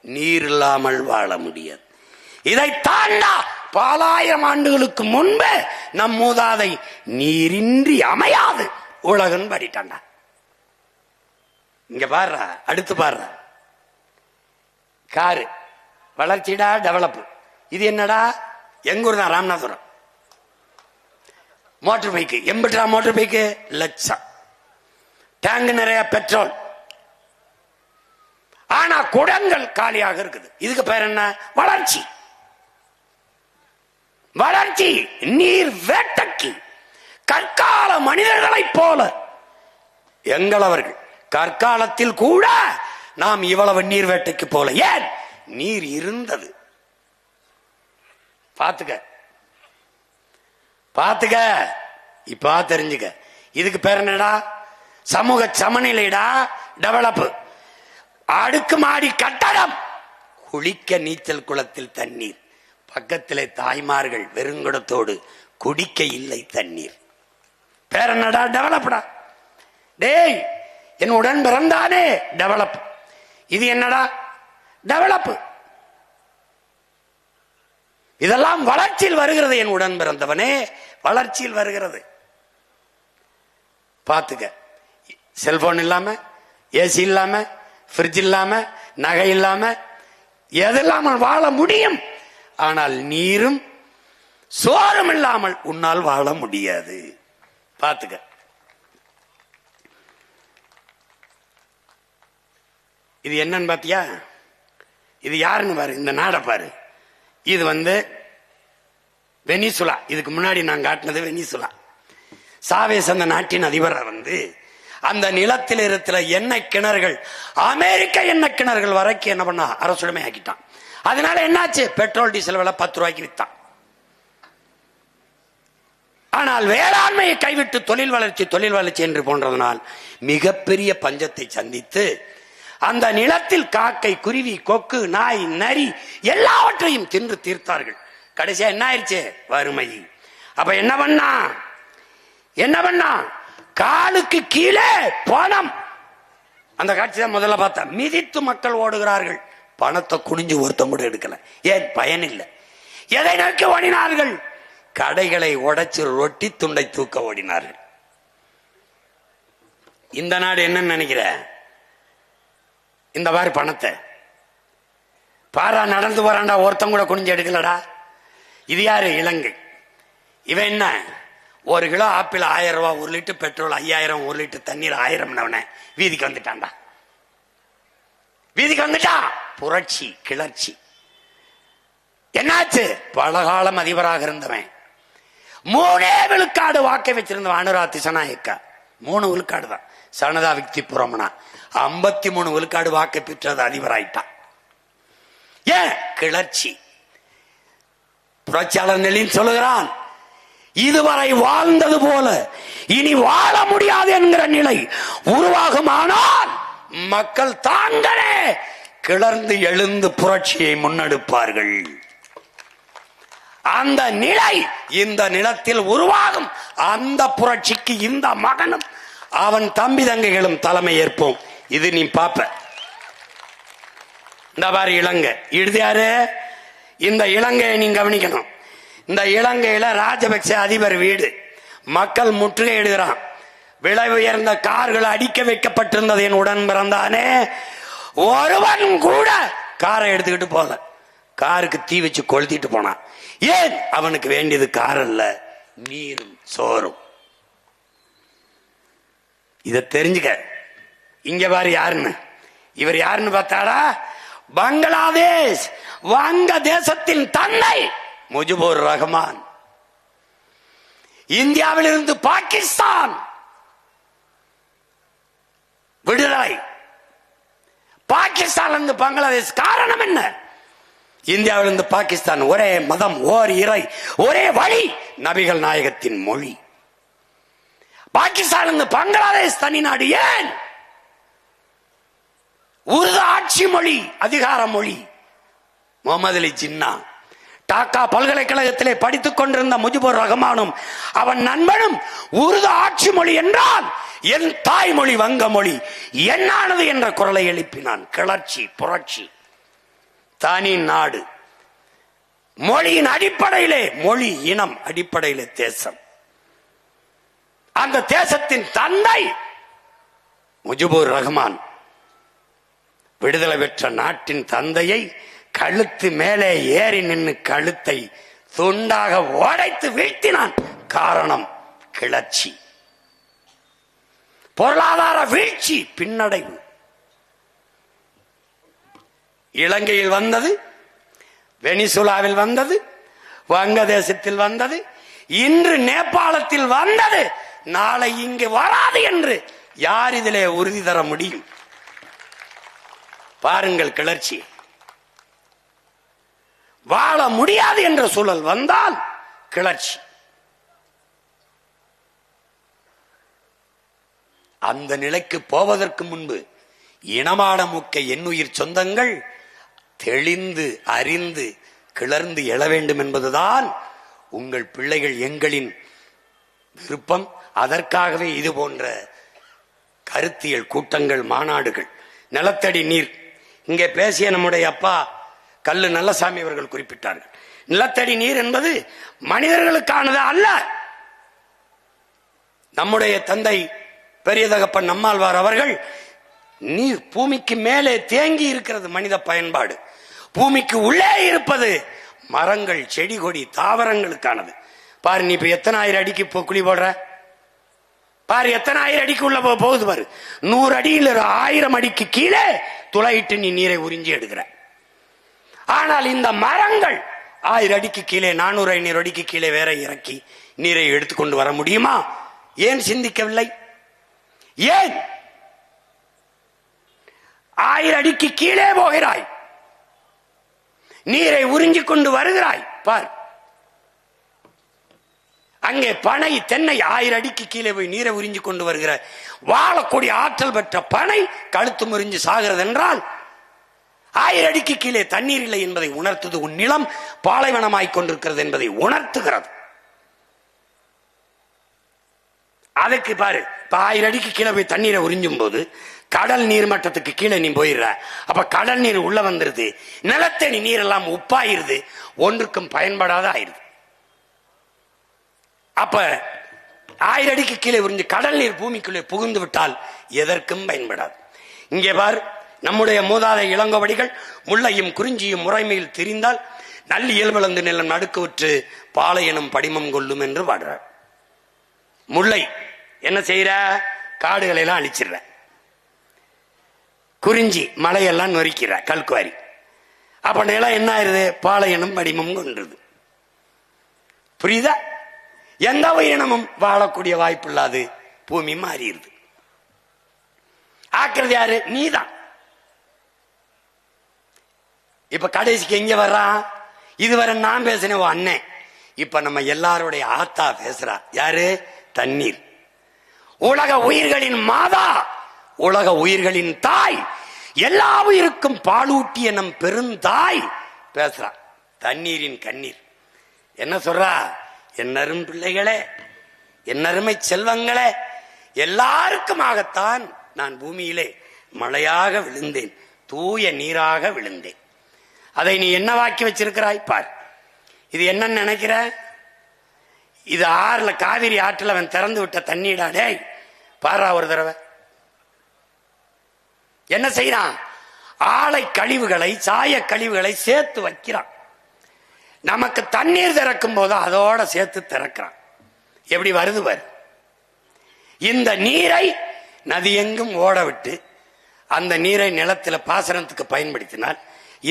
நீர் இல்லாமல் வாழ முடியாது. இதை தாண்டா பலாயிரம் ஆண்டுகளுக்கு முன்பு நம் மூதாதை நீரின்றி அமையாது உலகம் படிட்டாண்டா. இங்க பாரு, அடுத்து பாரு, காரு வளர்ச்சிடா, டெவலப். இது என்னடா? எங்கூர் தான், ராமநாதபுரம். மோட்டர் பைக்கு எம்பிட்டா, மோட்டர் பைக்கு லட்சம். டேங்க் நிறைய பெட்ரோல். ஆனா குடங்கள் காலியாக இருக்குது. இதுக்கு பேர் என்ன? வளர்ச்சி. வளர்ச்சி. நீர் வேட்டைக்கு கற்கால மனிதர்களைப் போல எங்களவர்கள் கற்காலத்தில் கூட நாம் இவ்வளவு நீர் வேட்டைக்கு போல. ஏன்? நீர் இருந்தது. பாத்துக்க பாத்துக்க, இப்ப தெரிஞ்சுக்க. இதுக்கு பேர் என்னடா? சமூக சமநிலைடா. டெவலப். அடுக்குமாடி கட்டடம், குளிக்க நீச்சல் குளத்தில் தண்ணீர், பக்கத்திலே தாய்மார்கள் வெறுங்குடத்தோடு குடிக்க இல்லை தண்ணீர். பேர் என்னடா? டெவலப்டா. டேய், என் உடன் பிறந்தானே டெவலப். இது என்னடா? டெவலப். இதெல்லாம் வளர்ச்சியில் வருகிறது. என் உடன் பிறந்தவனே, வளர்ச்சியில் வருகிறது. பாத்துக்க. செல்போன் இல்லாம, ஏசி இல்லாம, பிரிட்ஜ் இல்லாம, நகை இல்லாம எதெல்லாம் வாழ முடியும். ஆனால் நீரும் சோறும் இல்லாமல் உன்னால் வாழ முடியாது. பாத்துக்க. இது என்னன்னு பாத்தியா? இது யாருன்னு பாரு, இந்த நாடை பாரு. இது வெனிசுலா. இதுக்கு முன்னாடி நான் காட்டினது வெனிசுலா. சாவேஸ் அந்த நாட்டின் அதிபரை அந்த நிலத்தில் இருக்கிற எண்ணெய் கிணறுகள், அமெரிக்க எண்ணெய் கிணறுகள் வரைக்கும் என்ன பண்ணா? அரசுடைமை ஆக்கிட்டான். அதனால என்னாச்சு? பெட்ரோல் டீசல் விலை 10 ரூபாய்க்கு வித்தான். ஆனால் வேளாண்மையை கைவிட்டு தொழில் வளர்ச்சி என்று போன்றதனால் மிகப்பெரிய பஞ்சத்தை சந்தித்து அந்த நிலத்தில் காக்கை, குருவி, கொக்கு, நாய், நரி எல்லாவற்றையும் தின்று தீர்த்தார்கள். கடைசியா என்ன ஆயிடுச்சு? வறுமை. அப்ப என்ன பண்ணா? காலுக்கு கீழே பணம். அந்த காட்சி தான் முதல்ல பார்த்தா. மிதித்து மக்கள் ஓடுகிறார்கள். பணத்தை குனிஞ்சு ஒருத்தம் கூட எடுக்கல. ஏன்? பயன் இல்லை. எதை நோக்கி ஓடினார்கள்? கடைகளை உடைச்சு ரொட்டி துண்டை தூக்க ஓடினார்கள். இந்த நாடு என்னன்னு நினைக்கிற? இந்த மாதிரி பணத்தை பாரா நடந்து போறான்டா, ஒருத்தம் கூட குனிஞ்சு எடுக்கலடா. இது யாரு? இலங்கை. இவன் என்ன? 1 கிலோ ஆப்பிள் 1000 ரூபாய், 1 லிட்டர் பெட்ரோல் 5000, 1 லிட்டர் தண்ணீர் 1000. வீதிக்கு வந்துட்டான்டா. வீதிக்கு வந்துட்டா. புரட்சி, கிளர்ச்சி. என்னாச்சு? பலகாலம் அதிபராக இருந்தவன் 3 விழுக்காடு வாக்கை வச்சிருந்தவன் அனுரா திசநாயக்கா. 3 விழுக்காடு தான். சனதா விக்தி புரமணா 53 விழுக்காடு வாக்கை பெற்றது, அதிபராயிட்டான். ஏன்? கிளர்ச்சி. புரட்சியாளர் நெல்லின் சொல்லுகிறான், இதுவரை வாழ்ந்தது போல இனி வாழ முடியாது என்கிற நிலை உருவாகுமானால் மக்கள் தாங்களே கிளர்ந்து எழுந்து புரட்சியை முன்னெடுப்பார்கள். அந்த நிலை இந்த நிலத்தில் உருவாகும். அந்த புரட்சிக்கு இந்த மகனும் அவன் தம்பி தங்கைகளும் தலைமை ஏற்போம். இது நீ பாப்ப. இந்த பாரு இலங்கை. இறுதியாரு இந்த இலங்கையை நீங்க கவனிக்கணும். இந்த இலங்கையில ராஜபக்ச அதிபர் வீடு மக்கள் முற்றுகையிடுகிறான். விலை உயர்ந்த கார்கள் அடிக்க வைக்கப்பட்டிருந்தது. என் உடன் பிறந்தானே, ஒருவன் கூட காரை எடுத்துக்கிட்டு போல. காருக்கு தீ வச்சு கொளுத்திட்டு போனான். ஏன்? அவனுக்கு வேண்டியது கார் அல்ல, நீரும் சோறும். இத தெரிஞ்சுக்க. இங்க பாரு யாருன்னு. இவர் யாருன்னு பார்த்தாடா? பங்களாதேஷ் வங்க தேசத்தின் தந்தை முஜிபுர் ரஹ்மான். இந்தியாவில் இருந்து பாகிஸ்தான் விடுதலை. பாகிஸ்தான் இருந்து பங்களாதேஷ். காரணம் என்ன? இந்தியாவிலிருந்து பாகிஸ்தான் ஒரே மதம், ஓர் இறை, ஒரே வழி, நபிகள் நாயகத்தின் மொழி. பாகிஸ்தான் இருந்து பங்களாதேஷ் தனி நாடு. ஏன்? உருது ஆட்சி மொழி, அதிகார மொழி. முகமது அலி ஜின்னா டாக்கா பல்கலைக்கழகத்திலே படித்துக் கொண்டிருந்த முஜிபுர் ரஹ்மானும் அவன் நண்பனும் உருது ஆட்சி மொழி என்றால் என் தாய்மொழி வங்க மொழி என்னானது என்ற குரலை எழுப்பினான். கிளர்ச்சி, புரட்சி. தனி நாடு. மொழியின் அடிப்படையிலே, மொழி இனம் அடிப்படையிலே தேசம். அந்த தேசத்தின் தந்தை முஜிபுர் ரஹ்மான். விடுதலை பெற்ற நாட்டின் தந்தையை கழுத்து மேலே ஏறி நின்று கழுத்தை துண்டாக உடைத்து வீழ்த்தினான். காரணம் கிளர்ச்சி, பொருளாதார வீழ்ச்சி, பின்னடைவு. இலங்கையில் வந்தது, வெனிசுலாவில் வந்தது, வங்கதேசத்தில் வந்தது, இன்று நேபாளத்தில் வந்தது, நாளை இங்கு வராது என்று யார் இதிலே உறுதி தர முடியும்? பாருங்கள் கிளர்ச்சி. வாழ முடியாது என்ற சூழல் வந்தால் கிளர்ச்சி. அந்த நிலைக்கு போவதற்கு முன்பு இனமான முக்க என்னுயிர் சொந்தங்கள் தெளிந்து அறிந்து கிளர்ந்து எழ வேண்டும் என்பதுதான் உங்கள் பிள்ளைகள் எங்களின் விருப்பம். அதற்காகவே இது போன்ற கருத்தியல் கூட்டங்கள், மாநாடுகள். நிலத்தடி நீர், இங்கே பேசிய நம்முடைய அப்பா கல்லு நல்லசாமி அவர்கள் குறிப்பிட்டார்கள். நிலத்தடி நீர் என்பது மனிதர்களுக்கானது அல்ல. நம்முடைய தந்தை பெரிய தகப்பன் நம்மாழ்வார் அவர்கள், நீர் பூமிக்கு மேலே தேங்கி இருக்கிறது மனித பயன்பாடு, பூமிக்கு உள்ளே இருப்பது மரங்கள், செடி கொடி, தாவரங்களுக்கானது. பாரு, நீ இப்ப எத்தனை ஆயிரம் அடிக்கு குழி போடுற பாரு, எத்தனை ஆயிரம் அடிக்கு உள்ள போகுது பாரு. 100 அடியில் 1000 அடிக்கு கீழே துளையிட்டு நீ நீரை உறிஞ்சி எடுக்கிற. ஆனால் இந்த மரங்கள் 1000 அடிக்கு கீழே, 400-500 அடிக்கு கீழே வேற இறக்கி நீரை எடுத்துக்கொண்டு வர முடியுமா? ஏன் சிந்திக்கவில்லை? ஏன் 1000 அடிக்கு கீழே போகிறாய், நீரை உறிஞ்சிக் கொண்டு வருகிறாய். பார், அங்கே பனை, தென்னை 1000 அடிக்கு கீழே போய் நீரை உறிஞ்சி கொண்டு வருகிற வாழக்கூடிய ஆற்றல் பெற்ற பனை கழுத்து முறிஞ்சு சாகிறது என்றால் 1000 அடிக்கு கீழே தண்ணீர் இல்லை என்பதை உணர்த்துது. உன் நிலம் பாலைவனமாய் கொண்டிருக்கிறது என்பதை உணர்த்துகிறது. அதுக்கு பாரு, 1000 அடிக்கு கீழே போய் தண்ணீரை உறிஞ்சும் போது கடல் நீர் மட்டத்துக்கு கீழே நீ போயிடுற. அப்ப கடல் நீர் உள்ள வந்துருது, நிலத்தடி நீர் எல்லாம் உப்பாயிருது, ஒன்றுக்கும் பயன்படாத ஆயிருது. அப்ப 1000 அடிக்கு கீழே உறிஞ்சு கடல் நீர் பூமிக்குள்ளே புகுந்து விட்டால் எதற்கும் பயன்படாது. இங்கே பார், நம்முடைய மூதாதை இளங்கோவடிகள் முல்லையும் குறிஞ்சியும் முறைமையில் திரிந்தால் நல்ல இயல்பளந்து நிலம் நடுக்கு விற்று பாலை எனும் படிமம் கொள்ளும் என்று பாடுறார். முல்லை என்ன செய்யற? காடுகளை எல்லாம் அழிச்சிடுற. குறிஞ்சி மலையெல்லாம் நொறுக்கிற, கல்குவாரி. அப்ப நிலம் என்ன ஆயிருது? பாலை எனும் படிமம் கொன்றது. புரியுதா? எந்த உயிரினமும் வாழக்கூடிய வாய்ப்பு இல்லாது பூமி மாறிடுது. ஆக்குறது யாரு? நீதான். இப்ப கடைசிக்கு எங்க வர்றான்? இதுவரை நான் பேசினேன் அண்ணன், இப்ப நம்ம எல்லாருடைய ஆத்தா பேசுறா. யாரு? தண்ணீர். உலக உயிர்களின் மாதா, உலக உயிர்களின் தாய், எல்லா உயிருக்கும் பாலூட்டிய நம் பெருந்தாய் பேசுறா. தண்ணீரின் கண்ணீர் என்ன சொல்றா? என்னரும் பிள்ளைகளே, என்னருமை செல்வங்களே, எல்லாருக்குமாகத்தான் நான் பூமியிலே மழையாக விழுந்தேன், தூய நீராக விழுந்தேன். அதை நீ என்னவாக்கி வச்சிருக்கிறாய் பார். இது என்னன்னு நினைக்கிற? இது ஆறுல, காவிரி ஆற்றில் அவன் திறந்து விட்ட தண்ணீடா? டேய் பாரா ஒரு தடவை. என்ன செய்யறான்? ஆலை கழிவுகளை, சாய கழிவுகளை சேர்த்து வைக்கிறான். நமக்கு தண்ணீர் திறக்கும் போது அதோட சேர்த்து திறக்கிறான். எப்படி வருது பாரு. இந்த நீரை நதியெங்கும் ஓட விட்டு அந்த நீரை நிலத்துல பாசனத்துக்கு பயன்படுத்தினால்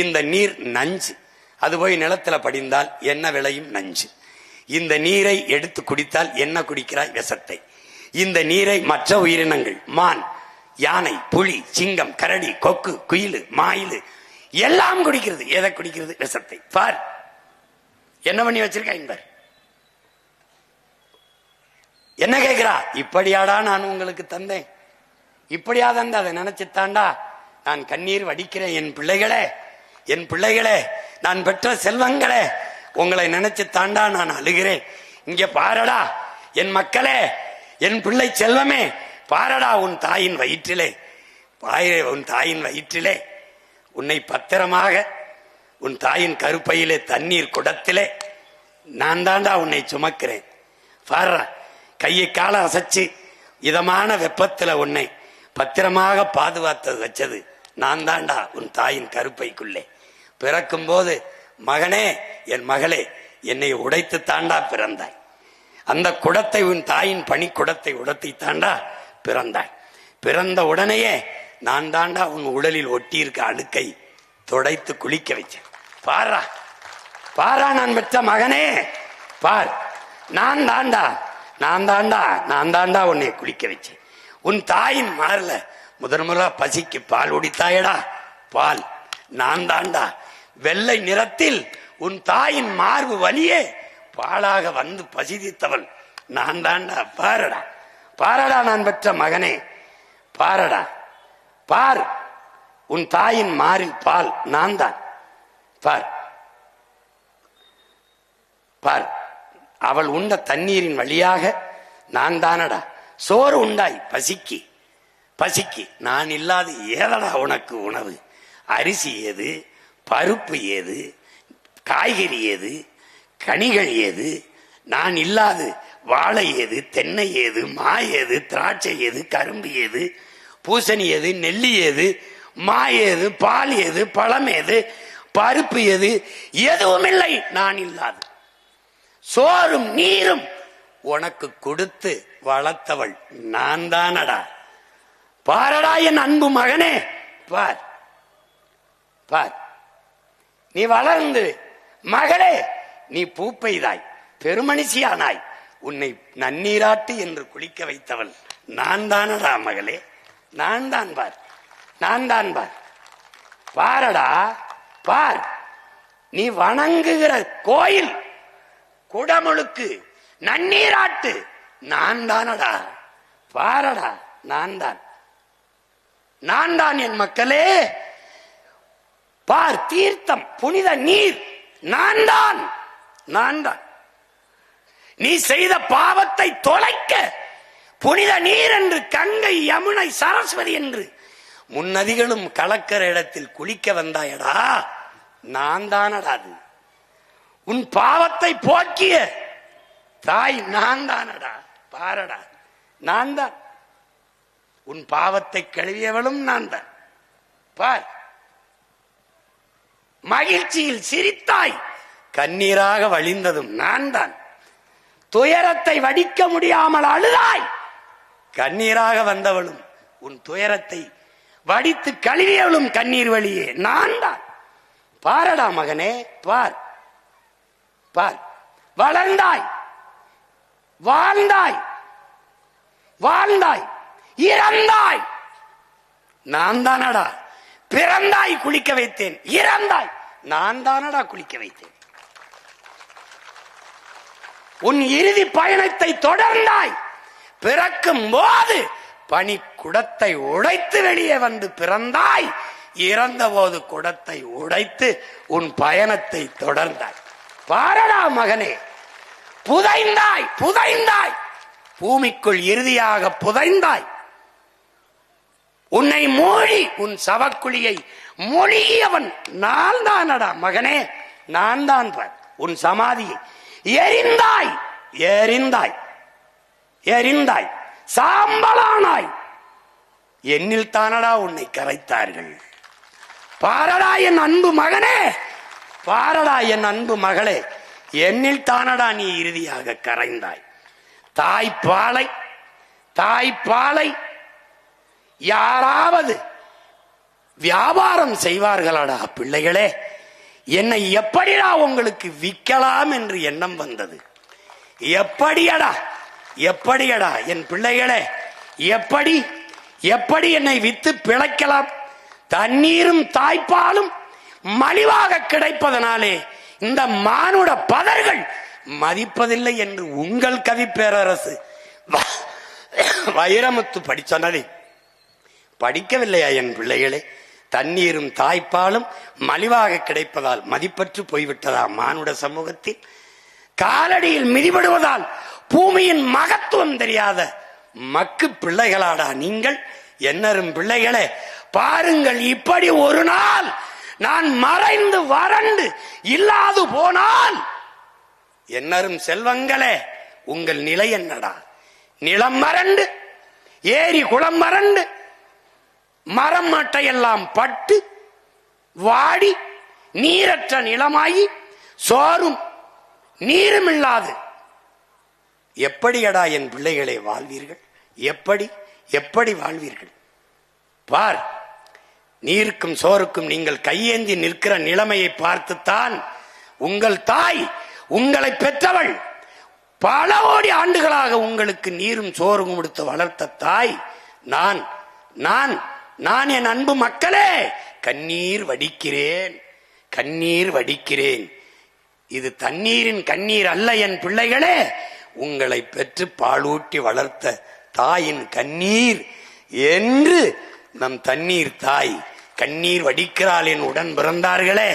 இந்த நீர் நஞ்சு. அது போய் நிலத்துல படிந்தால் என்ன விளையும்? நஞ்சு. இந்த நீரை எடுத்து குடித்தால் என்ன குடிக்கிறாய்? விஷத்தை. இந்த நீரை மற்ற உயிரினங்கள், மான், யானை, புலி, சிங்கம், கரடி, கொக்கு, குயில், மாயில் எல்லாம் குடிக்கிறது. எதை குடிக்கிறது? விஷத்தை. பார் என்ன பண்ணி வச்சிருக்க பார். என்ன கேட்கிறா? இப்படியாடா நான் உங்களுக்கு தந்தேன், இப்படியா தந்த, அதை நினைச்சுத்தாண்டா நான் கண்ணீர் வடிக்கிறேன். என் பிள்ளைகளே, என் பிள்ளைகளே, நான் பெற்ற செல்வங்களே, உங்களை நினைச்சு தாண்டா நான் அழுகிறேன். இங்க பாரடா என் மக்களே, என் பிள்ளை செல்வமே, பாரடா உன் தாயின் வயிற்றிலே, உன் தாயின் வயிற்றிலே உன்னை பத்திரமாக உன் தாயின் கருப்பையிலே தண்ணீர் குடத்திலே நான் தாண்டா உன்னை சுமக்கிறேன். பாரா, கையை கால அசைச்சு இதமான வெப்பத்துல உன்னை பத்திரமாக பாதுகாத்தது வச்சது நான் தாண்டா உன் தாயின் கருப்பைக்குள்ளே. பிறக்கும் போது மகனே, என் மகளே, என்னை உடைத்து தாண்டா பிறந்தாய். அந்த குடத்தை, உன் தாயின் பனி குடத்தை உடைத்து தாண்டா பிறந்தாய். பிறந்த உடனேயே நான் தாண்டா உன் உடலில் ஒட்டியிருக்க அழுக்கை துடைத்து குளிக்க வச்சேன். பாரா பாரா நான் பெற்ற மகனே, பார், நான் தாண்டா உன்னை குளிக்க வச்சேன். உன் தாயின் மாறல முதன்முறை பசிக்கு பால் உடித்தாயடா, பால் நான் தாண்டா. வெள்ளை நிறத்தில் உன் தாயின் மார்பு வலியே பாலாக வந்து பசிதித்தவள் நான் தாண்டா. பாரடா பாரடா நான் பெற்ற மகனே, பாரடா பார், உன் தாயின் மாறில் பால் நான் தான். பார் பார், அவள் உண்ட தண்ணீரின் வழியாக நான் தானடா சோறு உண்டாய் பசிக்கு. பசிக்கு நான் இல்லாத ஏதடா உனக்கு உணவு? அரிசி ஏது, பருப்பு ஏது, காய்கறி ஏது, கனிகள் ஏது? நான் இல்லாது வாழை ஏது, தென்னை ஏது, மா ஏது, திராட்சை ஏது, கரும்பு ஏது, பூசணி ஏது, நெல்லி ஏது, மா ஏது, பால் ஏது, பழம் ஏது, பருப்பு ஏது? எதுவும் இல்லை நான் இல்லாது. சோறும் நீரும் உனக்கு கொடுத்து வளர்த்தவள் நான் தானடா. பாரடா என் அன்பு மகனே, பார் பார், நீ வளர்ந்து மகளே நீ பூப்பெய்தாய், பெருமனுஷியானாய், உன்னை நன்னீராட்டு என்று குளிக்க வைத்தவள் நான் தானடா மகளே, நான் தான். பார், நான் தான். பார், பாரடா பார், நீ வணங்குகிற கோயில் குடமுழுக்கு நன்னீராட்டு நான் தானடா. பாரடா, நான் தான், நான் தான் என் மக்களே. பார், தீர்த்தம் புனித நீர் நான் தான், நான் தான். நீ செய்த பாவத்தை தொலைக்க புனித நீர் என்று கங்கை, யமுனை, சரஸ்வதி என்று முன்னதிகளும் கலக்கிற இடத்தில் குளிக்க வந்தாயடா, நான் தானடா. அது உன் பாவத்தை போக்கிய தாய் நான் தானடா. பாரடா, நான் தான். உன் பாவத்தை கழுவியவளும் நான் தான். பார், மகிழ்ச்சியில் சிரித்தாய், கண்ணீராக வழிந்ததும் நான் தான். துயரத்தை வடிக்க முடியாமல் அழுதாய், கண்ணீராக வந்தவளும் உன் துயரத்தை வடித்து கழுவியவளும் கண்ணீர் வழியே நான் தான். பாரடா மகனே, பார் பார், வளர்ந்தாய், வாழ்ந்தாய், வாழ்ந்தாய், இறந்தாய், நான் தானடா. பிறந்தாய், குளிக்க வைத்தேன், இறந்தாய், நான் தானடா குளிக்க வைத்தேன். உன் இறுதி பயணத்தை தொடர்ந்தாய், பிறக்கும் போது பனி குடத்தை உடைத்து வெளியே வந்து பிறந்தாய், இறந்த போது குடத்தை உடைத்து உன் பயணத்தை தொடர்ந்தாய். பாரடா மகனே, புதைந்தாய், புதைந்தாய், பூமிக்குள் இறுதியாக புதைந்தாய். உன்னை மூழ்கி உன் சவக்குழியை மூழ்கியவன் நான் தானடா மகனே, நான் தான். பார், உன் சமாதியை எரிந்தாய், எரிந்தாய், எரிந்தாய், சாம்பலானாய், என்னில் தானடா உன்னை கரைத்தார்கள். பாரடா என் அன்பு மகனே, பாரடா என் அன்பு மகளே, என்னில் தானடா நீ இறுதியாக கரைந்தாய். தாய்ப்பாலை, தாய்ப்பாலை யாராவது வியாபாரம் செய்வார்களாடா பிள்ளைகளே? என்னை எப்படிடா உங்களுக்கு விற்கலாம் என்று எண்ணம் வந்தது? எப்படியடா, எப்படியடா என் பிள்ளைகளே, எப்படி எப்படி என்னை வித்து பிழைக்கலாம்? தண்ணீரும் தாய்ப்பாலும் மலிவாக கிடைப்பதனாலே இந்த மானுட பதர்கள் மதிப்பதில்லை என்று உங்கள் கவி பேரரசு வைரமுத்து படிச்சொன்னதை படிக்கவில்லையா என் பிள்ளைகளே? தண்ணீரும் தாய்ப்பாலும் மலிவாக கிடைப்பதால் மதிப்பற்று போய்விட்டதா மானுட சமூகத்தில்? காலடியில் மிதிபடுவதால் பூமியின் மகத்துவம் தெரியாத மக்கு பிள்ளைகளாடா நீங்கள்? என்னரும் பிள்ளைகளே, பாருங்கள், இப்படி ஒரு நாள் நான் மறைந்து வறண்டு இல்லாது போனால் என்னரும் செல்வங்களே, உங்கள் நிலை என்னடா? நிலம் மறண்டு, ஏரி குளம் மறண்டு, மரம் மட்டையெல்லாம் பட்டு வாடி நீரற்ற நிலமாகி சோறும் நீரும் இல்லாது எப்படியடா என் பிள்ளைகளை வாழ்வீர்கள்? எப்படி எப்படி வாழ்வீர்கள்? பார், நீருக்கும் சோறுக்கும் நீங்கள் கையேந்தி நிற்கிற நிலைமையை பார்த்துத்தான் உங்கள் தாய், உங்களை பெற்றவள், பல கோடி ஆண்டுகளாக உங்களுக்கு நீரும் சோறும் கொடுத்து வளர்த்த தாய் நான் நான் நான் என் அன்பு மக்களே கண்ணீர் வடிக்கிறேன், கண்ணீர் வடிக்கிறேன். இது தண்ணீரின் கண்ணீர் அல்ல என் பிள்ளைகளே, உங்களை பெற்று பாலூட்டி வளர்த்த தாயின் கண்ணீர் என்று நம் தண்ணீர் தாய் கண்ணீர் வடிக்கிறாள் என் உடன் பிறந்தார்களே.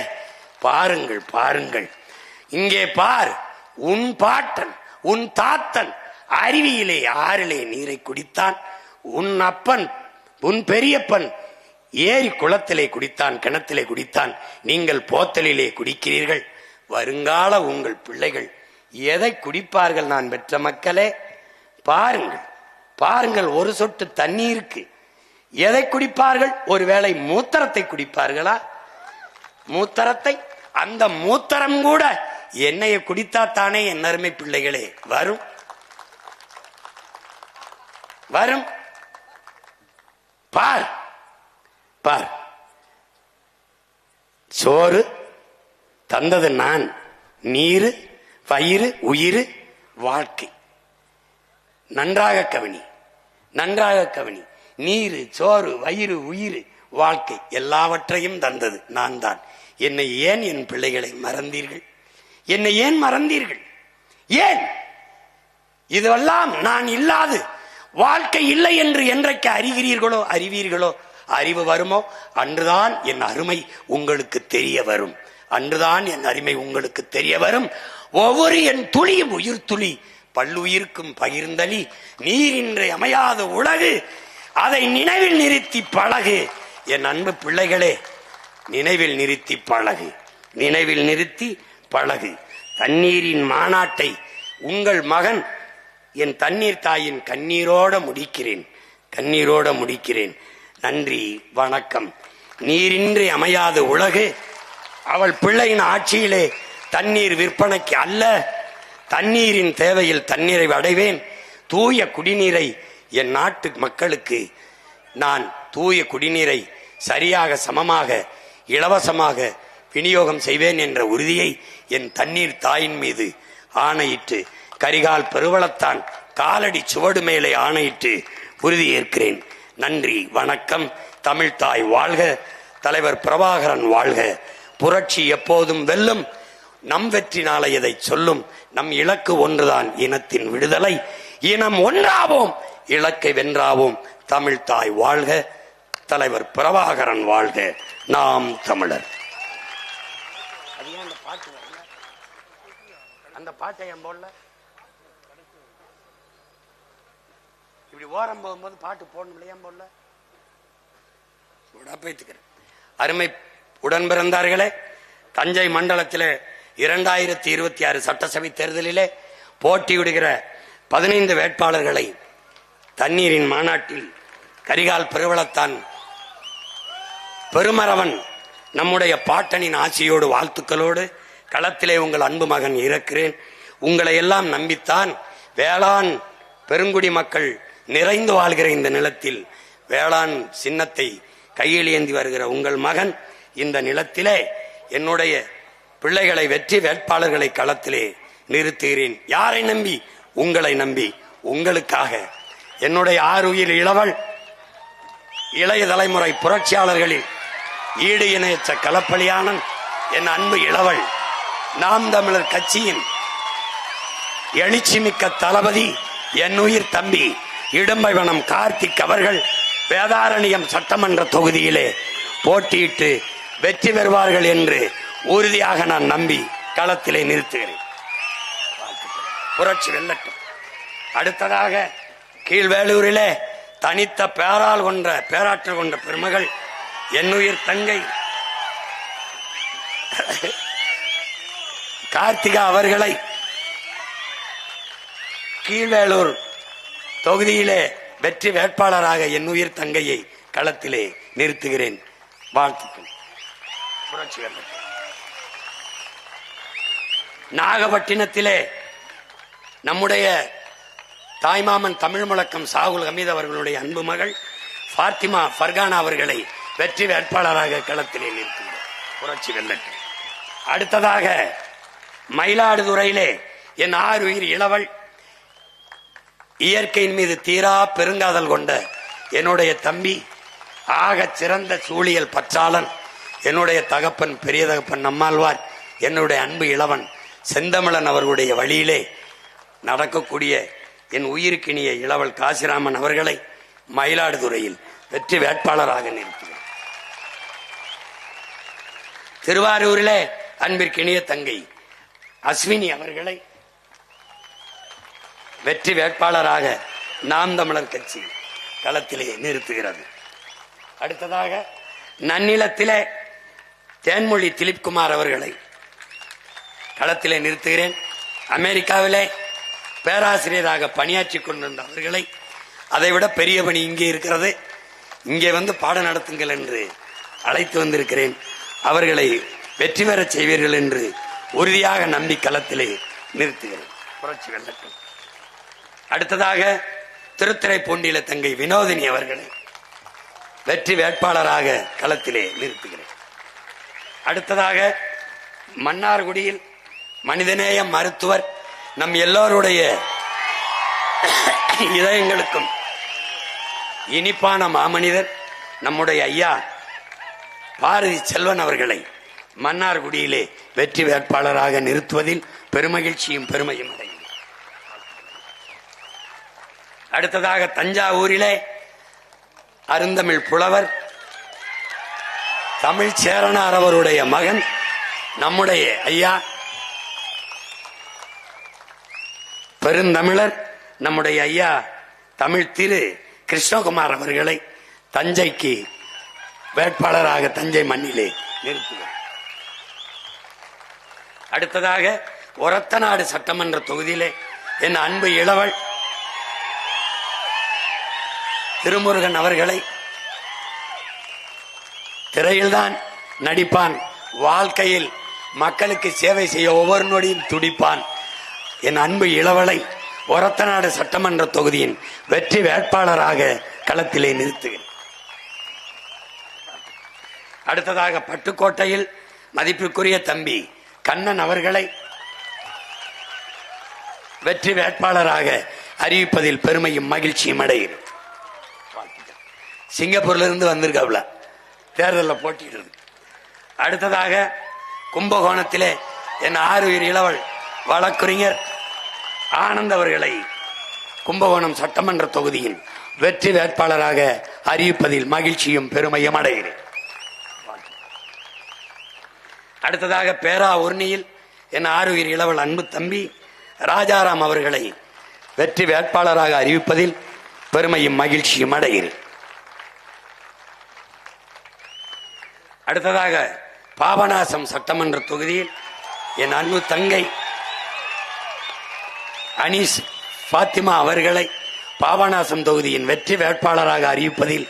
பாருங்கள் பாருங்கள், இங்கே பார், உன் பாட்டன் உன் தாத்தன் அருவியிலே ஆறிலே நீரை குடித்தான், உன் அப்பன் உன் பெரியப்பன் ஏரி குளத்திலே குடித்தான், கிணத்திலே குடித்தான், நீங்கள் போத்தலிலே குடிக்கிறீர்கள். வருங்கால உங்கள் பிள்ளைகள் எதை குடிப்பார்கள்? நான் பெற்ற மக்களே பாருங்கள் பாருங்கள், ஒரு சொட்டு தண்ணீருக்கு எதை குடிப்பார்கள்? ஒருவேளை மூத்திரத்தை குடிப்பார்களா? மூத்திரத்தை, அந்த மூத்திரம் கூட எண்ணெயை குடித்தாத்தானே என் அருமை பிள்ளைகளே வரும் வரும். பார் பார், சோறு தந்தது நான், நீரு வயிறு உயிர் வாழ்க்கை. நன்றாக கவனி, நன்றாக கவனி. நீரு சோறு வயிறு உயிர் வாழ்க்கை எல்லாவற்றையும் தந்தது நான் தான். என்னை ஏன் என் பிள்ளைகளை மறந்தீர்கள்? என்னை ஏன் மறந்தீர்கள்? ஏன்? இதுவெல்லாம் நான் இல்லாது வாழ்க்கை இல்லை என்று என்றைக்கு அறிகிறீர்களோ அறிவீர்களோ, அறிவு வருமோ அன்றுதான் என் அருமை உங்களுக்கு தெரிய வரும், அன்றுதான் என் அருமை உங்களுக்கு தெரிய வரும். ஒவ்வொரு என் துளியும் உயிர் துளி பல்லுயிர்க்கும் பகிர்ந்தளி, நீரின்றி அமையாத உலகு, அதை நினைவில் நிறுத்தி பழகு. என் அன்பு பிள்ளைகளே, நினைவில் நிறுத்தி பழகு, நினைவில் நிறுத்தி பழகு. தண்ணீரின் மாநாட்டை உங்கள் மகன் என் தண்ணீர் தாயின் கண்ணீரோட முடிக்கிறேன், கண்ணீரோட முடிக்கிறேன். நன்றி, வணக்கம். நீரின்றி அமையாத உலகு, அவள் பிள்ளையின் ஆட்சியிலே தண்ணீர் விற்பனைக்கு அல்ல, தண்ணீரின் தேவையில் தண்ணீரை அடைவேன். தூய குடிநீரை என் நாட்டு மக்களுக்கு நான் தூய குடிநீரை சரியாக சமமாக இலவசமாக விநியோகம் செய்வேன் என்ற உறுதியை என் தண்ணீர் தாயின் மீது ஆணையிட்டு, கரிகால் பெருவளத்தான் காலடி சுவடு மேலே ஆணையிட்டு உறுதியேற்கிறேன். நன்றி, வணக்கம். தமிழ் தாய் வாழ்க, தலைவர் பிரபாகரன் வாழ்க. புரட்சி எப்போதும் வெல்லும், நம் வெற்றி நாளை எதை சொல்லும். நம் இலக்கு ஒன்றுதான், இனத்தின் விடுதலை. இனம் ஒன்றாவோம், இலக்கை வென்றாவோம். தமிழ் தாய் வாழ்க, தலைவர் பிரபாகரன் வாழ்க. நாம் தமிழர். அந்த பாட்டை என் போடல, இப்படி ஓரம் போகும்போது பாட்டு போடணும் இல்லையா? போடல, பேத்துக்கிறேன். அருமை உடன் பிறந்தார்களே, தஞ்சை மண்டலத்திலே 2026 சட்டசபை தேர்தலிலே போட்டியிடுகிற 15 வேட்பாளர்களை தண்ணீரின் மாநாட்டில் கரிகால் பெருவளத்தான் பெருமரவன் நம்முடைய பாட்டனின் ஆட்சியோடு வாழ்த்துக்களோடு களத்திலே உங்கள் அன்பு மகன் இருக்கிறேன். உங்களை எல்லாம் நம்பித்தான் வேளாண் பெருங்குடி மக்கள் நிறைந்து வாழ்கிற இந்த நிலத்தில் வேளாண் சின்னத்தை கையில் ஏந்தி வருகிற உங்கள் மகன் இந்த நிலத்திலே என்னுடைய பிள்ளைகளை வெற்றி வேட்பாளர்களை களத்திலே நிறுத்துகிறேன். யாரை நம்பி? உங்களை நம்பி, உங்களுக்காக. என்னுடைய ஆறுயிர் இளவல், இளைய தலைமுறை புரட்சியாளர்களில் ஈடு இணையற்ற களப்பலியானன் என் அன்பு இளவல், நாம் தமிழர் கட்சியின் எழுச்சி மிக்க தளபதி என் உயிர் தம்பி இடும்பைவனம் கார்த்திக் அவர்கள் வேதாரண்யம் சட்டமன்ற தொகுதியிலே போட்டியிட்டு வெற்றி பெறுவார்கள் என்று உறுதியாக நான் நம்பி களத்திலே நிறுத்துகிறேன். புரட்சி வெல்லட்டும். அடுத்ததாக கீழ்வேலூரிலே தனித்த பேராற்றல் கொண்ட பெருமகள் என்னுயிர் தங்கை கார்த்திகா அவர்களை கீழ்வேலூர் தொகுதியிலே வெற்றி வேட்பாளராக என்னுயிர் தங்கையை களத்திலே நிறுத்துகிறேன். வாழ்த்துக்கள். புரட்சி வெல்லட்டும். நாகப்பட்டினத்திலே நம்முடைய தாய்மாமன் தமிழ் முழக்கம் சாகுல் ஹமீத் அவர்களுடைய அன்பு மகள் ஃபாத்திமா ஃபர்கானா அவர்களை வெற்றி வேட்பாளராக களத்திலே நிற்கின்றார். புரட்சி வெல்லட்டும். அடுத்ததாக மயிலாடுதுறையிலே என் ஆருயிர் இளவல், இயற்கையின் மீது தீரா பெருங்காதல் கொண்ட என்னுடைய தம்பி, ஆகச் சிறந்த சூழியல் பற்றாளன், என்னுடைய தகப்பன் பெரிய தகப்பன் நம்மாழ்வார், என்னுடைய அன்பு இளவன் செந்தமிழன் அவர்களுடைய வழியிலே நடக்கக்கூடிய என் உயிருக்கினிய இளவல் காசிராமன் அவர்களை மயிலாடுதுறையில் வெற்றி வேட்பாளராக நிறுத்தினார். திருவாரூரிலே அன்பிற்கினிய தங்கை அஸ்வினி அவர்களை வெற்றி வேட்பாளராக நாம் தமிழர் கட்சி களத்திலே நிறுத்துகிறது. அடுத்ததாக நன்னிலத்திலே தேன்மொழி திலீப்குமார் அவர்களை களத்திலே நிறுத்துகிறேன். அமெரிக்காவிலே பேராசிரியராக பணியாற்றி கொண்டிருந்த அவர்களை, அதைவிட பெரிய பணி இங்கே இருக்கிறது, இங்கே வந்து பாடம் நடத்துங்கள் என்று அழைத்து வந்திருக்கிறேன். அவர்களை வெற்றி பெறச் செய்வீர்கள் என்று உறுதியாக நம்பி களத்திலே நிறுத்துகிறேன். புரட்சி வெல்லட்டும். அடுத்ததாக திருத்துறைப்பூண்டியில தங்கை வினோதினி அவர்களை வெற்றி வேட்பாளராக களத்திலே நிறுத்துகிறேன். அடுத்ததாக மன்னார்குடியில் மனிதநேய மருத்துவர், நம் எல்லோருடைய இதயங்களுக்கும் இனிப்பான மாமனிதர் நம்முடைய ஐயா பாரதி செல்வன் அவர்களை மன்னார்குடியிலே வெற்றி வேட்பாளராக நிறுத்துவதில் பெருமகிழ்ச்சியும் பெருமையும் அடைகிறேன். அடுத்ததாக தஞ்சாவூரிலே அருந்தமிழ் புலவர் தமிழ் சேரனார் அவருடைய மகன் நம்முடைய ஐயா பெருந்தமிழர் நம்முடைய ஐயா தமிழ் திரு கிருஷ்ணகுமார் அவர்களை தஞ்சைக்கு வேட்பாளராக தஞ்சை மண்ணிலே நிறுத்துகிறார். அடுத்ததாக ஒரத்தநாடு சட்டமன்ற தொகுதியிலே என் அன்பு இளவல் திருமுருகன் அவர்களை, திரையில்தான் நடிப்பான், வாழ்க்கையில் மக்களுக்கு சேவை செய்ய ஒவ்வொரு நொடியும் துடிப்பான், என் அன்பு இளவலை ஒரத்தநாடு சட்டமன்ற தொகுதியின் வெற்றி வேட்பாளராக களத்திலே நிறுத்துகிறேன். அடுத்ததாக பட்டுக்கோட்டையில் மதிப்புக்குரிய தம்பி கண்ணன் அவர்களை வெற்றி வேட்பாளராக அறிவிப்பதில் பெருமையும் மகிழ்ச்சியும் அடைகிறேன். சிங்கப்பூர்ல இருந்து வந்திருக்காப்ல, தேர்தலில் போட்டியிடுறது. அடுத்ததாக கும்பகோணத்திலே என் ஆருயிர் இளவல் வழக்குரைஞர் ஆனந்த் அவர்களை கும்பகோணம் சட்டமன்ற தொகுதியின் வெற்றி வேட்பாளராக அறிவிப்பதில் மகிழ்ச்சியும் பெருமையும் அடைகிறேன். அடுத்ததாக பேராவூர்ணியில் என் ஆருயிர் இளவல் அன்பு தம்பி ராஜாராம் அவர்களை வெற்றி வேட்பாளராக அறிவிப்பதில் பெருமையும் மகிழ்ச்சியும் அடைகிறேன். அடுத்ததாக பாபநாசம் சட்டமன்ற தொகுதியில் என் அன்பு தங்கை அனீஸ் பாத்திமா அவர்களை பாபநாசம் தொகுதியின் வெற்றி வேட்பாளராக அறிவிப்பதில்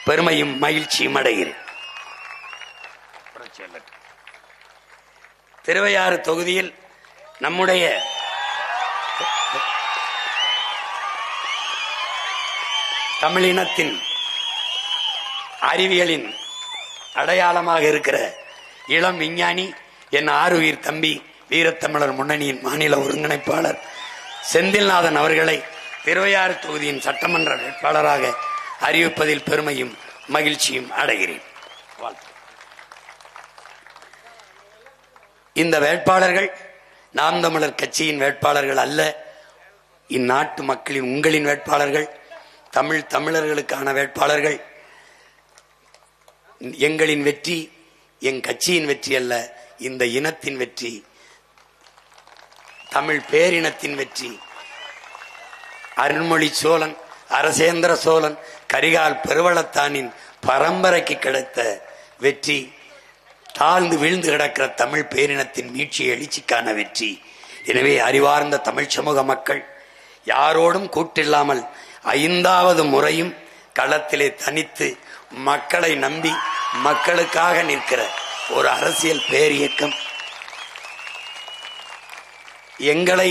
பெருமையும் மகிழ்ச்சியும் அடைகிறேன். திருவையாறு தொகுதியில் நம்முடைய தமிழினத்தின் அறிவியலின் அடையாளமாக இருக்கிற இளம் விஞ்ஞானி என் ஆருயிர் தம்பி வீரத்தமிழர் முன்னணியின் மாநில ஒருங்கிணைப்பாளர் செந்தில்நாதன் அவர்களை திருவையாறு தொகுதியின் சட்டமன்ற வேட்பாளராக அறிவிப்பதில் பெருமையும் மகிழ்ச்சியும் அடைகிறேன். இந்த வேட்பாளர்கள் நாம் தமிழர் கட்சியின் வேட்பாளர்கள் அல்ல, இந்நாட்டு மக்களின் உங்களின் வேட்பாளர்கள், தமிழர்களுக்கான வேட்பாளர்கள். எங்களின் வெற்றி என் கட்சியின் வெற்றி அல்ல, இந்த இனத்தின் வெற்றி, தமிழ் பேரினத்தின் வெற்றி. அருண்மொழி சோழன், அரசேந்திர சோழன், கரிகால் பெருவளத்தானின் பரம்பரைக்கு கிடைத்த வெற்றி, தாழ்ந்து வீழ்ந்து கிடக்கிற தமிழ் பேரினத்தின் மீட்சி எழுச்சிக்கான வெற்றி. எனவே அறிவார்ந்த தமிழ் சமூக மக்கள் யாரோடும் கூட்டில்லாமல் 5வது முறையும் களத்திலே தனித்து மக்களை நம்பி மக்களுக்காக நிற்கிற ஒரு அரசியல் பேரியக்கம். எங்களை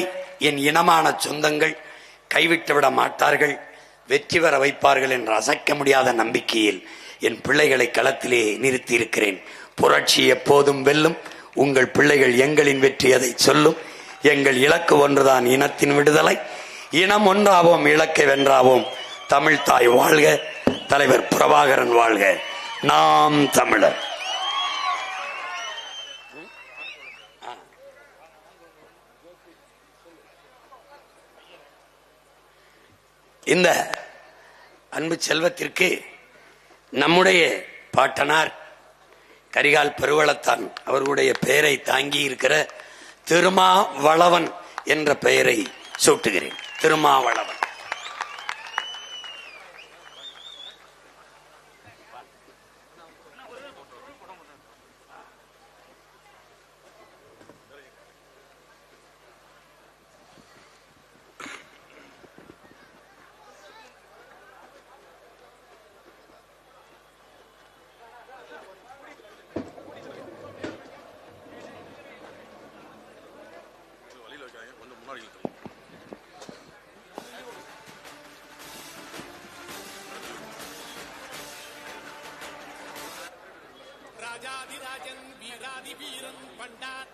என் இனமான சொந்தங்கள் கைவிட்டுவிட மாட்டார்கள், வெற்றி பெற வைப்பார்கள் என்ற அசைக்க முடியாத நம்பிக்கையில் என் பிள்ளைகளை களத்திலே நிறுத்தி இருக்கிறேன். புரட்சி எப்போதும் வெல்லும். உங்கள் பிள்ளைகள் எங்களின் வெற்றி அதை சொல்லும். எங்கள் இலக்கு ஒன்றுதான், இனத்தின் விடுதலை. இனம் ஒன்றாவோம், இலக்கை வென்றாவோம். தமிழ் தாய் வாழ்க, தலைவர் பிரபாகரன் வாழ்க. நாம் தமிழர். இந்த அன்பு செல்வத்திற்கு நம்முடைய பாட்டனார் கரிகால் பெருவளத்தான் அவர்களுடைய பெயரை தாங்கி இருக்கிற திருமாவளவன் என்ற பெயரை சூட்டுகிறேன். திருமாவளவன். ராஜாதிராஜன் வீராதி வீரன் பண்டார்